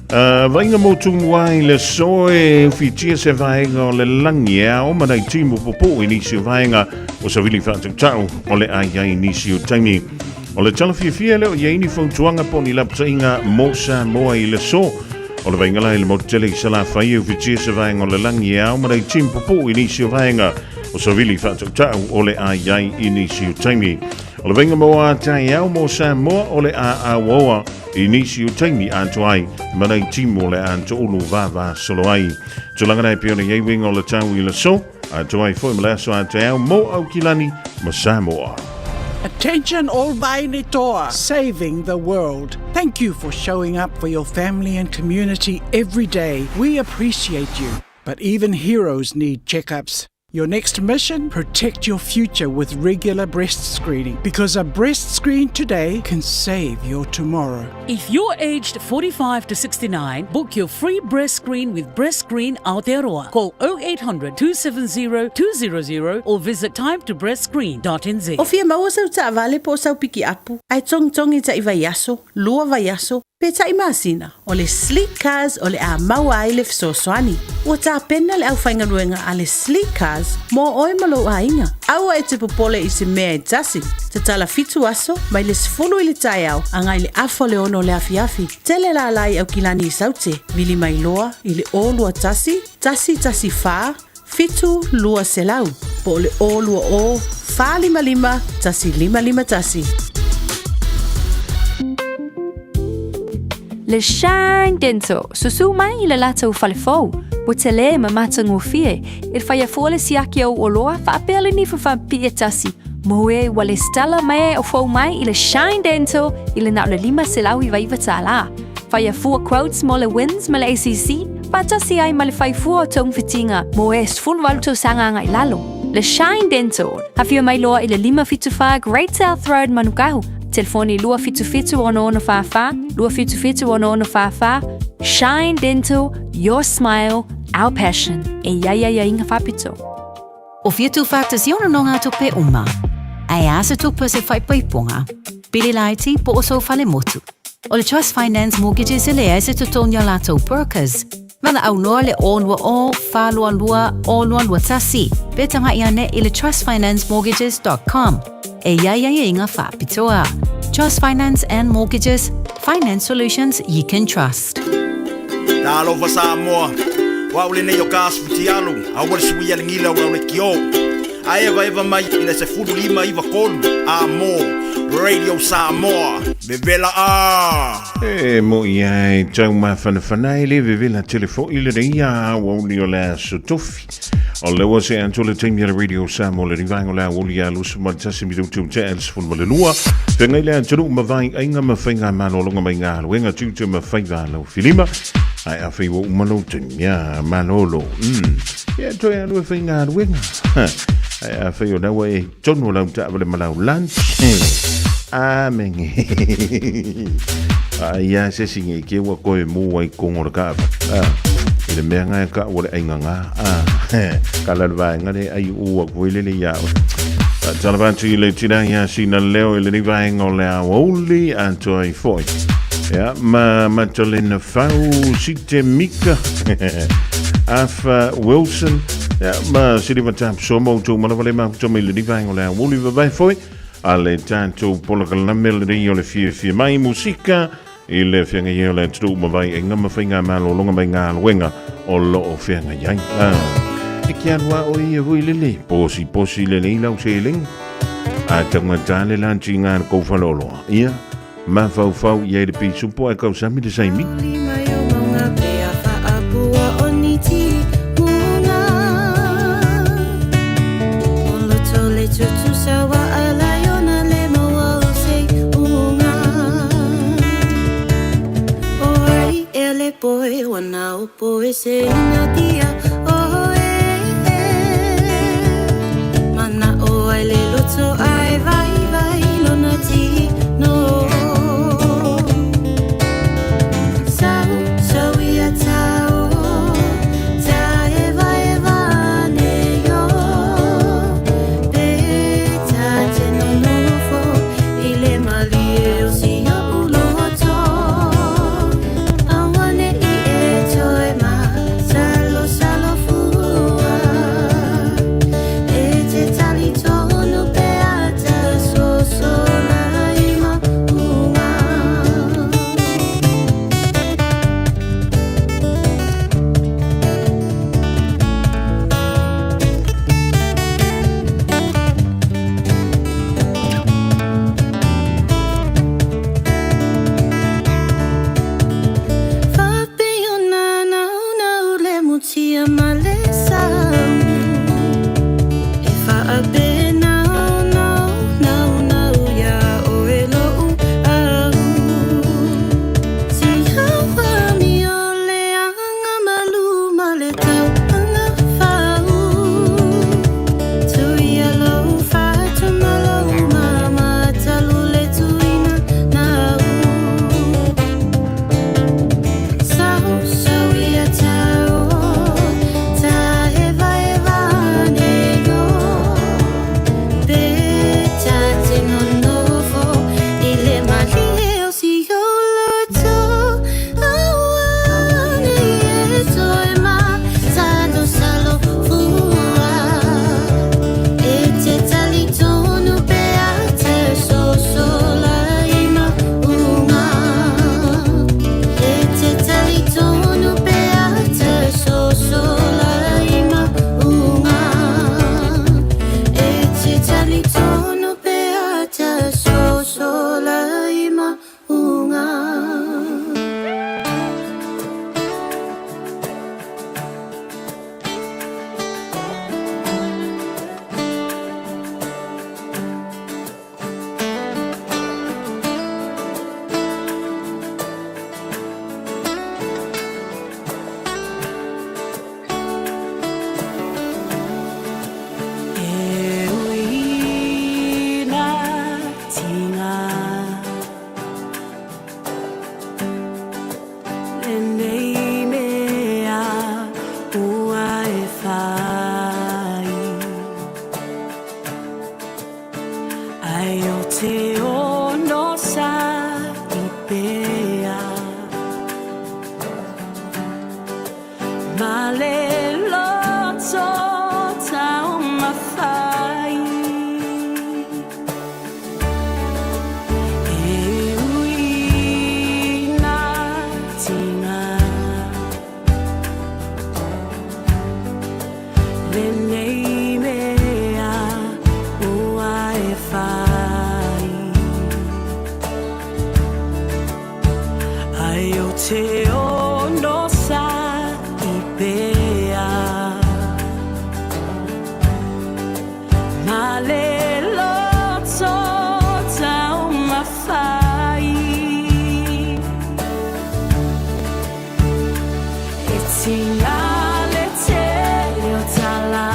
Vainga mo tumwai le soe fitia se vaenga o le langi au marai timu popo e nisi o vaenga o savili whātau tau o le ai nisi o taimi. O le tala Fiafia leo ia ini whautuanga po ni laptainga mo Samoa I le so. O le vainga lai le motele I sala whai o fitia se vaenga o le langi au marai timu popo e nisi o vaenga o savili whātau tau o le ai nisi o taimi. O le venga mo a tai au mo Samoa o le a waoa I nisi o taimi a toai manai timo le a to ulu vava solo ai. Tulanga nei piona iei winga o le tau I le so a toai foi malaso a tai au mo au kilani ma Samoa. Attention all Vainitoa, saving the world. Thank you for showing up for your family and community every day. We appreciate you. But even heroes need checkups. Your next mission? Protect your future with regular breast screening, because a breast screen today can save your tomorrow. If you're aged 45 to 69, book your free breast screen with Breast Screen Aotearoa. Call 0800 270 200 or visit timetobreastscreen.nz. O fia maua sau ta avale po sau piki apu. Ai tongi ta iwa yaso, lua va yaso, pe ta imasina. O le sleek cars o le a maua ai le fsoswani. Ua ta pena le au whainga luenga a le sleek cars mo oi malo a inga. Aua e te popole I se mea e tasi. Te tala fitu aso, mai le sfulu I le tai au, angai le afo le ono le afiafi. Tele la lai au kilani I saute, vili mai loa, I le o lua tasi fa, fitu lua selau. Po le o lua o, fa lima, tasi lima tasi. Le Shine Dental, susu mai I le latou falefou. O te le ma matango fie, il fai a fole siaki au oloa, fa apele ni fa pia tasi. Moe wale stella mai o fou mai I le Shine Dental, I le na le lima selau I vaiva tala. Fai a fua quotes mo le wins ma le ACC, fa tasi ai ma le fai fua o tong fitinga, moe sful waluto sanga ngai lalo. Le Shine Dental, hafio mai loa I le lima fitufa Great South Road Manukau. Telefoni lua fitu ono fafa, lua fitu ono fafa. Shine Dental, your smile, our passion. E ia inga fapito. O fia tu factors yona no ngā tope uma. Ai asa tupu se whai paiponga. Pili laiti po oso fale motu. O le Trust Finance Mortgages ele ese tutonia lato brokers. Mana au noa le onwa o, whalua lua tasi. Betanga iane I le trustfinanceMortgages.com. E ia inga whapitoa. Trust Finance and Mortgages, finance solutions you can trust. Talo fa Samoa. Wa ule ne yo kasu tialu. Awal suia ngila wa le kio. Ai eva mai ina se fulu lima iva kolu. Amo. Radio Samoa. Bevela mo iai tau ma whanawhanai le vevela telefo I le reia wa uli o la sotofi. O lewa se antole taimi ala Radio Samoa le rivango la uli a lusu matasi mi tu te els fun ma le lua. Pengai le antolu ma vai ainga ma whainga manolonga mai ngā luenga tutu ma whainga lau filima. Ai a whaiwa umano ya manolo. Ya toi a lua whainga luenga. Ai a whaiwa nawa e tono lau ta wale malau lunch. Amenge. Ai a se singe ke wa koe mua I kongo la kapa. Ile mea ngai ka wale ainganga. Kalalwa ngare ai ua kuilele ya. Talavantu ile tina ya sina leo ile ni vaenga le auli antoi foi. Ja, ma tolena fau site mika. Afa Wilson. Ja, ma sidi matap somo tu mana vale ma tu ile ni vaenga le auli vai foi. Ale tanto polakala melodi ole Fiafia Mai musika ile fianga yele tu ma vai enga ma finga malo longa mai nga wenga o lo fianga yang. Kianwa o ia vuilele posi le lau seling a tanga tale lan tinga ko falolo ia ma fau ia de pisu po e ko sami de saimi boy wana upo ese nadia so I vai lona ti no so we are tao ta eva ne yo beta te no fo ile mali o si yo lo to awane I e ma salo fu e te tali to Signale te, io tala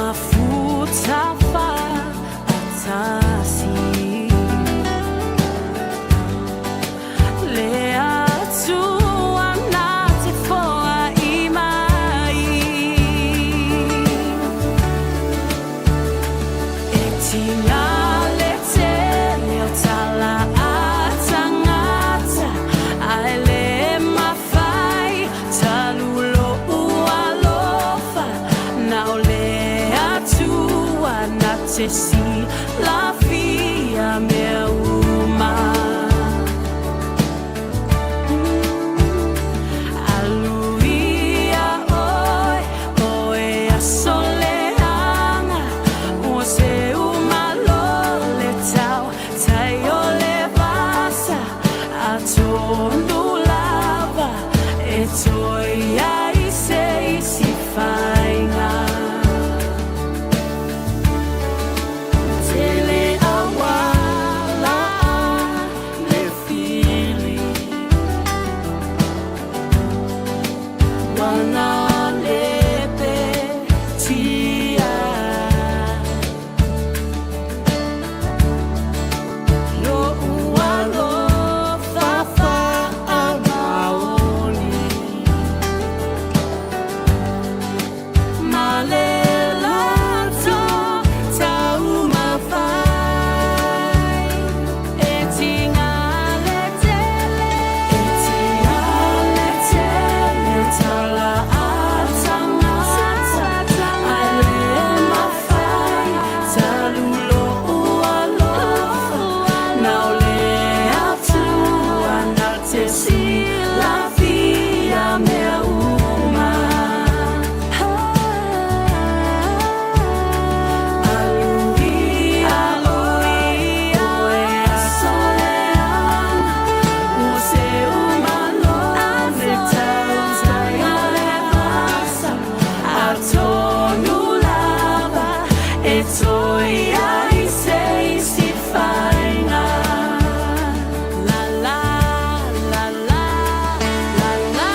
mafuta fa atasi lea tu anate foa imai etina lete leo tala atangata aele mafai talulo ualofa naolea tua natesi la fia meuma aluia oi oe asoleanga ose umalole tau tai ole vasa atondo lava etoi ai sei si fainga tele awala le fili wana lepe tia lo ualo fafa amaoni malelato tau mafai etinga letele tala atanga ale mafai talulo ualo naole atu anatesi la fia meuma aluia oe asoleana use umalole tau tai ole vasa atonu lava etoi ai sei si fainga la la la la la la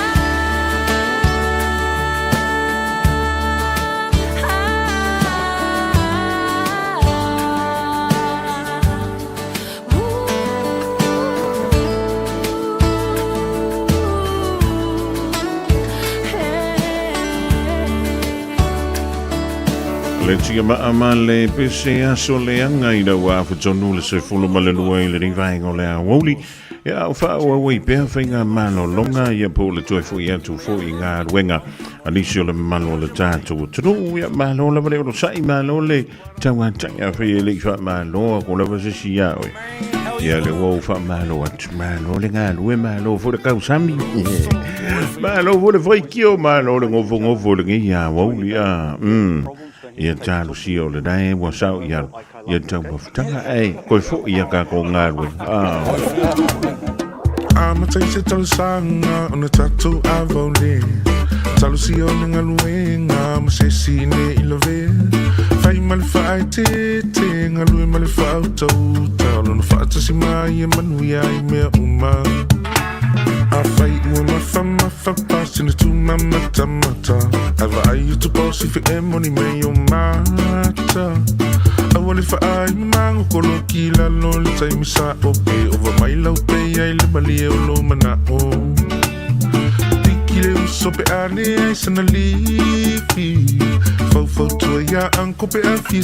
Le tia maa le pese aso le anga i rawa whatonu le se fulu ma le lua i le rivaenga o le awoli. Ia au wha ua wei pēr whainga mano longa ia po le toi fo i atu fo i ngā ruenga. Anisio le mano le tātou turu ia malo le vare o sai malo le taua tanga whi le wha malo ko le wasisi ia oi. Ia le wau wha malo atu malo le ngā rue malo fo le kau sami. Malo fo le whaikio malo le ngofo le ngi ia wau ia. Ia tālu si o le dae wa sau ia tau mawhtanga ei koi fo ia ka ko ngā rue. I'm a taste of sanga on the tattoo I've only. Talusi on the luenga, I'm a sesi ne ilove. Fai mal fai te a lui mal fai tau. Talon fata si mai e manuia I mea uma. I fight with my pass in the two mata. I've I to boss if it money may your matter. I want if I mango koloki la no le time sa ope over my love pay I le bali e lo mana o. Tikile sope ane I sana lifi. Fau to ya anko pe a fi.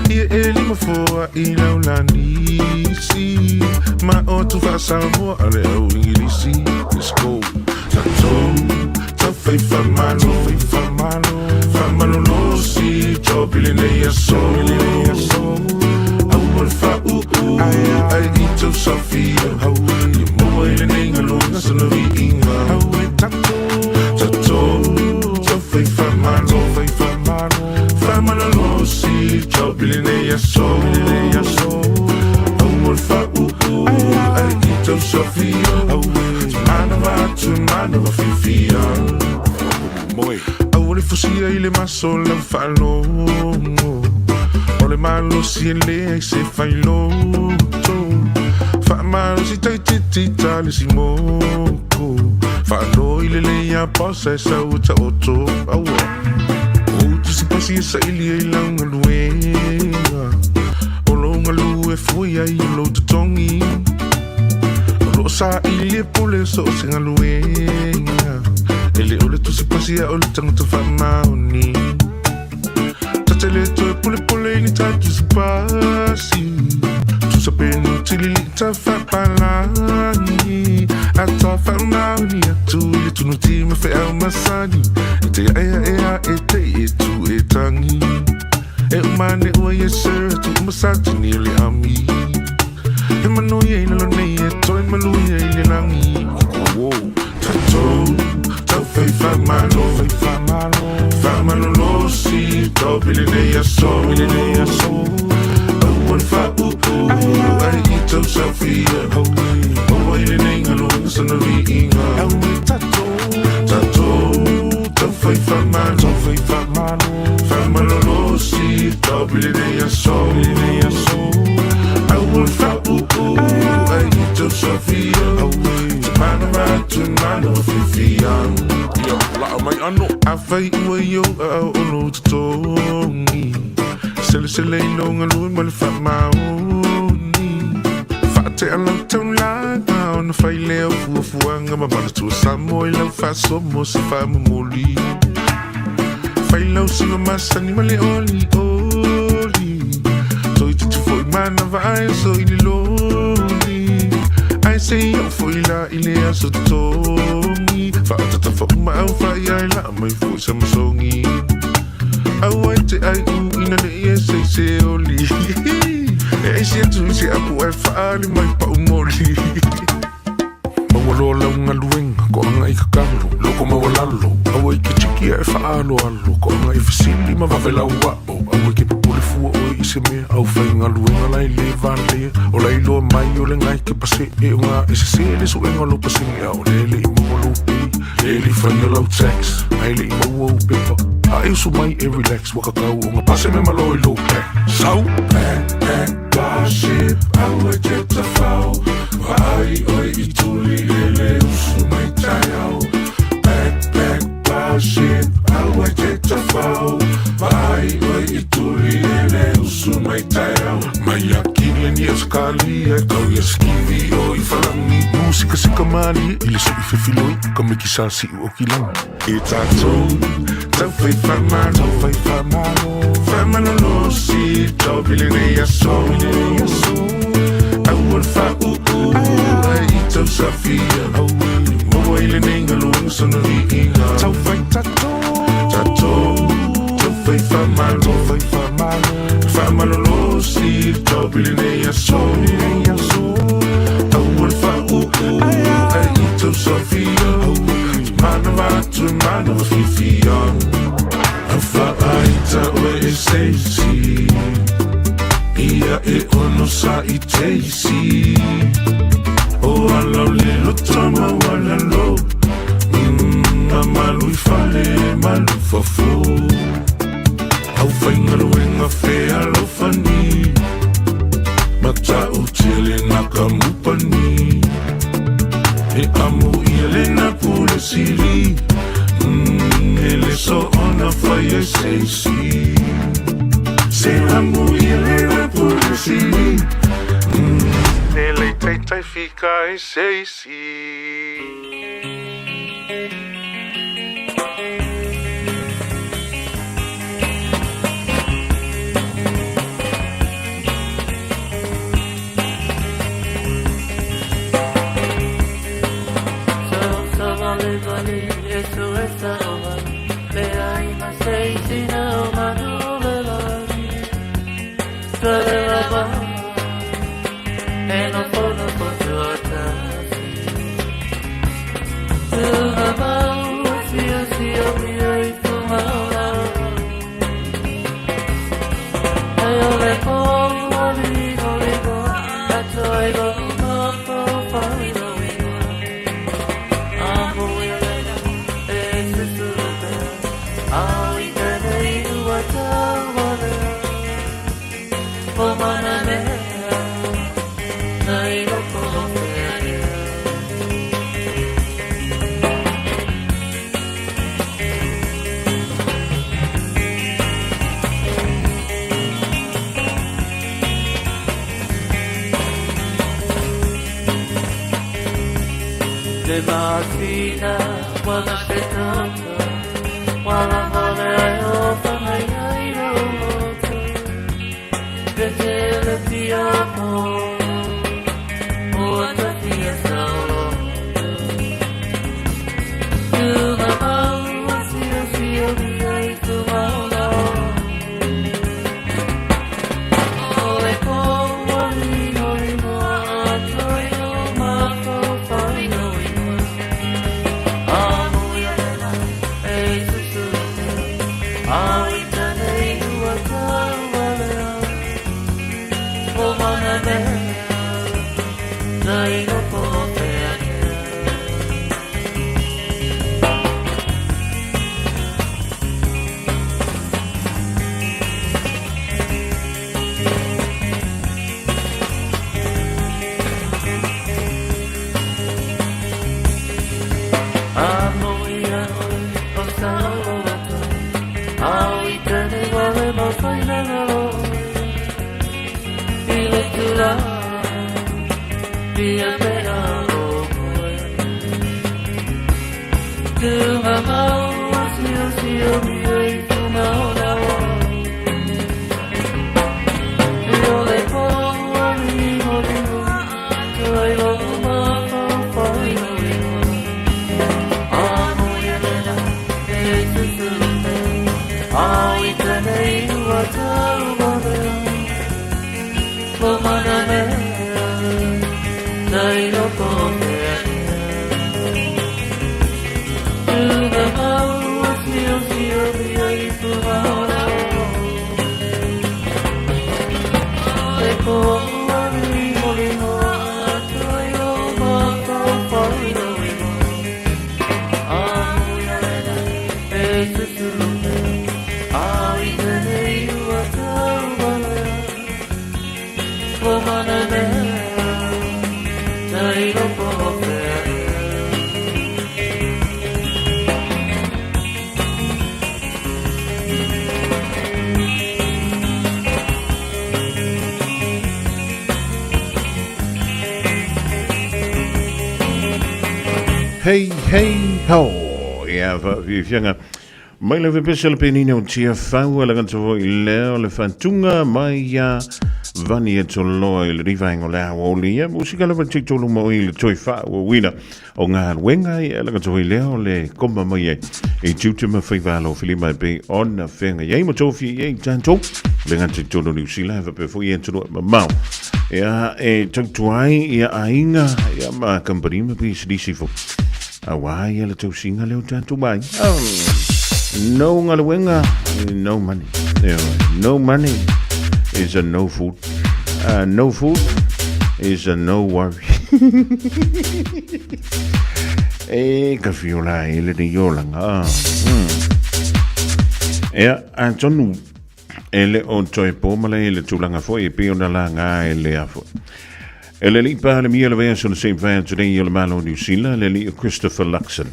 Ia eli ma foa I laulani si. Ma o tu fa Samoa ale au ingilisi. Let's go. Ta fai fa malo lo si. Chopili ne ya so. Au wal fa ai ito Sofia. Ia moa ile nenga lo nasa na vi inga. Tato. Ta fai fa malo lo si. Chopili ne ya so. Au wal fa ai ito Sofia. Manova Fiafia Mai. Aure fosia I le maso la falo. Ole malo si le se fai loto. Fa malo si tai tali si moko. Fa no I le ya posa sa uta oto. Oh si sa ili ai lang aluenga Olo ngalu e fui ai lo tutongi Olo sa ili e pole so se ngaluenga Ele ole tu si pasia ole tango tu fa maoni Tatele to e pole ni tatu si pasi Tu sa penu tili ta fa palani Ata fa maoni atu ili tu no ti me fe au masani Te ea e te e tu e tangi E umane ua ye sir tu umasati ni le ami E mano ye ina lo nei e toi malu ye ile langi Wow, tatou Tau fei fa malo lo si Tau pili nei aso Au an fa Ai i tau safia Au ile nei ngalo Sana vi inga Au e tatou Tau fei fa malo lo si Tau pili nei aso Au an fa Ai i tau safia Mano fifian Yo, la mai ano Awai ua yo a ono tutongi Sele inonga lui male fa maoni Fa te alau tau langa Ona fai leo fuafuanga Mamana tua Samoa lau fa somo se fa mamoli Fai lau singa masani male oli Toi titi foi mana vai so ili loli Ai sei eu foi lá ile a sotongi Fa tata fa uma au fa ai la mai foi samsongi Au ai te ai u ina ne e se oli E se tu se apu ai fa ali mai pa umoli Mawalo la unga luenga ko anga i kakalo Loko mawalalo Au ai ke chiki ai fa alo Ko anga i fasili ma vavela ua Au ai ke pupule fua o i se mea Au fai nga luenga lai le vale O lai loa mai o le ngai ke pase E unga e se le so enga lo pasingi Au le i mawa lo pi Le fai o lau tax Ai le i mawa o pepa A e so mai e relax Wakakau unga pase me malo i lo back Sau Back, barship Au ai te tafau Vai oi i tuli le usu mai tai au Back, barship Au ai te tafau Vai oi i tuli le usu mai tai au Mai aki le ni askali E kau i askivi o i falangi Musika sika mali Ile so i fefiloi Ka me ki sasi u o kilangi E tatou Tau fai famalo Famalo lo si Tau pili nei aso Au al fa Ai i tau safia Mawa ile nei ngaluang sana vi inga Tau fai tatou Tau fai famalo lo si Tau pili nei aso Au al fa Ai i tau safia Mano fifian Afa aita o e seisi Ia e ono sa i teisi O alau le lo tama wala lo A malu I fale malu fafo Au whaingaru e ngā whea lo fani Mata utile naka mupani E amu ia le na pule siri Ele so ona fire say si Se amu ele na pule siri Ele tai fica e say si Le masina wana petata wana mole ayo fanai ayo Petele piamo Oata fia sao Tuna mau Sio sio miai tu mauna Ole komo Lino lino Atoi no mako Fai no ino Anu yelena Ei susu Awi tanei Uatau walea Omana me Nai no pote Amo ia oi o sao ato Au I tene wale ma whaina ngalo Pile tula Pia me alo koe Tunga mau Sio sio mi ei tu mau na o Io le po Ani mo limo Toi lo ma whai no ino Amo yelena Ei susute Awi tenei ua tau walea Pomana mea Nai no pomea Tuna mau Sio sio mi ai tu maona Le po Ani mo limo Toi o mako Whai no ino Amo yelena Ei susute Awi tenei ua tau walea Pomana mea Nai no pomea Hey, hey, ho. Ja, Fiafia mai le vepesele penine o tia whau ala ganta vo I leo le whantunga mai ia vani e toloa I le rivaingo le awa o lia musika le vantik tolu mo I le toi whau o wina o ngā wenga I ala ganta vo I leo le koma mai e tiutima whaiwalo whilima e pe ona whenga iei mo tofi iei tanto le ganta tolo New Zealand pe fo iei tolo mamau ia e tautuai ia ainga ia ma kamparima pe sidisifo awa ia le tausinga leo tanto mai no ngalawenga, no money. No money is a no food. No food is a no worry. Kafiola ele de yolanga. Antonu ele on toi pomala ele tulanga foi pe ona langa ele afo. Ele li pa le mia le vea so le same van today ele malo New Zealand le li Christopher Luxon.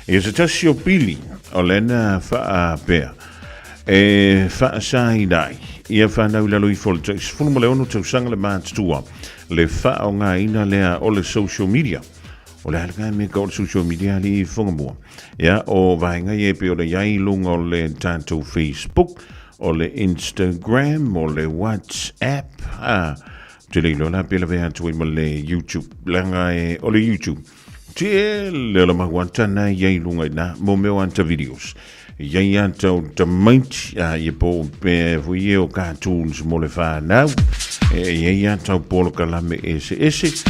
Is it just your Billy? Olena fa pea fa sai dai ia fa na ula lui fol teks fu mo le onu tau sanga le mat tua le fa o nga ina le o le social media o le halga me ko social media li fonga mo ia o vainga ye pe o le yai lunga o le tanto Facebook o le Instagram o le WhatsApp te le lo la pe le vea tu mo le YouTube langa o le YouTube Tie le magwanta na yai lunga na mo me wanta videos. Yai anta o tamait ye po pe vuie o cartoons mo le fa now. Yai anta o polo kalame ese.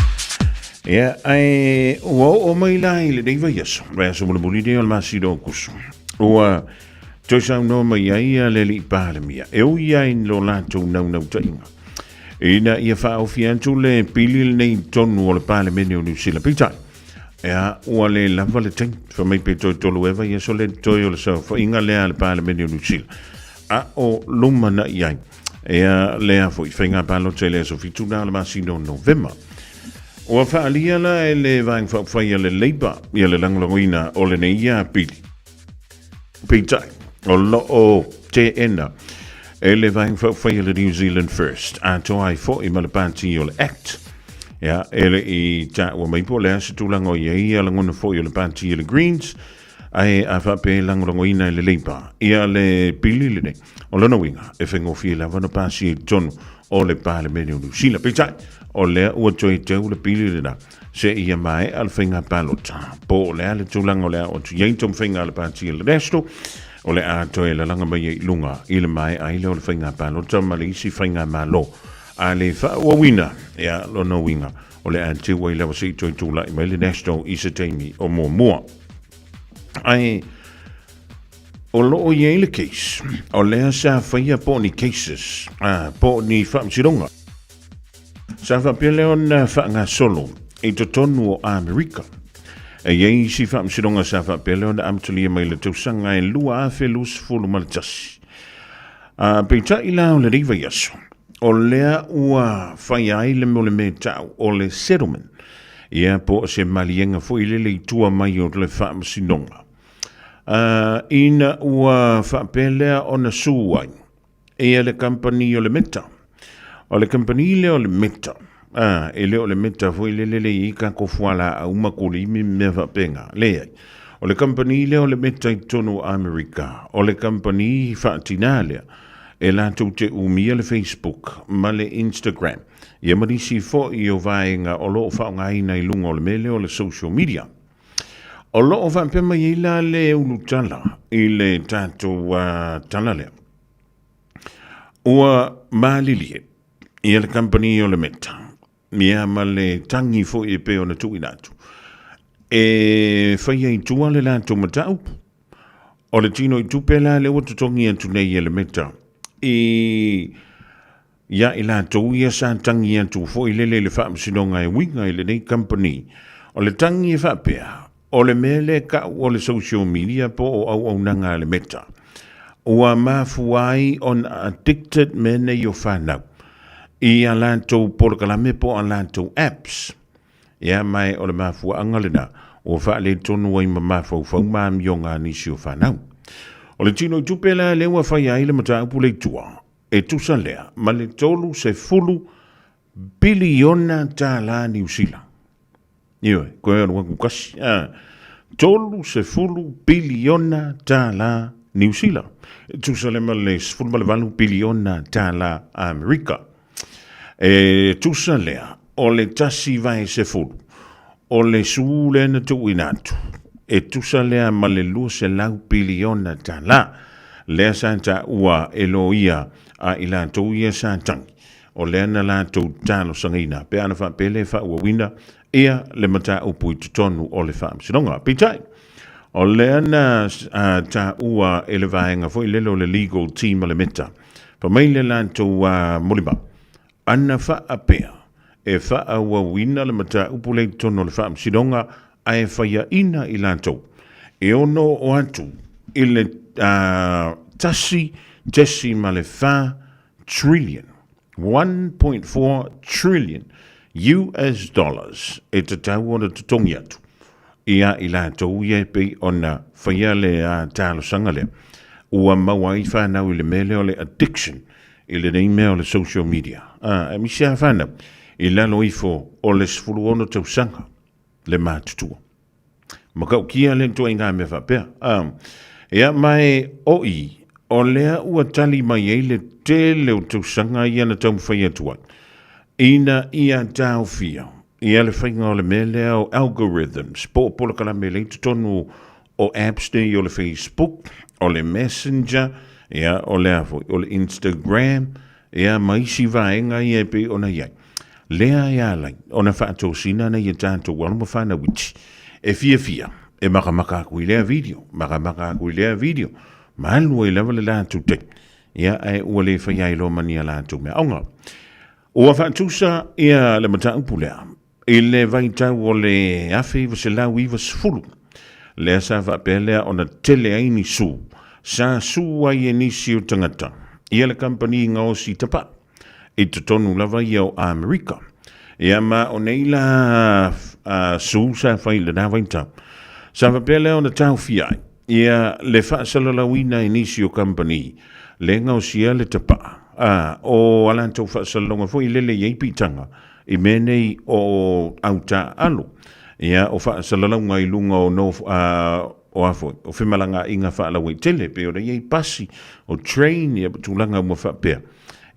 Ya ai o mai lai le dei vaias. Vai so mo buli de al masido kus. O to sa no mai yai le li pale mia. E o yai lo lato no tainga. Ina ia fa o fiantu le pili nei tonu o le pale meni o New Zealand pita. Ja, ua le lava le ting, fa mai pe toi tolu eva, ia so le toi o le sau, fa inga lea le pāle meni o New Zealand. O luma na iai, ea lea fo I whainga pālo te lea so fitu nā le masino November. Ua wha alia la e le vaing wha whaia le leiba, ia le langlangoina o le neia pili. Pitai, o lo o te ena, e le vaing wha whaia le New Zealand First, a to ai fo I ma le pāti o le Act. Ya, ele I ta wa mai po le se tulango ia la ngona fo le panti le greens. Ai a fa pe lango ina le leipa. Ia le pili le. O lona winga e fengo fi la vana pasi tonu o le pale meni o sila pe tai. O le ua toi te le pili le da. Se ia mai al fenga palota. Po le tulango le o tu yentom fenga le panti le resto. O le a toi la langa mai lunga ile mai ai le o le fenga palota ma le isi fenga malo. A le fa ua wina ia lona winga. O le a te wai lewa si toi tula I mai le resto I se teimi o mua. Ai o loo ye le case o lea sa faia po ni cases po ni whaamsironga sa whapele on whaanga solo I to tonu o Amerika e ye si whaamsironga sa whapele on amtulia mai le tausanga e lua a felus fulu malatasi peita ila o le riva yaso o lea ua whaia le mo le me tau o le settlement ia po se malienga fo ile le tua mai o le whaamsironga ina ua whapelea o na suwai e le company o le meta o le company le o le meta e le o le meta fo ile le I ka ko fuala a uma ko le me whapenga le o le company le o le meta I tonu Amerika o le company whaatinalea e la te umia le Facebook ma le Instagram ia marisi fo I o vaenga o lo whaongai nei lunga o le mele o le social media o loo whampema I la le ulutala I le tātou tala lea. Ua mālilie I le company o le meta. Mia ma le tangi fo I pe o na tui nātu. E whaia I tua le lātou matau. O le tino I tupela le watutongi atu nei le meta. Ia I lātou ia sa tangi atu fo I lele le whaamsinonga e winga I le nei company. O le tangi e whapea. O le mele ka o le social media po o au nanga le meta. Ua mafuai on addicted mene yo whanau. I a lantou polokalame po a lantou apps. Ia mai o le mafua angalena. O whaale tonu ai ma mafau maam yonga nisi o whanau. O le tino tupela le ua whai aile mata upu le tua. E tusa lea ma le tolu se fulu biliona ta la New Zealand. Iwe, koe anua kukasi. Tolu se fulu biliona ta la New Zealand. Tu salema le fulu malevalu biliona ta la Amerika. Tu salea o le tasi vai se fulu. O le suule na tu inatu. Tu salea ma le lua se lau biliona ta la. Lea santa ua eloia a ila tu ia santangi. O lea na la tu talo sangina. Pe ana fa pele fa ua wina. Ia le mata upu I tonu o le whaamsinonga. Pitai, o le ana ta ua ele vaenga fo I lelo le legal team o le meta. Pa mai le lanto molima. Ana whaapea e whaua wina le mata upu le tonu o le whaamsinonga a e whaia ina I lanto. E ono o atu I le tasi ma le trillion. 1.4 trillion. US dollars e te tau o na tutongi atu. Ia I la tau ia pe o na whaia le tālo sanga le. Ua maua I whanau I le mele o le addiction I le nei mea o le social media. E mi sea whanau I lalo ifo o le sfulu ono tau sanga le mātutua. Makau kia le tua inga me whapea. Ia mai oi o lea ua tali mai e le te leo tau sanga ia na tau whaia tuai. Ina ia tau fia. Ia le whainga o le mele o algorithms. Po kala mele te tonu o apps ne o le Facebook, o le Messenger, ia o le afo, o le Instagram, ia maisi vaenga ia pe o na iai. Lea ia lai, o na whaatou sina na ia tātou wala ma whana witi. E fia, e makamaka kui lea video, Malua I lewa le lātou te. Ia e ua le whaiai lo mani a lātou mea aunga. Ua whaatusa ia le mata upulea. I le vaitau o le awhi wa se lau iwa sfulu. Le asa whapelea o na tele aini su. Sa su ai e nisi o tangata. Ia le company ngā o si tapa. I te tonu lava ia o Amerika. Ia ma o neila su sa whaile nā vaitau. Sa whapelea o na tau fiai. Ia le whaasalalawina e nisi o company. Le ngā o sia le tapa. O alantou whaasalalonga fo I lele iei pitanga. I menei o au ta alo. Ia o whaasalaunga I lunga o no o afo. O whimalanga inga whaalawai tele pe o da iei pasi o train ia tulanga mo whapea.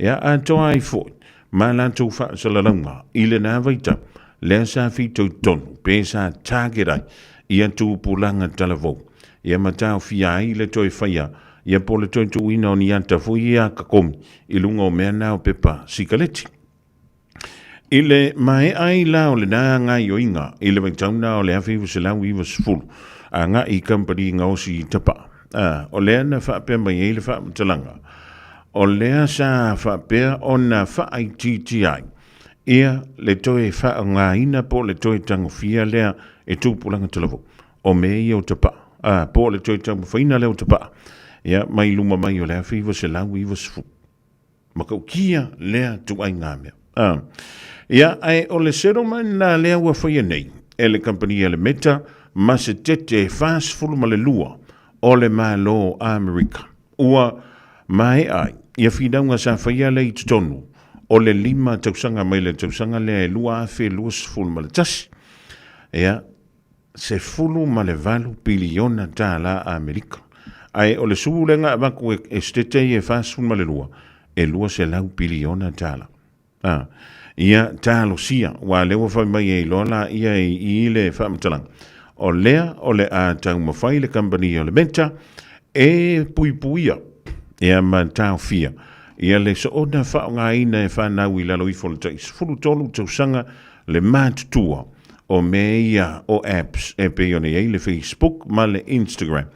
Ia a toa I fo. Ma lantou whaasalaunga I le na vaita. Lea sa fito tonu. Pe sa tagerai. Ia tūpulanga talavou. Ia matau fia I le toi whaia. Ia pole toi tu ina o ni anta fui ia kakomi. I lunga o mea nao pepa sikaleti. Ile mai ai la o le na ngai o inga. Ile vaitauna o le awhiwa se lau iwa sfulu. A nga I company nga osi tapa. O lea na whaapea mai eile whaamatalanga. O lea sa whaapea o na whaaititiai. Ia le toe wha ngā ina po le toe tango fia lea e tūpulanga talavu. O mei o tapa. Po le toe tango whaina leo tapa. Ia mai luma mai o lea whiwa se lau iwa sfulu. Makau kia lea tu ai ngā mea. Ia ai o le settlement na lea ua whaia nei. E le company e le meta ma se tete fast fulu ma le lua o le malo Amerika. Ua mai ai. Ia whinaunga sa whaia le I tonu. O le 5 tausanga mai le tausanga le lua afe lua sfulu ma le tasi. Ia se fulu ma le valu biliona ta la Amerika. Ai o le suulenga avaku e stete e fast fulu ma le lua. E lua se lau biliona ta la. Ia talo sia wa lewa whai mai e lola ia I le whaamatalang. O lea o le a tau mawhai le company o le menta e puipuia ia ma tau fia. Ia le so ona whao ngā ina e whanau I lalo I folotais. Fulu tolu tausanga le mātutua o mea o apps e peone e le Facebook ma le Instagram.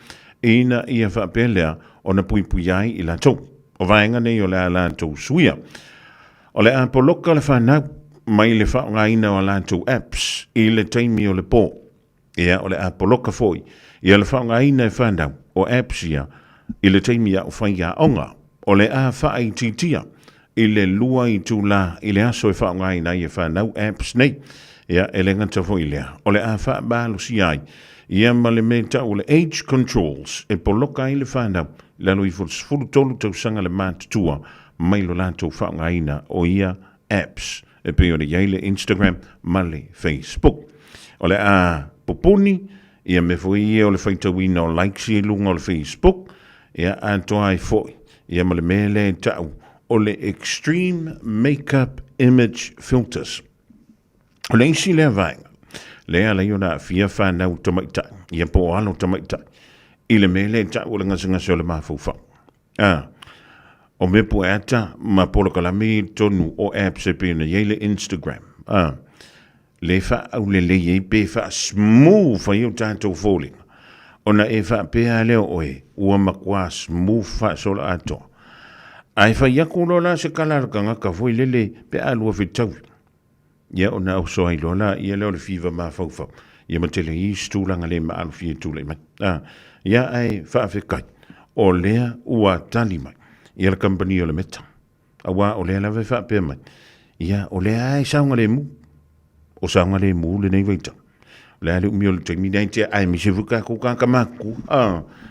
Ina ia whaapelea o na puipuiai I la tau. O vaenga nei o le a la tau suia. O le a poloka le whanau, mai le whao ngā ina o lātou apps, I le taimi o le pō. Ia o le a poloka foi, ia le whao ngā ina e whanau, o apps ia, I le taimi a o whai a onga. O le a whaai titia, I le lua I tūla, I le aso e whao ngā ina I e whanau apps nei. Ia e le ngata foi lea. O le a wha bālu si ai, ia ma le meta o le age controls, e poloka I le whanau, lalo I fulu tolu tausanga le mātutua, mai lo lātou whaungaina o ia apps e pe o le iaile Instagram ma le Facebook. O le a popuni ia me fwoi ia o le whaitawina o likes I lunga o le Facebook ia a toa I foi ia ma le mele tau o le extreme makeup image filters. O le isi lea vaenga lea la iona fia whanau tamaita ia po alo tamaita I le mele tau o le ngasa o le mawhauwhau. O me po ata ma polo kalami tonu o apps e pina yele Instagram. Le fa au le ye pe fa smooth fa yo tanto falling. Ona e fa pe ale oe ua makwa smooth fa sola ato. Ai fa yakulo la se kala kanga ka foi lele pe alu fitau. Ya ona o so ai lola ia le fiva ma fa fa. Ia matele I stulanga le ma alu fi tule ma. Ya ai fa fe kai. O lea ua talima. Ia le company o le meta. Awa o lea lawe whaapea mai. Ia o lea ai saunga le mu. O saunga le mu le nei weita. Lea le umi o le taimi nei tia ai misi vuka kukaka maku.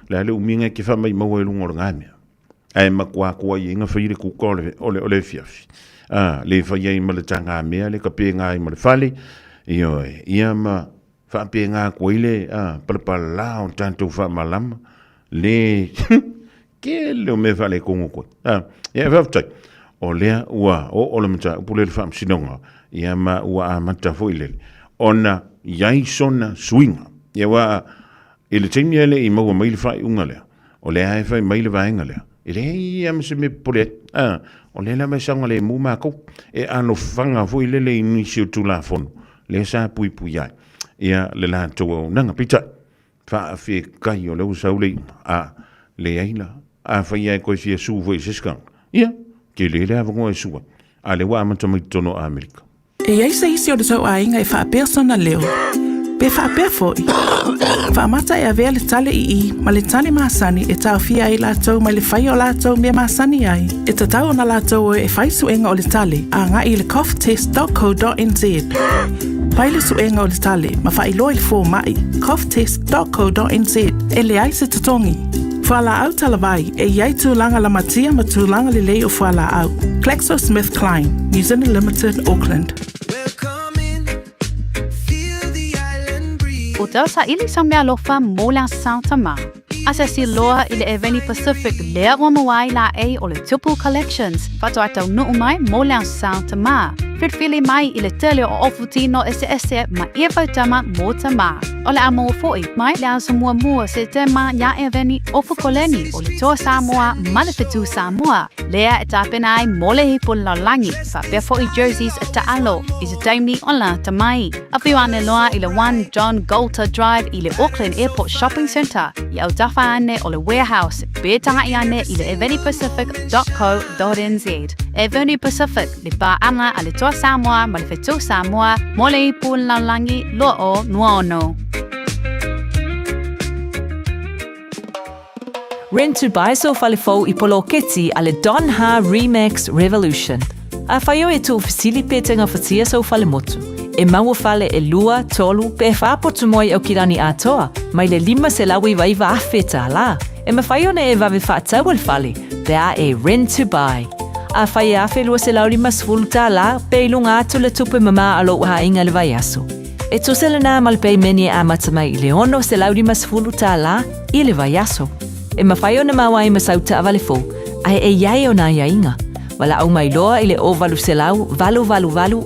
Lea le umi ngai ki wha mai maua e lunga o le ngamea. Ai makua kua I inga whaire kuka o le fiafi. Le whaia I ma le tanga mea le kapea ngai ma le whale. Ia ma whaapea ngā kua ile palapala la o tantou wha malama. Le... Ke leo me vale kongo koe. Ia whaftai. O lea ua o le mata upule le whaam sinonga. Ia ma ua a mata foi lele. Ona iai sona swinga. Ia wa ele teimi ele I maua maile whai unga lea. O lea e whai maile vaenga lea. Ele ia me se me pule. O lea la mai sanga le mu mako. E ano whanga foi lele I nisi o tula fono. Le sa pui pui ai. Ia le la toa nanga pita. Wha a whi kai o leu saule. Le aila. A whaia e koe fia suu voi siskan. Ia, ke le lea vangoa e sua. A le waa amata mai tono a Amerika. E eisa isi o le tau a inga e whaapea sona leo. Pe whaapea foi. Whaamata e a vea le tale I ma le tale maasani e tau fia ai lātou mai le whai o lātou mea maasani ai. E ta tau na lātou e whaisu enga o le tale a ngā I le coughtest.co.nz. Pai le suenga o le tale ma whailoi le fō mai coughtest.co.nz e le aise tatongi. Whala au talavai e iai tūlanga la matia ma tūlanga le lei o whala au. GlaxoSmithKline, New Zealand Limited, Auckland. o te osa ili sa mea lofa mo le Sao Tama. Asa si loa i le Eveni Pacific lea o mawai la e o le Tupu Collections, fato atau nuu mai mo le Sao Tama. Whitwhili mai i le tele o ofutino ese ma ia fautama mo tama. O le amo foi mai le aso mua se tema nya Eveni ofukoleni o le toa Samoa ma le fitu Samoa. Lea e tapena ai mo le hipun laulangi, fa pia foi jerseys e taalo i se taimni o la tamai. A whiwane loa i le 1 John Golter Drive i le Auckland Airport Shopping Centre. I au dafa ane o le warehouse, be tanga i ane i le evenipacific.co.nz. Eveni Pacific, le ba anga a le toa Samoa ma le fitu Samoa, mo le hipun laulangi lo o nuono. Ren to buy so falifo I polo keti ale Don Ha Remix Revolution. A whaio e tu fisili petenga fatia so falimotu. E maua fale e lua, tolu, pe whapotu moi au kirani atoa, mai le 5 se lawi waiva afeta la. E ma whaio ne e vave whaatawal fale, pe a e Ren to buy. A whai afe lua se lauri masfulu ta la, pe ilunga atu le tupe mama alo uha inga le vaiaso. E tu se le nā malpei meni a matamai I le ono se lauri masfulu ta la, I le vaiaso. E mawhaio na mawai masauta avalefo, ai e iai o nā iainga. Wala au mai loa I le ovalu selau, valu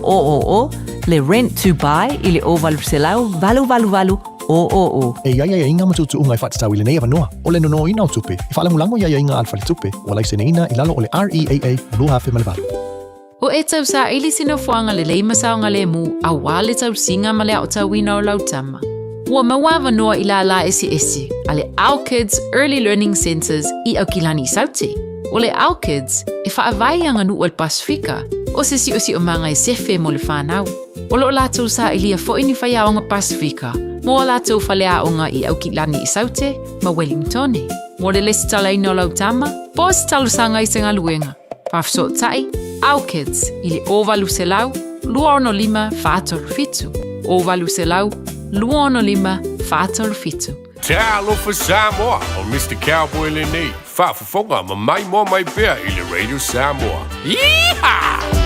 o, le rent to buy I le ovalu selau, valu o. E iai inga matutu ungai whatatau I le nei avanoa, o le nono ina o tupe. I whaalamulango iai inga alfa le tupe, wala I se neina I lalo o le REAA, luha fe malevalu. O e tau sa ili sino fuanga le leima saonga le mu, a wale tau singa ma le au tau wina o lautama. Ua mawawa noa I la esi, a le Our Kids Early Learning Centers I Aukilani Saute. O le Our Kids, e whaavai anga nu o le Pasifika, o se si o manga e sefe mo le whanau. O lo lātou sa ilia fo ini whaia o ngā Pasifika, mo lātou whalea o ngā I Aukilani I Saute, ma Wellington. Mo le lesi tala ino lautama, po si talu sanga I senga luenga. Whafso tai, Our Kids, I le ovalu se lau, luono 5 whātoru fitu. Ovalu se lau, luono 5 whātoru fitu. Talo for Samoa, o Mr. Cowboy le nei. Whaafafonga ma mai mo mai bea I le Radio Samoa. Yeehaw!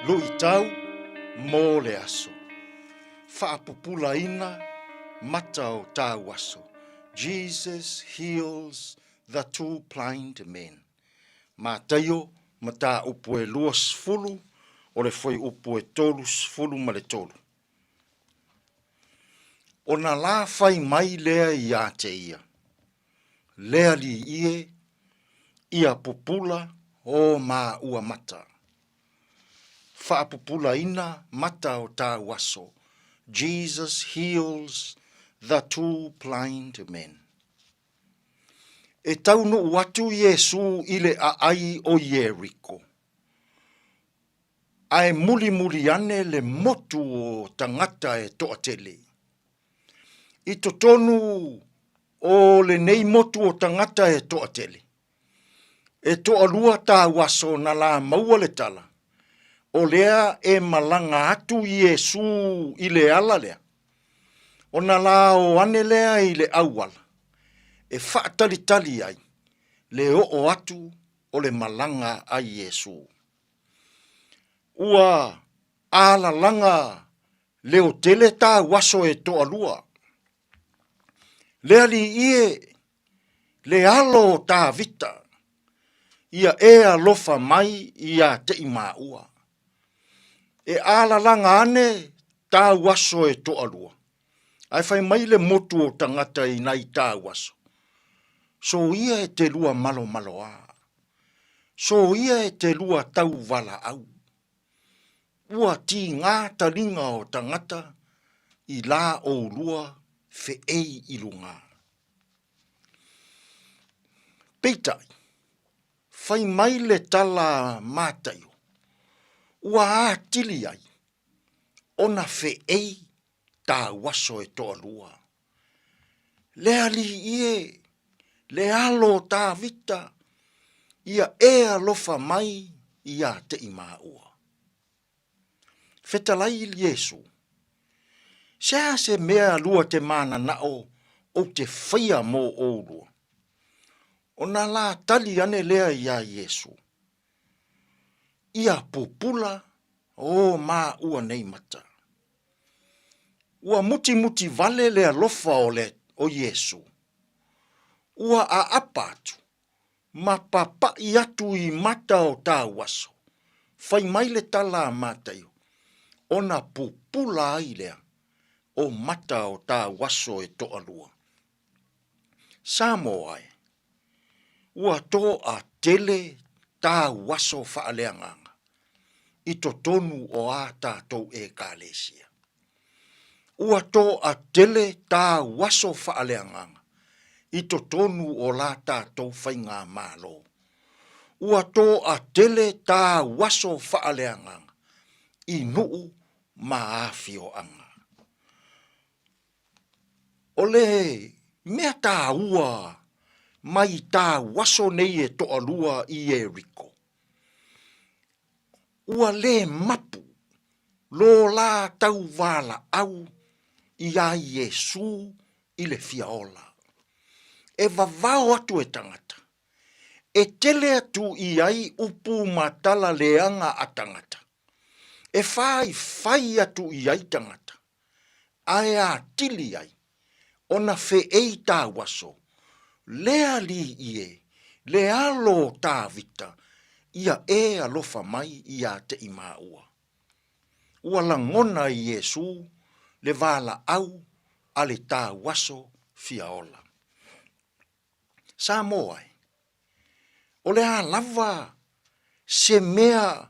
Lui tau mō le aso. Whaapupulaina mata o tau aso. Jesus heals the 2 blind men. Ma taio ma tā upu e luas fulu o le foi upu e tolus fulu ma le tolu. O na la fai mai lea I a te ia. Lea li ie ia pupula o ma ua mata. Whaapupulaina mata o tā waso. Jesus heals the 2 blind men. E tau no watu Yesu ile a ai o Jericho. Ai muli ane le motu o tangata e toatele. I totonu o le nei motu o tangata e toatele. E toalua tā waso na la maua le tala. O lea e malanga atu Yesu I le ala lea. O na la o ane lea I le awala. E whaatalitali ai. Le o atu o le malanga a Yesu. Ua ala langa le o tele tā waso e to alua. Le ali ie le alo tā vita. Ia e alofa mai ia te ima ua. E ala langa ane tā waso e to alua. Ai whai mai le motu o tangata I nai tā waso. So ia e te lua malo malo a. So ia e te lua tau wala au. Ua ti ngā taringa o tangata i la o lua fe ei i lunga. Peitai, fai mai le tala mātaio. Ua a tili ai, ona fe ei tā waso e toa lua. Le ali ie, le alo tā vita, ia ea lofa mai ia te ima ua. Fetalai Yesu, sea se mea lua te mana nao o te whaia mō o lua. O nā la tali ane lea ia Yesu. Ia pupula o mā ua nei mata. Ua muti muti vale lea lofa o Yesu. Ua a apatu, ma papa i atu i mata o tā waso. Fai mai le tala mātaio. Ona pupula ai lea o mata o tā waso e toa lua. Samoa e. Ua tō a tele tā waso whaaleanganga. I to tonu o a tātou e kālesia. Ua tō a tele tā waso whaaleanganga. I to tonu o la tātou whainga mālo. Ua tō a tele tā waso whaaleanganga. I nuu ma awhio anga. Ole mea tā ua mai tā waso nei e toa lua i Eriko. Ua le mapu, lo la tau wala au i a Yesu i le fiaola. E vavao atu e tangata. E tele atu i ai upu matala leanga a tangata. E fai atu i ai tangata. Ai a tili ai. Ona fe ei tā waso. Lea li ie, le alo tā vita, ia e alofa mai ia te ima ua. Ua langona i Yesu, le vala au, ale tā waso fiaola. Samoa, o le a lava se mea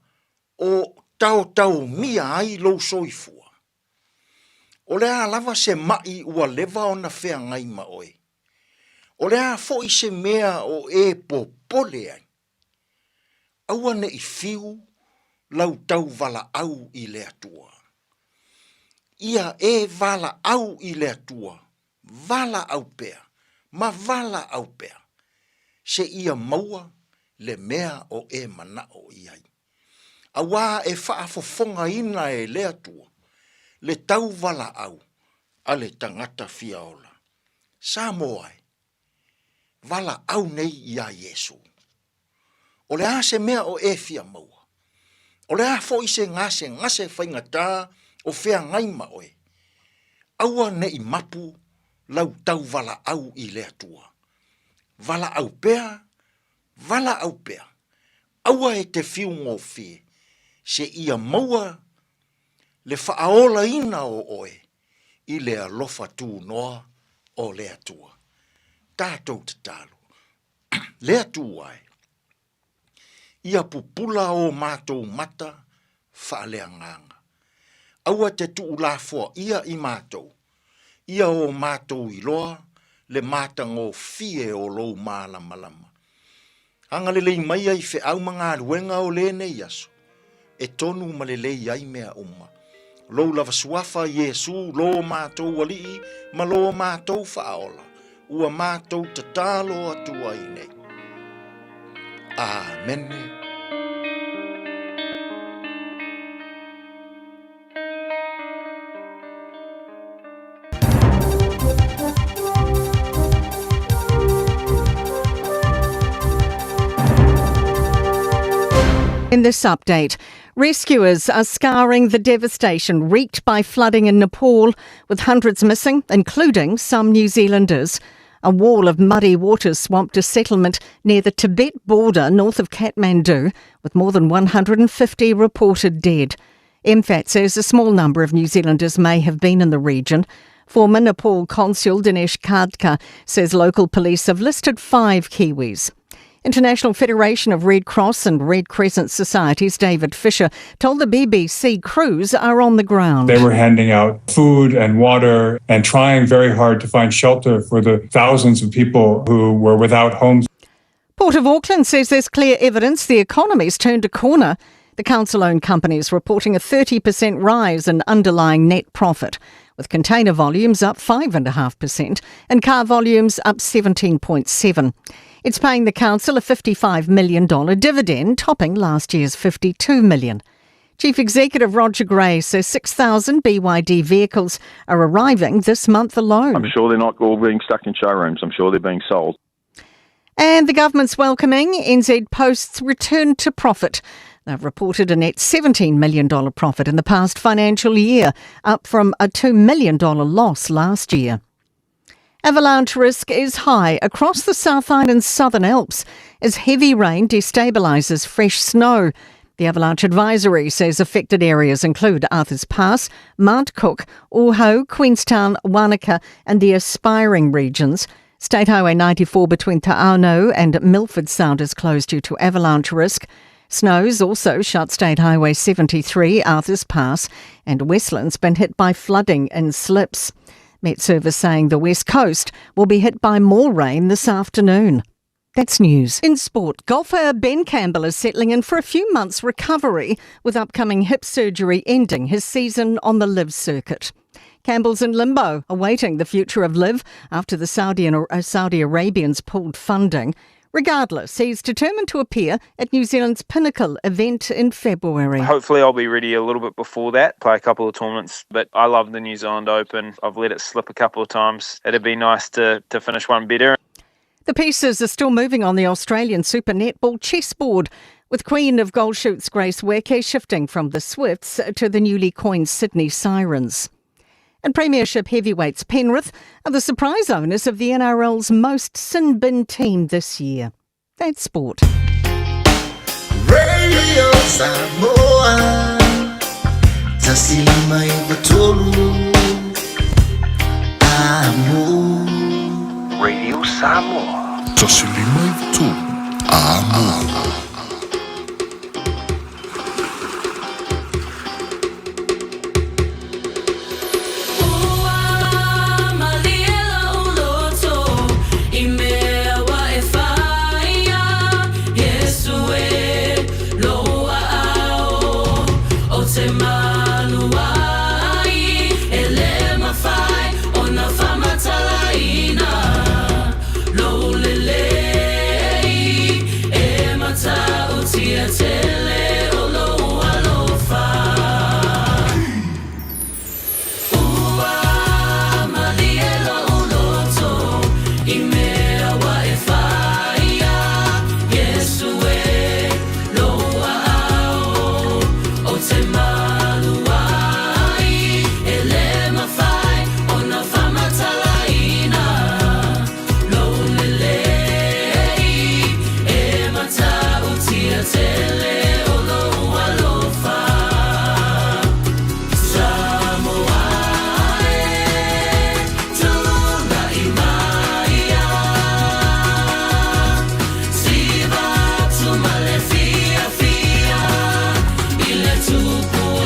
o tau mia ai lo soifua. O le a lava se mai ua leva ona fea ngai ma oe. O lea fo i se mea o e popole ai. Aua ne i fiu lau tau vala au i lea tua. Ia e vala au i lea tua. Vala au pea. Ma vala au pea. Se ia maua le mea o e manao i ai. Awa e whaafofonga ina e lea tua. Le tau vala au. Ale tangata fiaola. Samoa vala au nei ia Yesu. O le a se mea o e fia maua. O le a fo i se ngase whaingata o fea ngai ma oe. Aua ne i mapu lau tau vala au i lea tua. Vala au pea, vala au pea. Aua e te fiu ngō fie. Se ia maua le whaaola ina o oe. I lea lofa tū noa o lea tua. Tātou te tālu. Lea tūai. Ia pupula o mātou mata whaalea nganga. Aua te tuu la fua ia i mātou. Ia o mātou i loa le māta ngō fie o lou mālama. Anga le lei mai ai fe au mga ruenga o le nei aso. E tonu ma le lei ai mea umma. Lou lava suafa Yesu lo mātou wali ma lo mātou whaaola. Ua mātou te tālo atua i nei. Amen. In this update, rescuers are scouring the devastation wreaked by flooding in Nepal, with hundreds missing, including some New Zealanders. A wall of muddy water swamped a settlement near the Tibet border north of Kathmandu, with more than 150 reported dead. MFAT says a small number of New Zealanders may have been in the region. Former Nepal Consul Dinesh Khadka says local police have listed 5 Kiwis. International Federation of Red Cross and Red Crescent Societies David Fisher told the BBC crews are on the ground. They were handing out food and water and trying very hard to find shelter for the thousands of people who were without homes. Port of Auckland says there's clear evidence the economy's turned a corner. The council-owned company is reporting a 30% rise in underlying net profit, with container volumes up 5.5% and car volumes up 17.7%. It's paying the council a $55 million dividend, topping last year's $52 million. Chief Executive Roger Gray says 6,000 BYD vehicles are arriving this month alone. I'm sure they're not all being stuck in showrooms. I'm sure they're being sold. And the government's welcoming NZ Post's return to profit. They've reported a net $17 million profit in the past financial year, up from a $2 million loss last year. Avalanche risk is high across the South Island Southern Alps as heavy rain destabilises fresh snow. The Avalanche Advisory says affected areas include Arthur's Pass, Mount Cook, Oahu, Queenstown, Wanaka and the Aspiring regions. State Highway 94 between Ta'ano and Milford Sound is closed due to avalanche risk. Snows also shut State Highway 73, Arthur's Pass, and Westland's been hit by flooding and slips. Met Service saying the West Coast will be hit by more rain this afternoon. That's news. In sport, golfer Ben Campbell is settling in for a few months' recovery, with upcoming hip surgery ending his season on the LIV circuit. Campbell's in limbo, awaiting the future of LIV after the Saudi Arabians pulled funding. Regardless, he's determined to appear at New Zealand's pinnacle event in February. Hopefully I'll be ready a little bit before that, play a couple of tournaments, but I love the New Zealand Open. I've let it slip a couple of times. It'd be nice to finish one better. The pieces are still moving on the Australian Super Netball chessboard, with Queen of Goldshoots Grace Weke shifting from the Swifts to the newly coined Sydney Sirens. And Premiership heavyweights Penrith are the surprise owners of the NRL's most sin-bin team this year. That's sport. Radio Samoa, tasilima ivatolu, amo. Radio Samoa, tasilima ivatolu, amo. Fiafia, ile tupu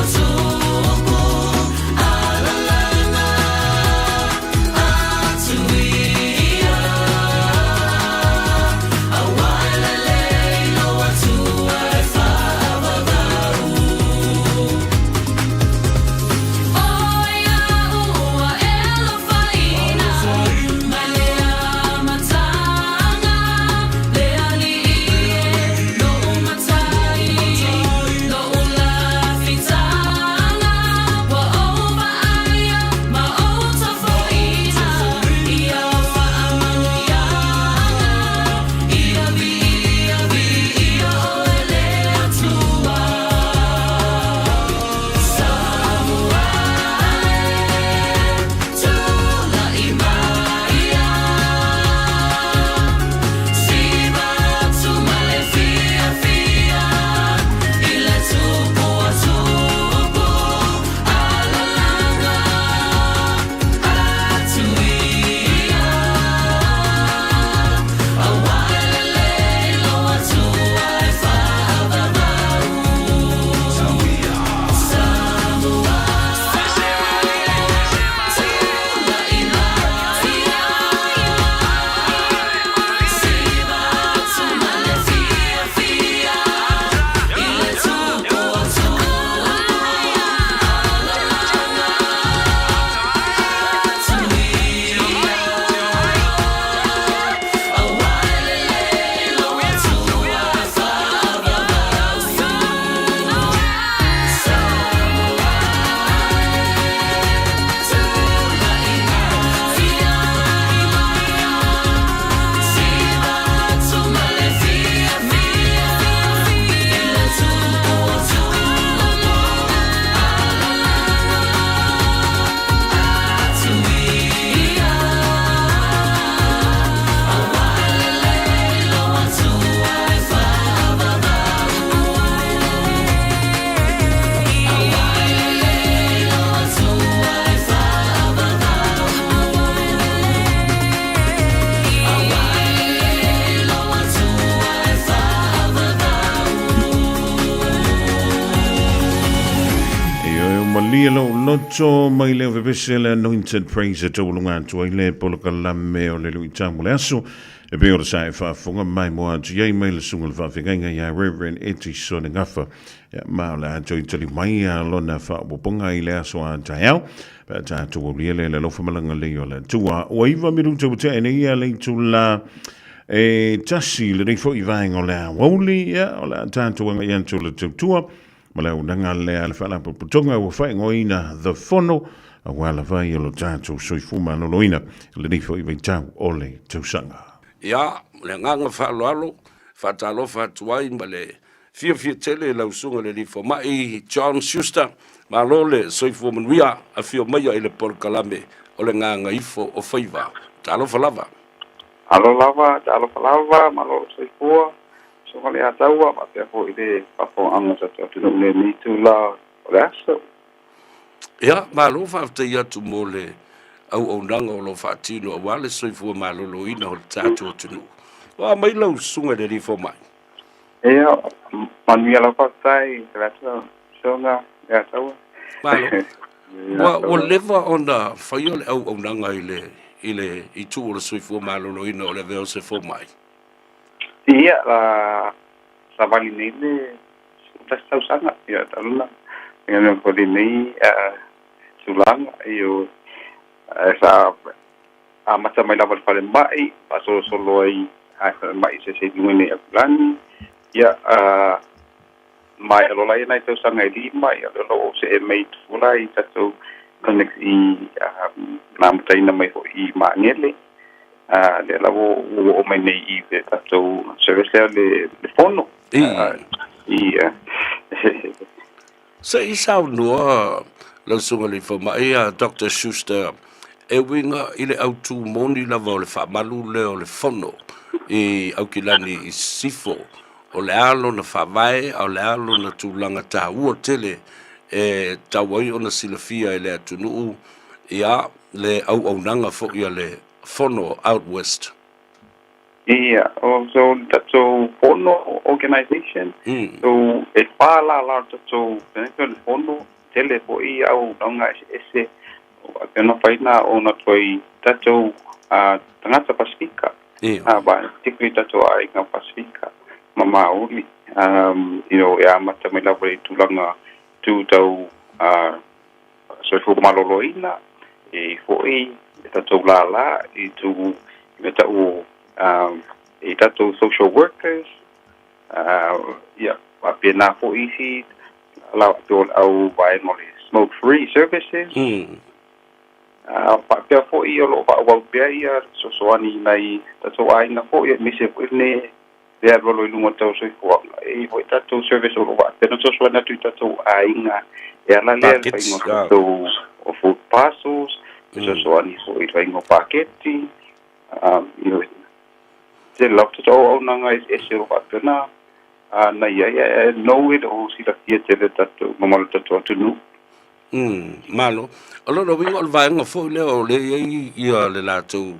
Lielo loto mai leo vepesele anointed praise to lunga to ile poloka lame o le lui tamu le aso e be ora sai fa funga mai mo atu ye mai le sungul fa finga ya Reverend Eti Sone ngafa ya ma la join tali mai a lona fa boponga ile aso a tayau pa ta to liele le lo fa malanga le yo le tua o iva miru to te ene ia le tu la e tasi le rifo i vainga o le a woli ya o la tanto wanga yantu le tua ma le unanga le ala whala puputonga ua whai ngoina the fono a wala vai alo tātou soifuma no loina le nifo i veitau o le tausanga. Ia, le nganga whaaloalo, whaatalo whaatuai ma le Fiafia tele lau sunga le nifo mai John Schuster ma lo le soifu manuia a fio mai i le polkalame o le nganga ifo o whaiva. Talo whalava. Alo lava, talo whalava, ma lo soifua. So le ataua ma te ho ide papo anga sa tu le ni tu la resto. Ya, ma lo fa te ya tu mole au nanga o lo fa tino wale soifu ma lo lo ina o tatu tu. Wa mai lo sunga de fo mai. Ya, man mi ala fa tai resto songa ya taua. Ma lo. Wa leva on da fa yo au nanga ile i tu o soifu ma lo ina o le veo se fo mai. Iya, sa vali nele sudah tahu sangat ya taluna dengan kodi ni sulang iyo sa macam mai lawan paling mai pasal soloi mai sesi ini bulan ya mai lolai nai tahu sangat di mai lo se mai mulai satu koneksi nam tai namai ho I manele le lavo o mai nei I ve tatou service le fono So I sau noa lau sunga le whamai a Dr. Schuster e winga I le au tū moni lava o le whamalu le o le fono I au kilani I sifo o le alo na whawai o le alo na tūlanga tā ua tele e tawai o na silafia I le atunuu ia le au nanga fo ia le fono out west. Yeah, so that's a fono organization. So e fala la to the fono tele po I au nanga ese o no faina o na toi tato tangata Pasifika. Ba tikri tato ai nga Pasifika. Mama uli ya mata me la voi tulanga tu tau so fu maloloina e foi tato la I tu meta o tato social workers yeah apena for easy allow to au by smoke free services pa pe for I lo pa wa pe ia so ani nai tato ai na for ia mise ne ya lo lungo to so for e foi tato service lo va pero so na tu tato ai nga ya la le pa ingo to o food parcels so ani so I ingo paketti te love to all nanga is issue about na na ya no it o si la fiete tato mamal tato tunu malo alo no wingo vai nga fo le o le ia le lato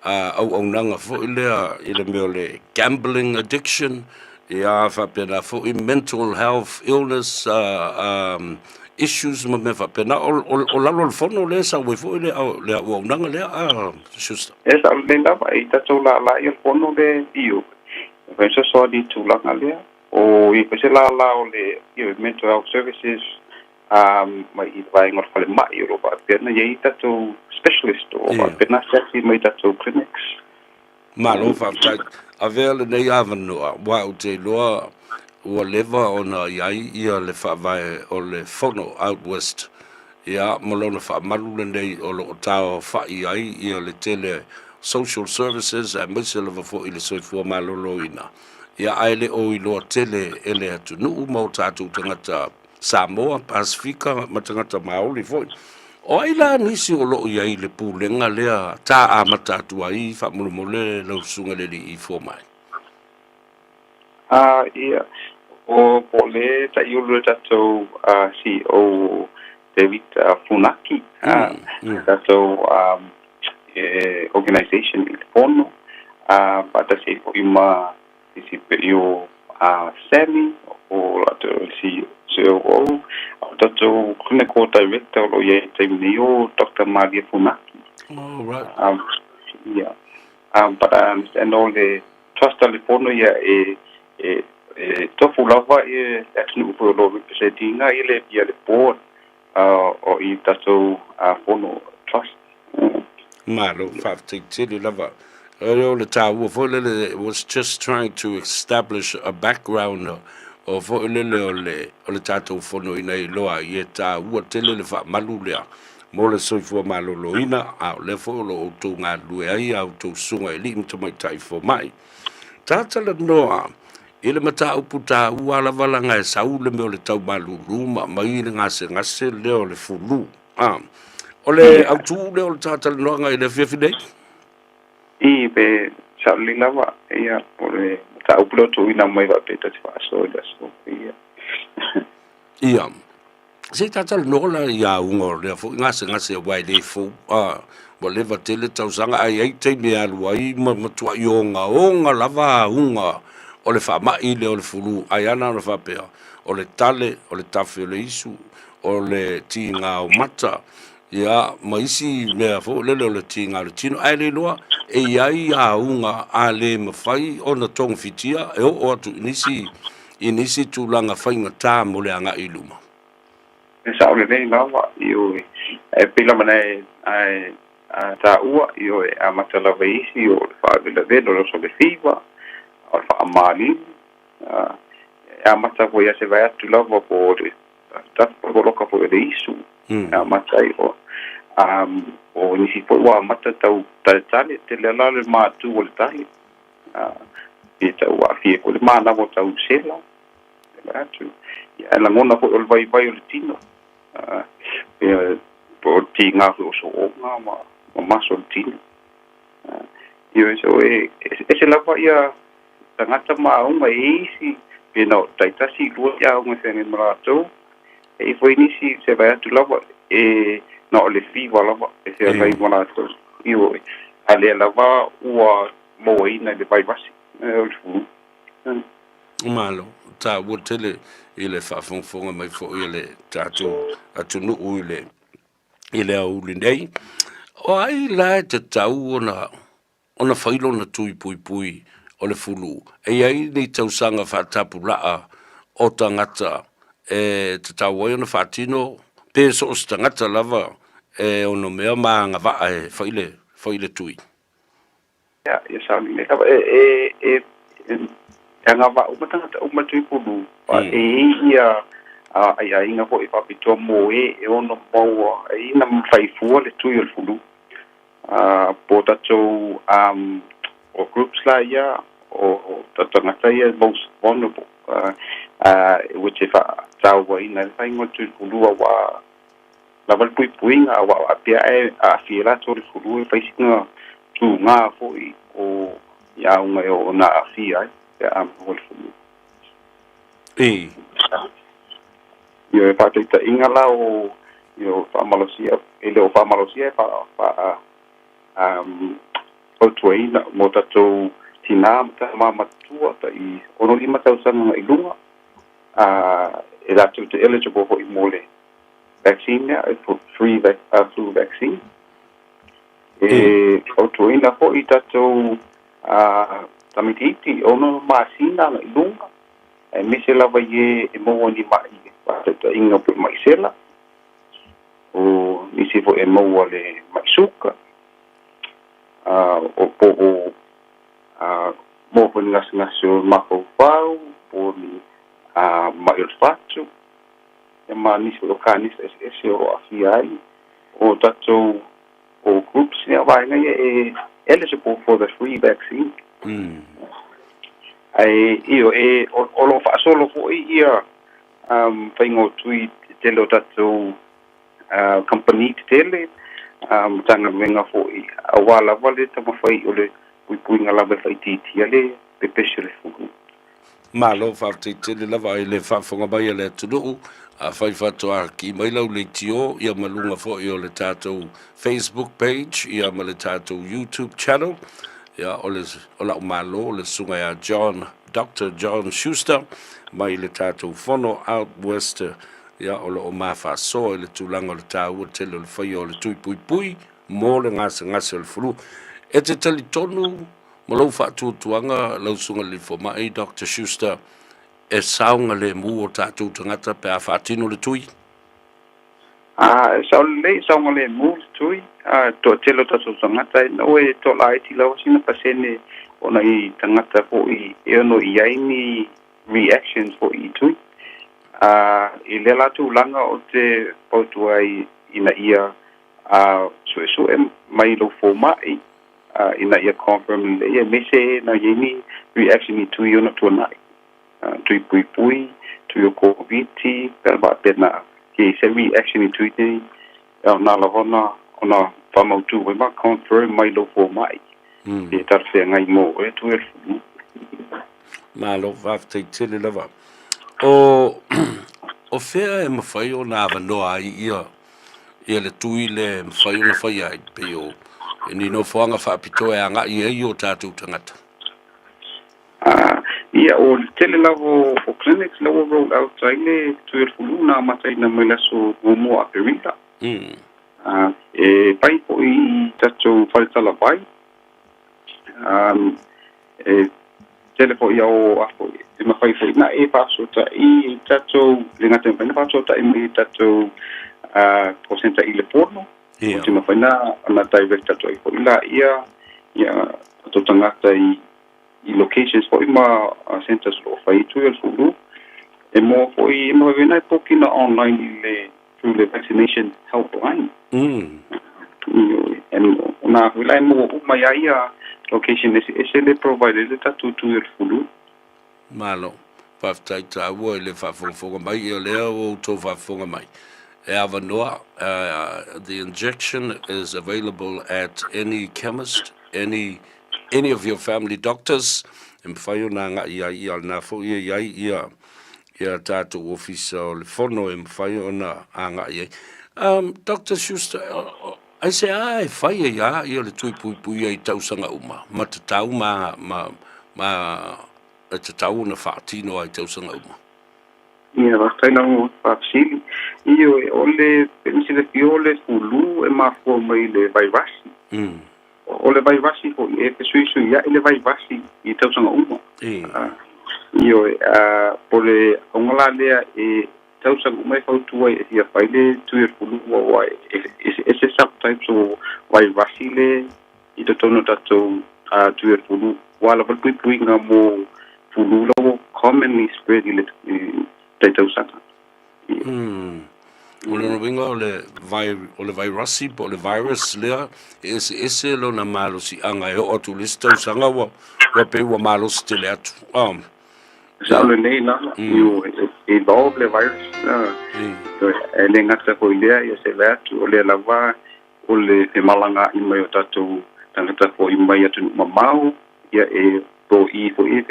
au nanga fo le ile me le gambling addiction ia fa pena fo mental health illness issues ma me fa pena o lalo le fono le sa we fo le au nanga le just esa le la vai tato la il fono de io penso so di tu la ngale o I pese la o le mental health services mai I vai ngor fale mai o ba pena ye tato specialist o ba pena sexy mai tato clinics malo fa avele nei avano wa o te loa o leva ona ia le fa vai o le fono out west ia malona fa malule nei o lo tao fa ia le tele social services and misel fo ile so fo maloloina ia aile o ilo tele ele atu no mo tatu tangata Samoa Pasifika matangata maoli fo o ila nisi o lo ia ile pulenga lea ta amata tu ai fa mulmole lo sunga le I fo mai yeah o pole ta yulu tato CEO David Funaki tato organization il fono pada se ima isi perio Sammy o la te si o tatou clinical director o ye te neo Dr. Maria Funaki. All right. Yeah. But I understand all the trust telephone ya tofu lava actually for lo representing ile bia le board o I tatou fono trust. Malo Faftili lava. All the time was just trying to establish a background of le tatou fono ina loa ye ta ua tele le fa malulea. Mole soifua maloloina a le fo lo tu nga lue ai au tu sunga li mta mai tai fo mai. Tata le noa ile mata uputa ua la valanga e sau le meo le tau maluluma mai le ngase leo le fulu. Ole au tu leo le tata le noa ngai le fiafidei? I be Charlie lava ia ole ta upulo tu ina mai va peta te fa so da so ia. Ia. Se tata le noa la ia ungo le fo ngase wai le fo wa le va tele tau sanga ai te me alu ai matua onga lava unga o le fa mai le o le fulu ai ana le fa pea o le tale o le tafe o le isu o le tinga o mata ia maisi me fo le tinga o le tino ai le loa e ai a unga a le mafai o na tong fitia e o atu inisi tulanga fai ngata mo le anga iluma Sa ole nei lava io e pila mana ai ta ua io e amatala veisi o fa vela vedo lo so le fiva o fa mali amata voi se vai atu lava po ta po lo ka po le isu amata io o ni si po wa amata tau tale te le la le ma tu o le tale e tau a fie ko le ma na mo tau sela atu ya la ngona po o vai o le tino po tinga o so nga ma so tino io so e la pa ia tangata ma uma isi pino taitasi lu ya un sen marato e foi nisi se vai tu lava e no le fiva lava e se vai marato io ale lava ua moina de vai vasi malo ta wotele ile fa fonga mai fo ile tatu atunu ile au lindei o ai la te tau ona failo na tui pui o le fulu e ai nei tau sanga fa tapu laa o tangata e te tau ai ona fatino pe so tangata lava e ono mea maanga va e faile tui ya sa ni anga va uma tui pulu e ia ai inga ko e papito mo e ono mo e ina fai fu le tui o fulu potato or groups like ya or tatangata most vulnerable which if tau wa ina fai ngo tui fulu wa la val puinga wa apia a fiela to le fulu fai singa tu nga fo o ya unga o na afia ya mo le fulu yo e pate ta ingala o yo famalosia ele o famalosia pa o tuaina mo tatou tina mama tua ta I ono lima tau sanga I lunga e la tu eligible for mole vaccine for free flu vaccine e o tuaina po I tatou tamititi ono masina na lunga e mise lava ye e mo ni mai ta inga po mai sela o nisi fo e mo le mai suka o po mo po ngas mako pau po ni mai fatu e ma nisi lo kanis ese o afiai o tato o groups ne vai na e eligible for the free vaccine ai io e o lo fa solo fo ia faingo tui tele o tatou company tele tanga venga foi a wala vale tama fai o le puinga lava fai titi ale pe peshe le fugu malo fa tele lava ile fa fonga bai le tudu a fai fato a ki mai lau le tio ia malunga fo o le tatou Facebook page ia ma le tatou YouTube channel ia o la malo le sunga ya Dr. John Schuster mai le tātou whono out west ia o le o mawhasoa le tūlanga le tāua tele le whai o le tui pui pui mō le ngase ngase le furu e te tali tonu mo lau whaatuatuanga lau sunga le whomai Dr. Schuster e saunga le mū o tātou tangata pe a whaatino le tui saunga le mū le tui to telo tātou tangata no e to lai ti lau sina pasene ona I tangata po I e ono I aini reactions po I tui I le latu langa o te pautua ina ia sue mai lo fo mai ina ia confirm le ia mese na yeni reaction I tui ona tuanai tui pui pui tui o COVID per ba pena ke se reaction I tui te na la hona ona famautu we ma confirm mai lo fo mai e tarse ngai mo e tu e ma lo va te tele lava o fea e mawhai o nā wanoa ia le tui le mawhai o na whai ai pe o e ni no whanga whaapito e anga I e o tātou tangata ia o tele lavo o clinics lavo roll out taile tu e fulu na matai na mai laso mo a perita e pai po I tātou whaitala pai e tele po ia o afo e mawhai fo na e pasota I tātou le ngata pai na pasota I mai tātou posenta I le porno o te mawhai na direct tātou I po ila ia tātou tangata I locations for ima centers lo fai tu el fulu e mo foi mo vena pokina online through the vaccination helpline and na vila mo mai ia location is le provided tu el fulu malo paftai ta wo le fa fo mai le o to fa fo mai e avanoa the injection is available at any chemist any of your family doctors and whaiona nga ia na fo ia tātou office o le fono e whaiona anga ia Dr. Schuster ai se ai whai ia le tui pui pui ai tausanga uma ma te tau ma te tau na whaatino ai tausanga uma ia whakaina mo whaapsili Io ole pensile fiole fulu e ma fo mai le virus o le vaivasi ko e pe sui ia le vaivasi I tausanga uma io po le ongola lea e tausanga uma fautua e ia faile tu e fulu wa e se subtypes o vaivasi le I to tono tato tu e fulu wala pa pui nga mo fulu lo commonly spread I le tausanga o le winga o le virusi po le virus lea ese lo na malo si anga e o tu lista sanga wa pe wa malo si le atu sa le nei na you evolve le virus e le ngata ko idea ia se vetu o le lava o le malanga I mai o tatu tangata ko I mai atu mamau ia e po I fo e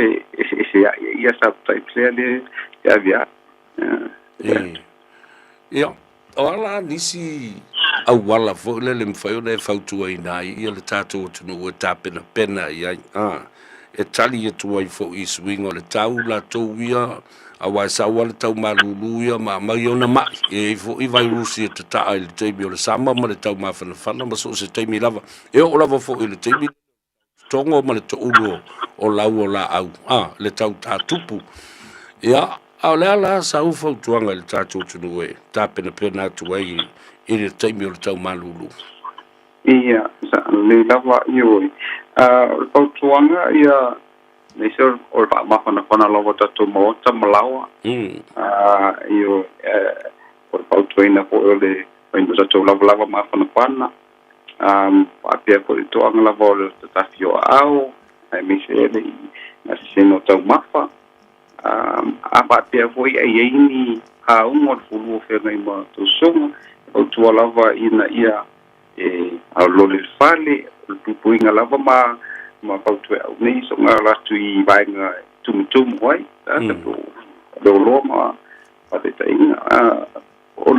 ia sa type le ia via ia o ala nisi au wala fo le mwhai o le whautua I nai ia le tātou tunu o tāpena pena ia e tali e tuai fo I swing o le tau la tau ia a wai sa wale tau malulu ia ma mai o na mai e fo I vairusi e te taa I le teimi o le sama ma le tau mawhanawhana ma so se teimi lava e o lava fo I le teimi tongo ma le to ulu o lau o la au le tau tātupu ia a le ala sa u fautuanga le tātou tunu e tāpena pena atu ai I le teimi o le tau malulu ia sa le lava ioi fautuanga ia nei ser o va mawhanawhana lawa tatu mo ta malawa io o fautuina po le paino tatu lava mawhanawhana apia ko I toanga lava o le tatafio au ai mise ele na seno tau mafa apa pia foi ai ni a un fulu fe mai ma to soma o tu lava ina ia a lo le fale tu puinga lava ma pautu au nei so nga la tu I vai nga tum wai ta do lo ma pa te ina o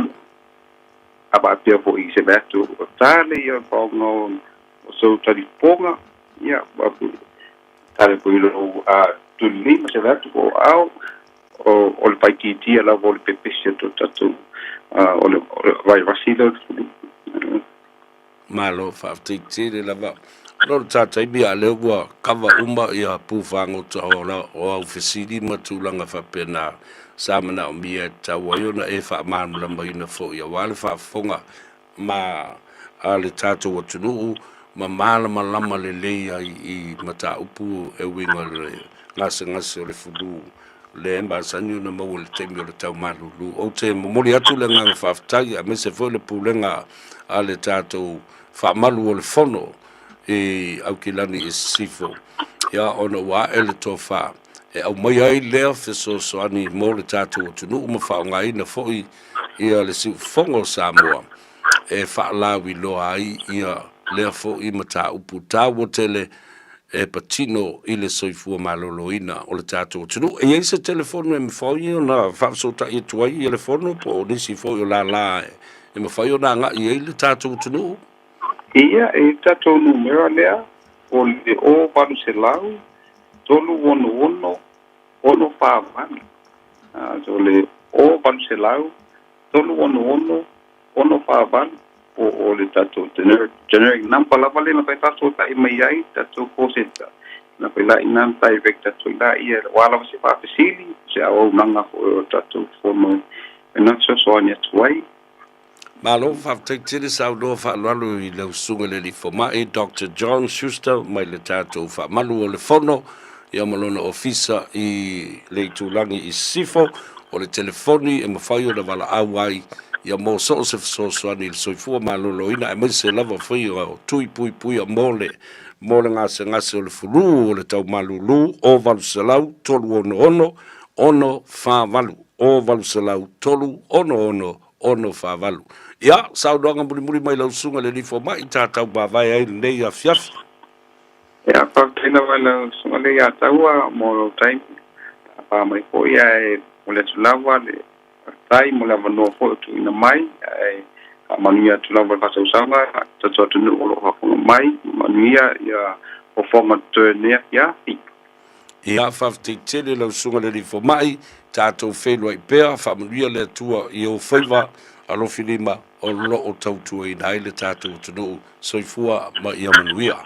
apa pia foi se betu tale ia pa no so tali ponga ia ba tale po lo lima se vatu o au o le paititia la o le pepesi to tatu o le vai vasilo malo fa titire la va lo tata bia le wa kava uma ia pufango to ola o ofisidi matulanga fa pena samana o mia tawa yona e fa man la mai fo ia wale fa fonga ma ale tata o tunu ma mala malama le leia I mata upu e winga le ngase o le fudu le emba sanyu na mo le temi o le tau malulu o te momoli atu le nganga fa ftai a me se fo le pulenga ale tata fa malu o le fono e au kilani sifo ya ona wa ele tofa e au mai ai lea fe so ani mo le tata o tunu ma fa ngai na foi ia le si fongo Samoa e fa la wi lo ai ia le fo I mata upu tawo tele e patino I le soifua maloloina o le tatou tunu e ia se telefono e mawhai na whafsota I tuai I le fono po nisi fo la e mawhai na nga I le tatou tunu ia e tatou numero lea o le o paru se lau tolu ono whaavani so le o paru se lau tolu ono whaavani o le tatou generic number lava le na tatou tai mai ai tatou koseta na pela ina direct tatou la ia wala se pa pesili se au nanga o tatou fono na so ania tuai malo fa tele sa do fa lalu I le sunga le foma e Dr. John Schuster mai le tatou fa malu o le fono ia malona ofisa I le tulangi I sifo o le telefoni e mawhai o na wala awai ia mo so ani le soifua maloloina e mai se lava fai o tui pui a mole ngase o le fulu o le tau malulu o valusalau tolu ono fa valu o valusalau tolu ono fa valu ia saudoanga muri mai lausunga le lifo mai tatau bavai ai nei a fiafia ia pautena wala sunga le ia taua mo time pa mai po ia e mo le tulawa le tai mo lava no fo tu ina mai ai manuia tu lava pa usanga to no lo ha mai manuia ia o forma de nervia ia faftitele lo sunga le fo mai tatou felo I pea fa manuia le tua I o faiva alo filima o lo o tautu I nai le tatou tunu soifua ma ia manuia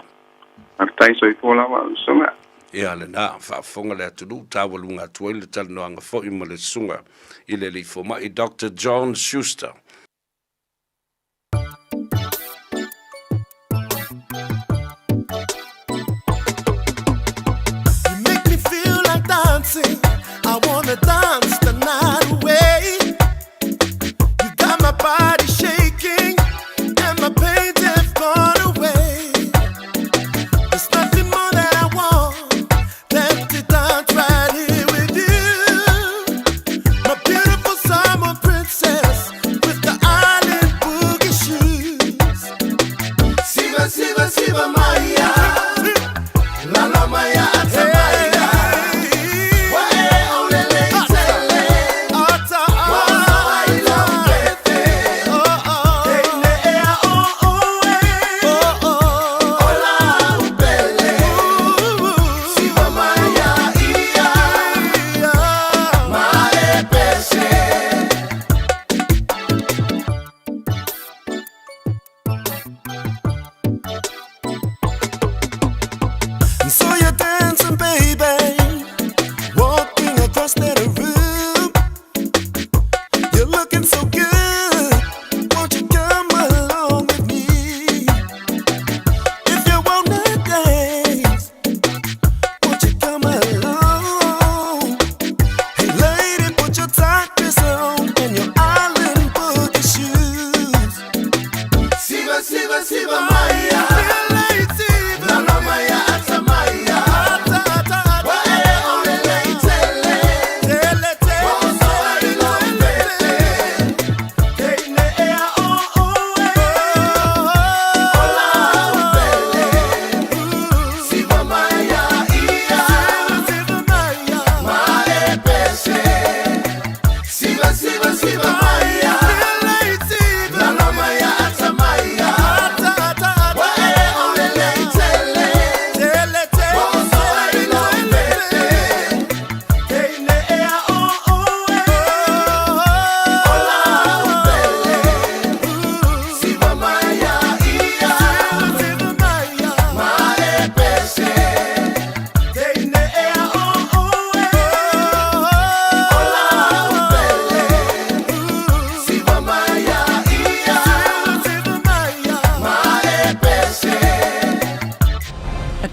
tai soifua lava sunga ia le na fa fonga le tunu tawalunga tuai le tano anga fo I ma le sunga I le lifo mai Dr. John Schuster. You make me feel like dancing. I wanna dance the night away. You got my body shaking and my pain have gone away. There's nothing more that I want than to dance right here with you. My beautiful Samoa princess with the island boogie shoes. Siva, Siva, Siva Maya. Lala Maya, Atamaya. Wae olele tele. Ata ala pete. Oh oh. Teine ea oh oh eh. Oh oh. Ola upele. Siva Maya ia. Mae pese. So you're dancing, baby, walking across that room. You're looking so good. Won't you come along with me? If you wanna dance, won't you come along? Hey, lady, put your tight dress on and your island boogie shoes. Siva, Siva, Siva Maya. Lala Maya, Atamaya. Wae olele tele. Woso ilo pete. Teine ea oh oh eh. Ola upele. Siva Maya ia. Mae pese. Siva, Siva, Siva Maya. Lala Maya, Atamaya. Wae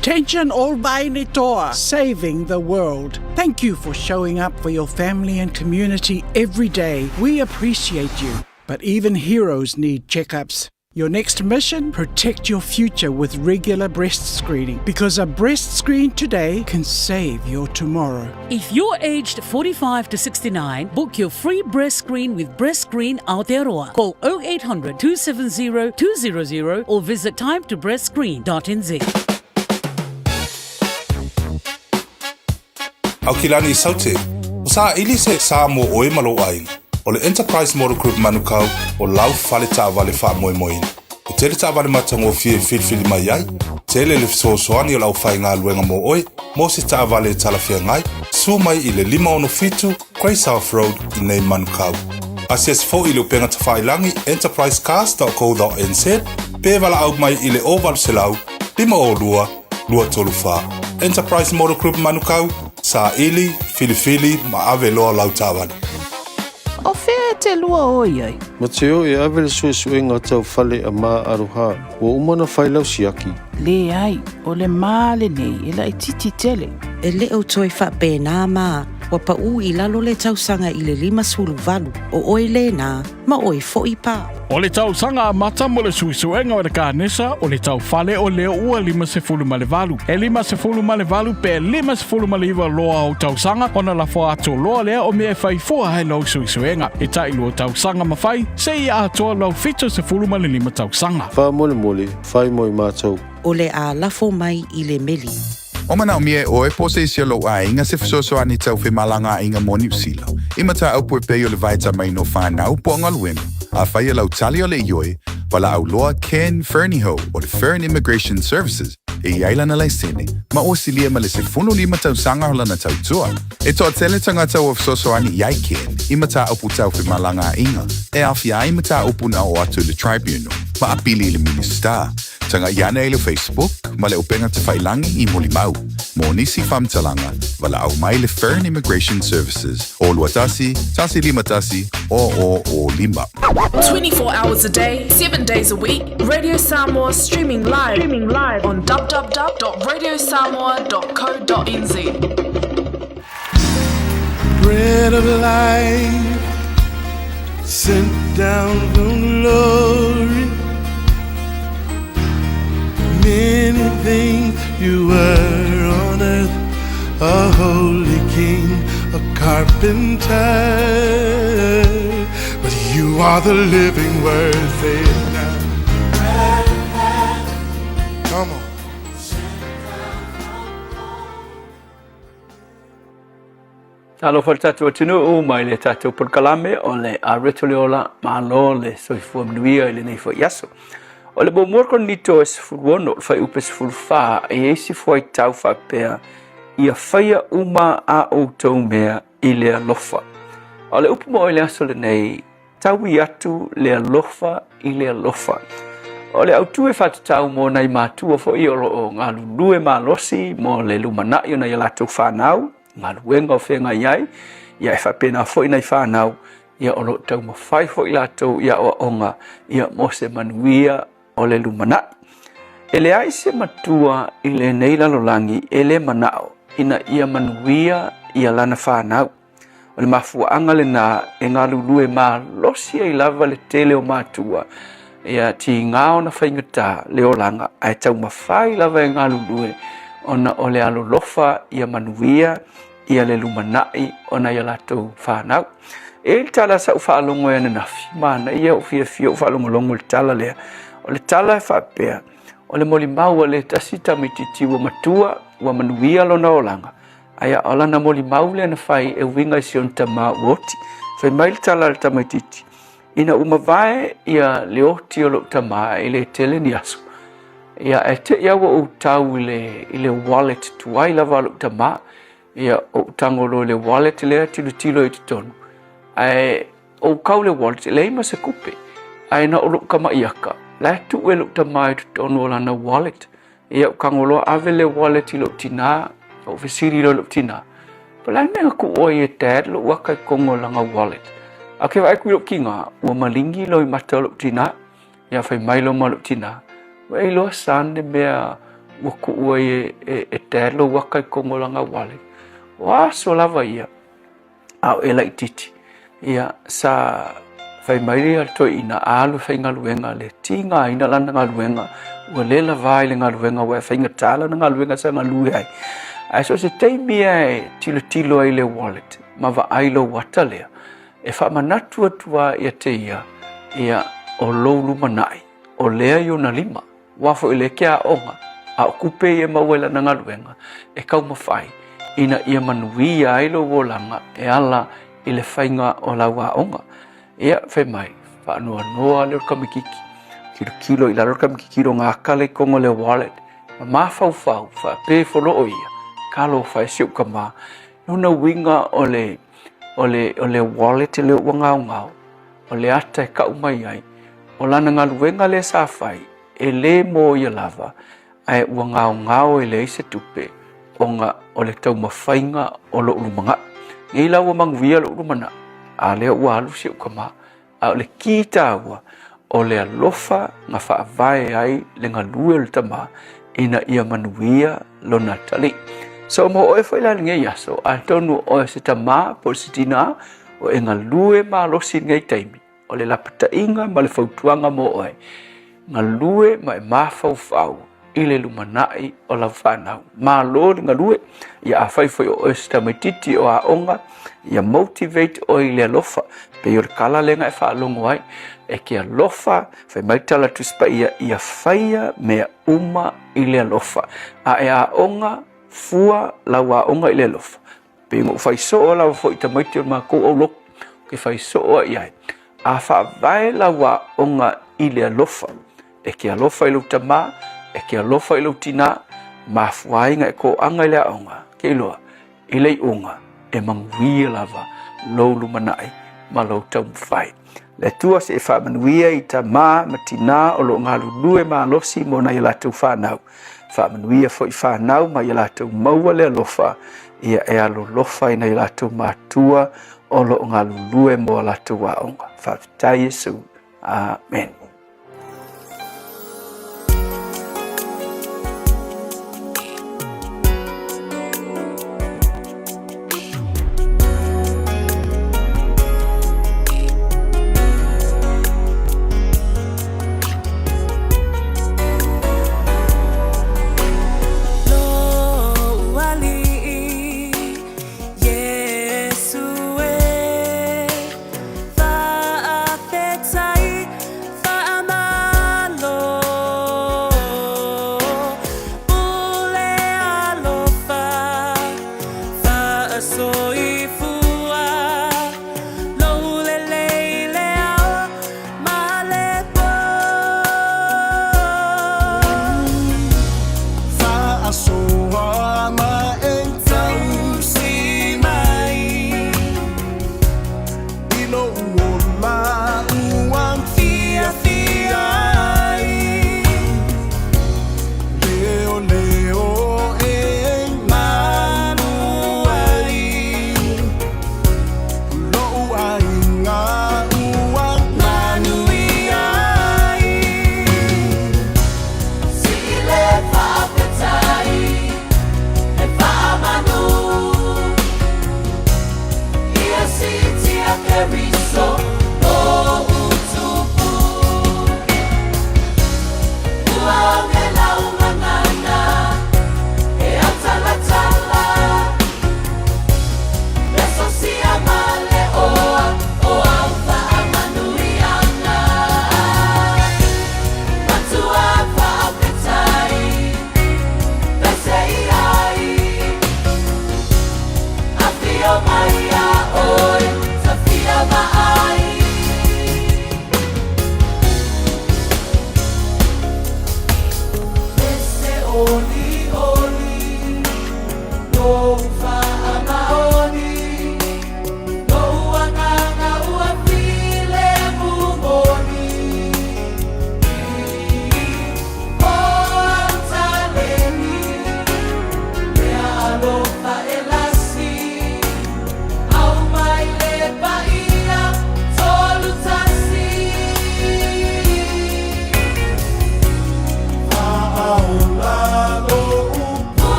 Attention all Baine Toa, saving the world. Thank you for showing up for your family and community every day. We appreciate you. But even heroes need checkups. Your next mission? Protect your future with regular breast screening, because a breast screen today can save your tomorrow. If you're aged 45 to 69, book your free breast screen with Breast Screen Aotearoa. Call 0800 270 200 or visit timetobreastscreen.nz. Au kilani saute, sa ilise sa mo oe malo ai. O le Enterprise Model Group manukau o lau fale tāwale wha moe moe. O tele tāwale matango fie whilwhili mai ai, tele le fisosoani o lau whai ngā luenga mo oe, mo se tāwale talawhia ngai, su mai i le 5 Grey South Road i nei manukau. Asias fo i le upenga tawhailangi enterprisecast.co.nz, pe wala au mai i le oval selau, 5 lua tolu wha. Enterprise Model Group manukau, sa ili, fili, ma ave loa lau tāwale. O whea te lua oi ai. Mateo e awe le sue ngā tau whale a mā aroha. Wa umana whailau siaki. Le ai, o le mā le nei, e la i titi tele. E le au toi wha pēnā mā. Wa pa u i lalo le tausanga i le 5 o oi le nā, ma oi fo i pā. O le tausanga a mata mo le suisuenga o le kānesa o le tau whale o leo ua 5 E 5 pe 5 loa o tausanga o na la fo ato loa lea o mea whai fua hai lau suisuenga. E tai lua tausanga mawhai, se i atoa lau 5 tausanga. Wha mole, whai moi mātou. O le a lafo mai i le meli. O mana o mie o e pose isi lo a inga se fisosoani tau whi malanga inga mo New Zealand. Imata au pue peo le vaita mai no whanau po ngaluenga. A whaia lau tali o le ioi, wala au loa Ken Ferniho o le Fern Immigration Services e iailana lai sene, ma o silia ma le 5 tau sanga hola na tau tua. E toa tele tangata o fisosoani iai Ken, imata au putau whi malanga inga, e awhia imata upu na o atu le tribunal, ma apili le minister. Tanga iana e le Facebook, ma le upenga te whailangi I Molimau. Mo nisi whamtalanga, wala au mai le Fern Immigration Services. O luatasi, tasi lima tasi, o lima. 24 hours a day, 7 days a week, Radio Samoa streaming live on www.radiosamoa.co.nz. Bread of life, sent down from glory. Many things you were on earth, a holy king, a carpenter, but you are the living word. Say it now. Come on. Talo fal tatu atinu o mai le tatu por kalame o le aretoliola malo le soifua mnuia ile nei fo yaso. O le bomor kon nito es fuono fai upes fulfa e esi foi tau fa pea ia faia uma a o tau mea I le alofa. O le upu mo ile aso le nei tau I atu le alofa I le alofa. O le autu e fatu tau mo nai matua fo I o ngā lulue malosi mo le lumana I o na ia latu whanau ngā luenga o whenga iai ia e whapena fo I nai whanau ia o lo tau mawhai fo I latu ia o onga ia mo se manuia o le lumana. E le ai se matua I le nei lalolangi e le manao ina ia manuia ia lana whanau. O le mafuanga le nā e ngā lulue mā losi ai lava le tele o matua ia ti ngāo na whaingata le o langa ai tau mawhai lava e ngā lulue ona o le alolofa ia manuia ia le lumanai ona ia latou whanau. E le tala sa whaalongo e nafi mana ia o fia whaalongo longo le tala lea. O le tala e whapea, o le moli mau le tasita mititi wa matua wa manuia lona o langa. Aia ola na moli mau le na whai e winga I sion tama woti. Whai mai le tala le tamaititi. Ina umavae ia le oti o lo tama I le tele ni asu. Ia e te ia wa o tau I le wallet tuai lava lo tama. Ia o tangolo le wallet lea tilo I te tonu. Ai o kau le wallet le ima se kupe. Ai na o lo kama iaka. La tu e lo tamai tu tono la na wallet. Ia o kangolo ave le wallet I lo tina. O fesiri lo tina. Pala nea ku oi e tad lo waka kongo la nga wallet. Ake vai ku lo kinga. Ua malingi lo I mata lo tina. Ia fai mai lo ma lo tina. Wai lo sande mea ua ku'ua e telo waka I kongolanga wale. Wa so lava ia. Au e lai titi. Ia sa fai mairi al toi ina alu fai ngaluenga le tinga ina lana ngaluenga. Ua lela vai le ngaluenga wa fai ngatala na ngaluenga sa ngalue ai. Ai so se teimi ai tilo ai le wallet. Ma va ailo wata lea. E wha manatu atua ia te ia o loulu manai. O lea yo na lima. Wafo ile kia onga. A kupe ia mawela na ngaluenga. E kau mawhai. Ina ia manui ailo wolanga. E ala ile whainga o lawa onga. Ia whai mai. Wha anua noa leo kamikiki. Kilo ila leo kamikiki ro ngā kale kongo le wallet. Ma fau wha pe folo o ia. Kalo whai siup ka ma. Nuna winga o le wallet le wangau ngau. O le ata e kau mai ai. O lana ngaluenga le sa whai. E le mo ia lava. Ai ua ngau e le ise tupe. O le tau mawhainga o lo urumanga. Ngei lau wa mangwia lo urumana. A lea ua alu siu kama. A o le kita ua. O le alofa nga whaavae ai le ngalue le tama. Ina ia manuia lo natali. So mo oe whaila ngei aso. A tonu oe se tama po se tina. O e ngalue ma losi ngei taimi. O le lapata inga ma le fautuanga mo oe. Ngalue ma e mawhau I le lumanai o la whanau. Ma lo le ngalue ia a whaifoi o esta maititi o a onga ia motivate o I le alofa. Pe o le kala lenga e whaalongo ai. E ki alofa whai maitala tuspa ia whaia mea uma I le alofa. A e a onga fua lau a onga I le alofa. Pe ngō whai soa lau fo I ta maiti o ma kou au loko. Ke whai soa I ai. A whaavae lau a onga I le alofa. E ki alofa I lau tama. E ki alofa I lau tina. Ma fuainga e ko anga I le aonga. Ke iloa. I lei unga. E manguia lava. Lou lumanai. Ma lau tau mwhai. Le tua se e whamanuia I ta ma tina o lo ngā lulue ma alosi mo na I lātou whanau. Whamanuia fo I whanau ma I lātou maua le alofa. Ia e alo lofa I na I lātou mātua o lo ngā lulue mo lātou aonga. Whawhitai Yesu. Amen. Yesu e, fa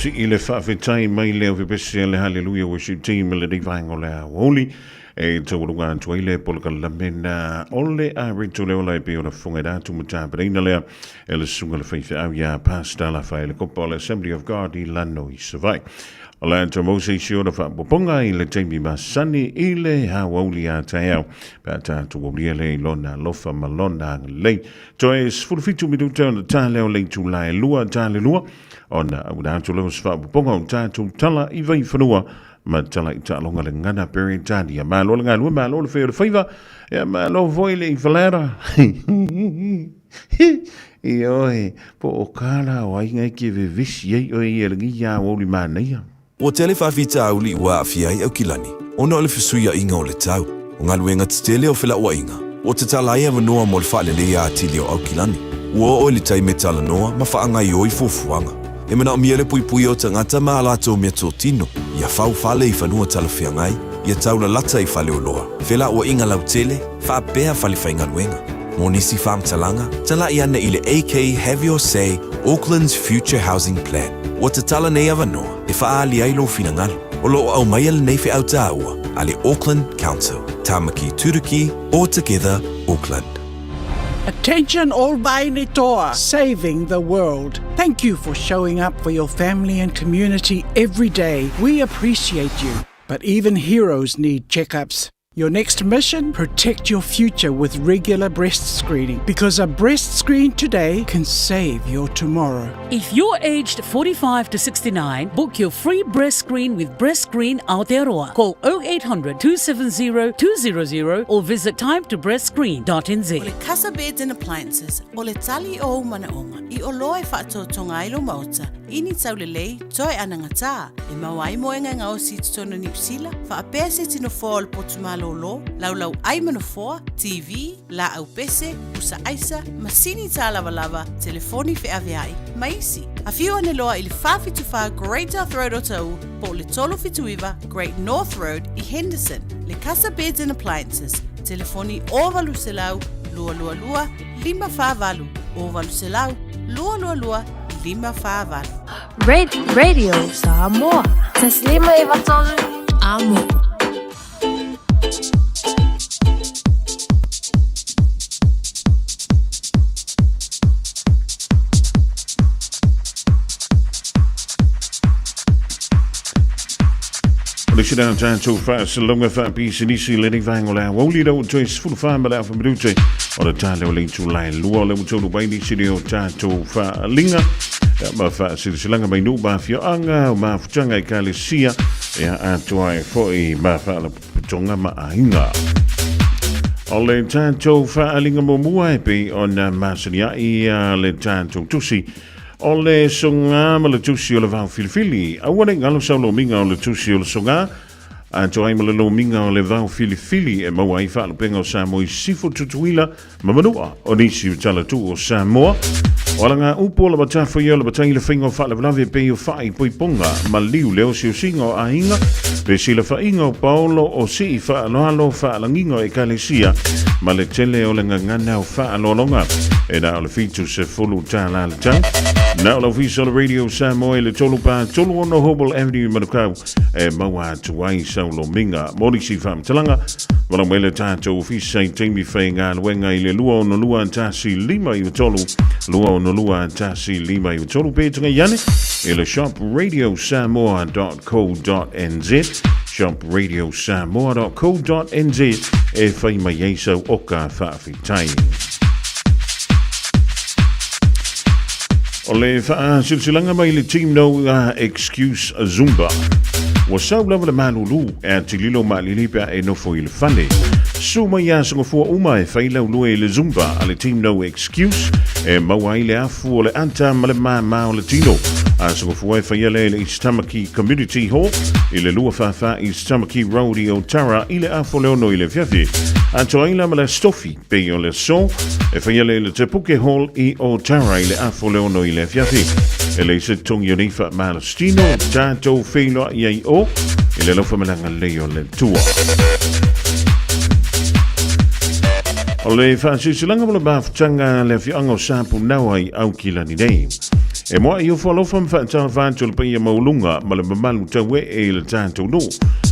Si ile whawhetai mai leo vipese le hallelujah worship team le divango le woli e taurunga tuaile polka lamena ole a rito leo lai pe ona funga datu muta breina lea e le sunga le Fiafia pasta la fai le kopa le Assembly of God I lano I savai. Ola anta mose sio na whapoponga I le teimi masani I le hawauli a taeau pa tatu waulia le lona lofa malona lei toe sfurfitu minuta ona ta leo le tu lai lua ta le lua ona udatu leo whapoponga o tatu tala I vai whanua ma tala I talonga le ngana peritania ma lo ngā lua ma lo le whea le whaiva e ma lo voi le I whalera I oe po o kala o ainga ki ve visi ei oe I elangi ia woli māneia. O tele whawhita au li ua awhiai au kilani. Ona o le whisuia inga o le tau. O ngā luenga te tele o whila ua inga. O te talaia wanoa mo le whaalele a atili o au kilani. Ua o le taime tala noa ma whaanga I oi fufuanga. E mana o mia le pui pui o tangata ma alato mea tō tino. Ia whau whale I whanua tala whiangai. Ia taula lata I whale o loa. Whila ua inga lau tele, whaapea whale whainga luenga. Mo nisi whaamtalanga, tala I ana I le AK Have Your Say, Auckland's Future Housing Plan. O te tala nei awanoa, e whaali ailo finangalo. O loo au mai ale nei whi au tāua, ale Auckland Council. Tāmaki Turuki, All Together, Auckland. Attention all Baine Toa, saving the world. Thank you for showing up for your family and community every day. We appreciate you. But even heroes need checkups. Your next mission? Protect your future with regular breast screening, because a breast screen today can save your tomorrow. If you're aged 45 to 69, book your free breast screen with Breast Screen Aotearoa. Call 0800 270 200 or visit timetobreastscreen.nz. O le Casa Beds and Appliances, o le tali o umanaonga, I o loa e whaatotonga ilo mauta, ini taulelei, toi anangata, e mawai moenga ngao si tutono New Zealand, whaapea se tino fōa potumalo lo, lau ai manofoa, TV, la au pese, usa aisa, masini tā lava, telefoni Fiaviai, maisi. A few ane loa I le whawhituwha Great North Road o tau, po le tolo fituiva Great North Road I Henderson, le Casa Beds and Appliances, telefoni o valu selau, lua, 5 o valu selau, lua, 5 Radio Samoa. Taslima ivatolu amo. Le sidang tanto fast longa fa pisi nisi le vango la woli do jois full fama la fa brute o le tale o le tulai luo le mutu bai ni sidio tanto fa linga ma fa silanga mai no ba fio anga ma futanga I kalesia ya atoai foi ma fa la tonga ma ainga o le tanto fa linga mo mua pe on masania I le tanto tusi o le songa ma le tusi o le vau filifili a wane ngalo sa lo minga o le tusi o le songa a toai ma le lo minga o le vau filifili e maua I wha penga o Samoa I sifo tutuila ma manua o nisi utala tu o Samoa o la ngā upo la batafa ia la batai le whainga o wha la vlave pe o whai poiponga ma liu leo si o singa o ainga pe si la whainga o Paolo o si I wha aloalo wha langinga e kalesia ma le tele o le ngangana o wha alolonga e na o le fitu se fulu tā la le tau na o la visa le Radio Samoa le tolu pa tolu ono Hobble Avenue Manukau e maua tuai saulo minga mori si wha talanga wala mele tātou visa I teimi whainga luenga I le lua ono lua tasi lima I tolu lua ono lua tasi lima I tolu pētunga yane e le shop radiosamoa.co.nz shopradiosamoa.co.nz e whaima yeisau oka whawhitai. O le wha silsilanga mai le team no excuse Zumba. Wa sau lava le malulu e tililo malilipa e nofo I le whane. Suma ia sanga fua uma e whailau lue le Zumba a le team no excuse e maua I le afu o le anta ma le maa o le tino. A sanga fua e whaiale le Istamaki Community Hall I le lua whawha Istamaki Road I o Tara I le afu le ono I le Fiafi. A toaila ma le Stofi pe o le so e whaiale le Te Puke Hall I o Tara I le afu le ono I le Fiafi. E le se tongi o neifa Malastino tātou wheloa iai o I le lofa malanga leo le tua. O le whaasisilanga mo le bāwhtanga le whianga o sāpu nawa I au kila ni nei. E moa i o whalofa mwhaatala whātua pa ia maulunga ma le mamalu taue e le tātou no.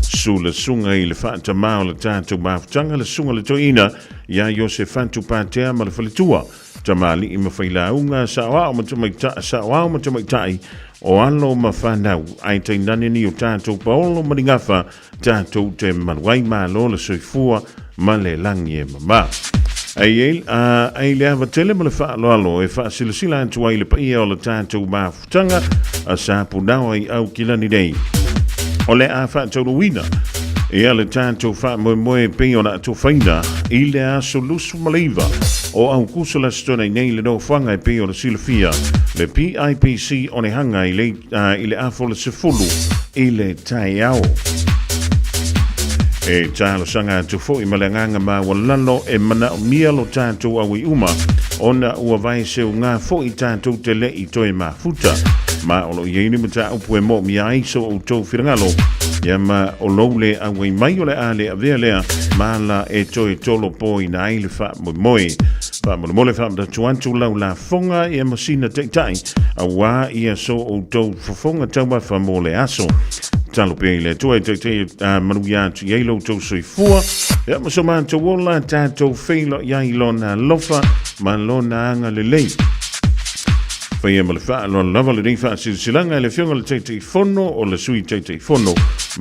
Su le sunga i le whaata mao le tātou mawhtanga le sunga le toina ia i o se whantu pātea ma le whalitua. Tamali i mawhaila unga sa wao ma tamaitai o alo ma whanau ai te nanini o tātou paolo maringafa tātou te manuai ma lo le soifua ma le langi e mama. Ai le ava tele ma le whaaloalo e whaasilasila antu ai le paia o le tātou mawhtanga a sa punao ai au kilani nei. O le a whaatoro wina e a le tātou whaamoemoe peo na ato whaina i le a solusu maleiva o au kusala stona i nei le no whanga e peo na silafia le PIPC o ne hanga i le afo le sefulu i le tai ao. E tālo sanga atu fo i malanganga ma walalo e mana o mia lo tātou au i uma ona ua vai seo ngā fo i tātou te le i toi ma futa. Ma o lo iei ni mata upu e mo mi aiso o tau whirangalo. Ia ma o loule a wei mai o le ale a vea lea ma la e toi tolo po i na aile wha moe. Wha mo le wha mta tuantu lau la fonga i a masina teitai a wā ia so o tau whafonga taua wha mo le aso. Talo pe le toi teitai manu ia tu iei lo tau soifua. Ia ma so ma tau wola tātou wheilo iai lona lofa ma lona anga le lei. Fai ma le wha lona lava le reifa silanga e le fionga le teitei fono o le sui teitei fono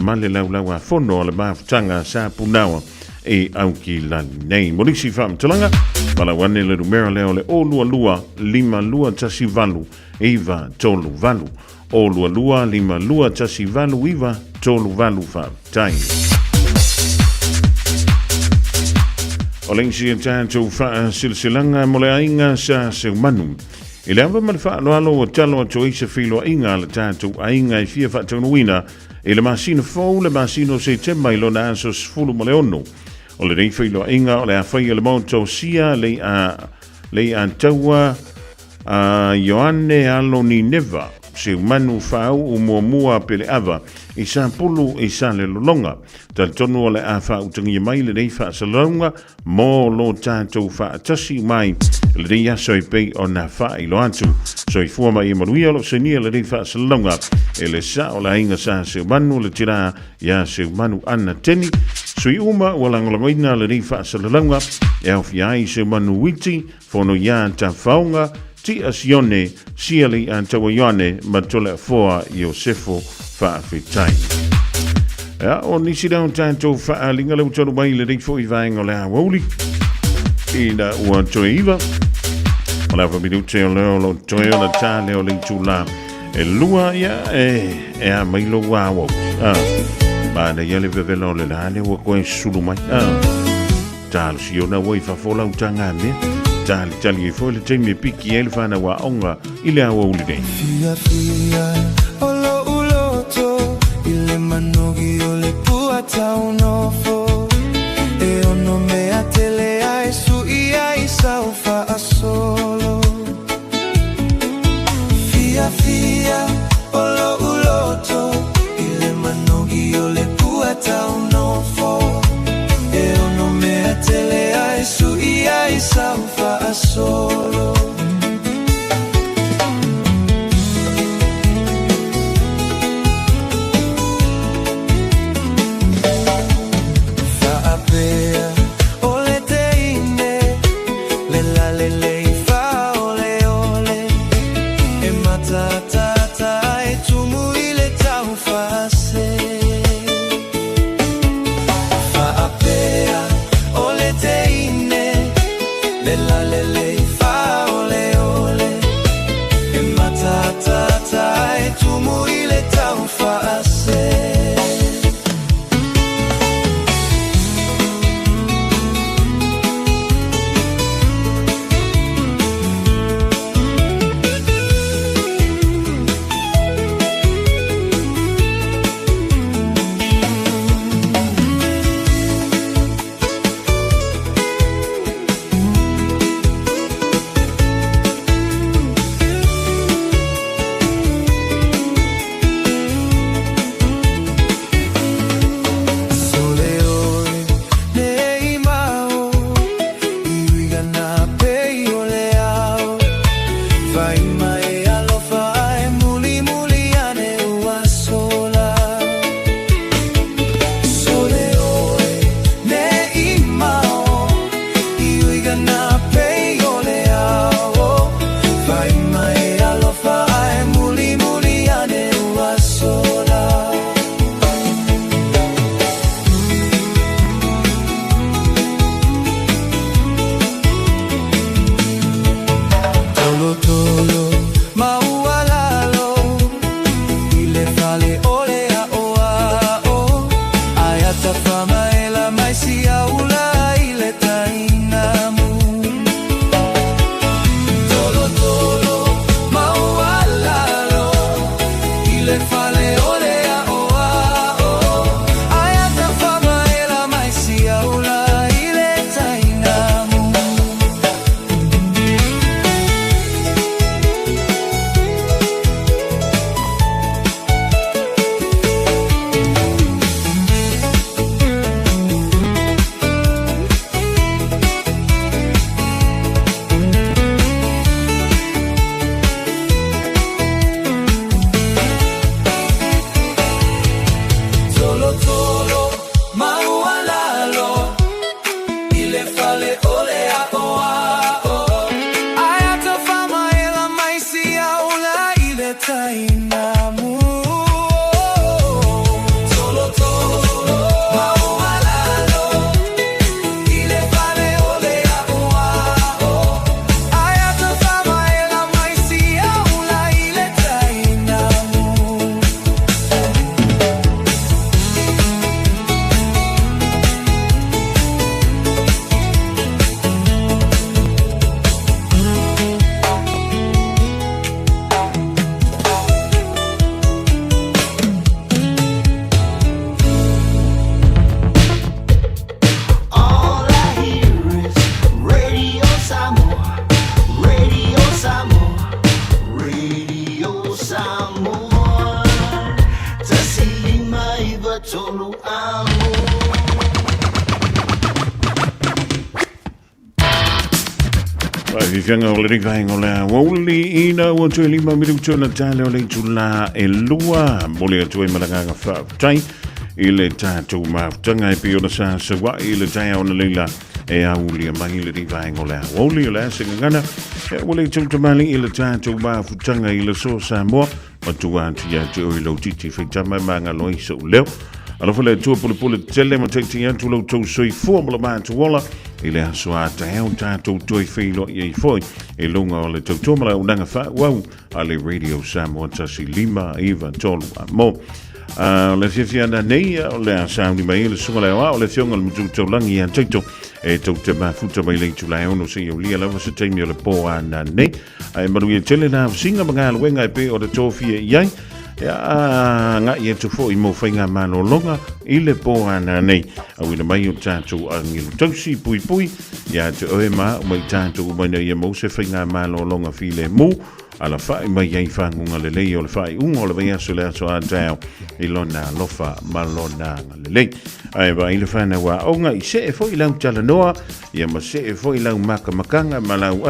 ma le lau a fono o le mawhtanga sa punawa e au ki lani nei. Moniksi wha mtalanga ma la wane le numera leo le o lua lima lua tasi valu iwa tolu valu. O lua lima lua tasi valu iwa tolu valu wha tai. O lengsi e tātou wha silanga mo le ainga sa se manu. I le ava male whaaloalo o talo ato eisa whiloa inga le tātou ainga i fia whaataunuina e le masino fau le masino se te mailo na aso sfulu mo le ono. O le rei whiloa inga o le a whaia le mautou sia le a taua Ioane alo ni neva se manu whau o mua pele ava i sa pulu i sa le lolonga. Tal tonu o le a whautangia mai le rei whaasalonga mo lo tātou whaatasi mai le rei aso i pei o na wha i lo atu. So i fuama i manuia lo se nia le rei whaasalonga e le sa o la inga sa se manu le tira ia se manu ana teni. So i uma walangola maina le rei whaasalonga e au fiai se manu witi fono ia ta whaunga ti asione siali antawa Ioane matole foa Iosefo whaafetai. O nisi dao tātou whaalinga lau tonu mai le rei fo i vaenga o le hawauli i na ua toe iwa. O la whaminu te o leo lo toe o na tā leo le tu la e lua ia e a mailo wawau. Ma na ia le vevela o le la le ua koe sulu mai. Tālo si o na wai whafola utanga mea. Tali e foi le teimi piki e le whana wa onga i le awa uli nei. Fiafia o lo uloto i le manogi o le puata unofo e ono mea tele ai su ia i saufa a solo. Fiafia o lo uloto i le manogi o le puata unofo e ono mea tele ai su ia i saufa a solo. Faapea o le teine le la le le fa ole ole e matatata e tumu i le tau fa se. Faapea o le teine le la le le fa ole ole e matatata e tumu i le tau fa se. Vai mai alofa taina mu Tolo tolo maualalo Ile fale ole apuao Ayata fama ela maisia ula ile taina mu All I hear is Radio Samoa, Radio Samoa, Radio Samoa. Tasilima iva tolu amo. Fianga o le ringainga o le wauli ina ua tue 5 minuto na tale o le tula e lua mole tue malanga fa tai ile tatu mafutanga e pio na sa sewa ile tai ona leila e auli mai le ringainga o le wauli o le singana e wale tutamali ile tatu mafutanga ile so Samoa matua tia tue lo titi fitama manga loiso leo Alofa le tua pule tele ma teki atu lau tau soi fua mala mātu wala i le asua ta heo tātou toi whilo i ei foi e lunga o le tau tōmala unanga wha wau a le Radio Samoa tasi 5 iwa tolu a mo. Le fiafia na nei o le a saundi mai le sunga le oa o le fionga le mutu tau langi i antaito e tau te mafuta mai le tula e ono se i o lia lawa se teimi o le po a na nei ai maru i tele na singa mga luenga e pe o le tōfia iai ya nga ye tu fo i mo fainga mano longa i le po ana nei au ina mai o tātou angilu tausi pui pui ya te oe ma mai tātou mai na ia mo se fainga mano longa file mu ala fai mai ai whangunga le lei o le fai unga o le vai aso le aso a tau i lona lofa malona le lei ai ba i le whana wa onga i se e fo i lau tala noa ia ma se e fo i lau maka makanga ma lau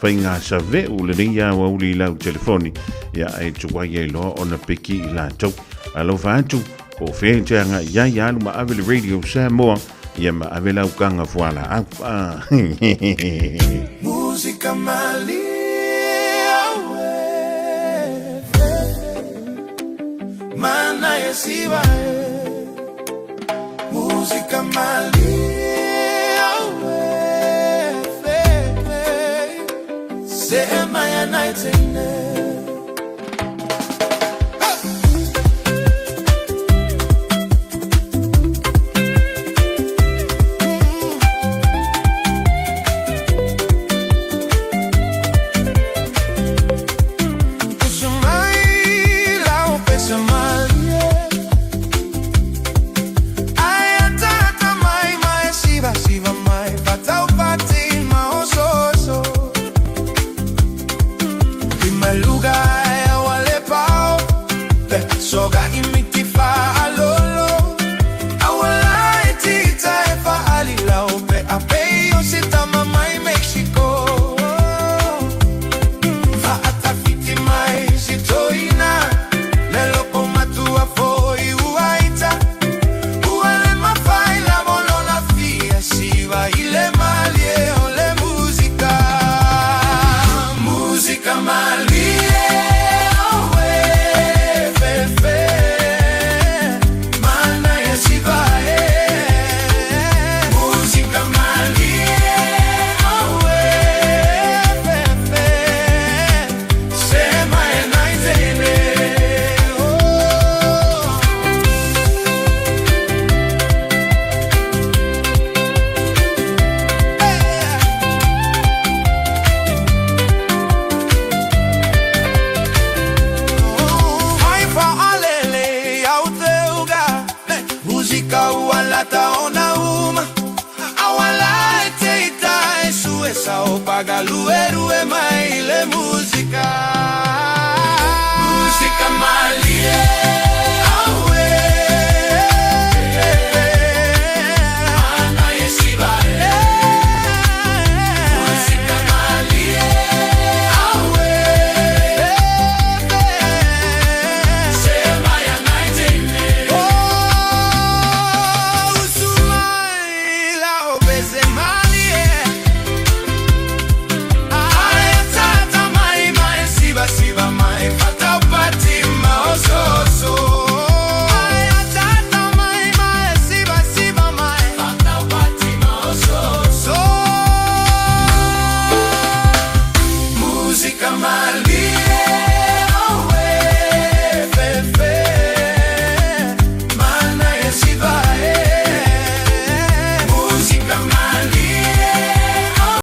fai ngā sa veu le nei a wauli lau telefoni ia e tuwai e loa ona peki i la tau alo vātu o whenteanga iai alu ma ave le Radio Samoa ia ma ave lau kanga fuala au Música malia Mana e siva Música malia Say am I a nightingale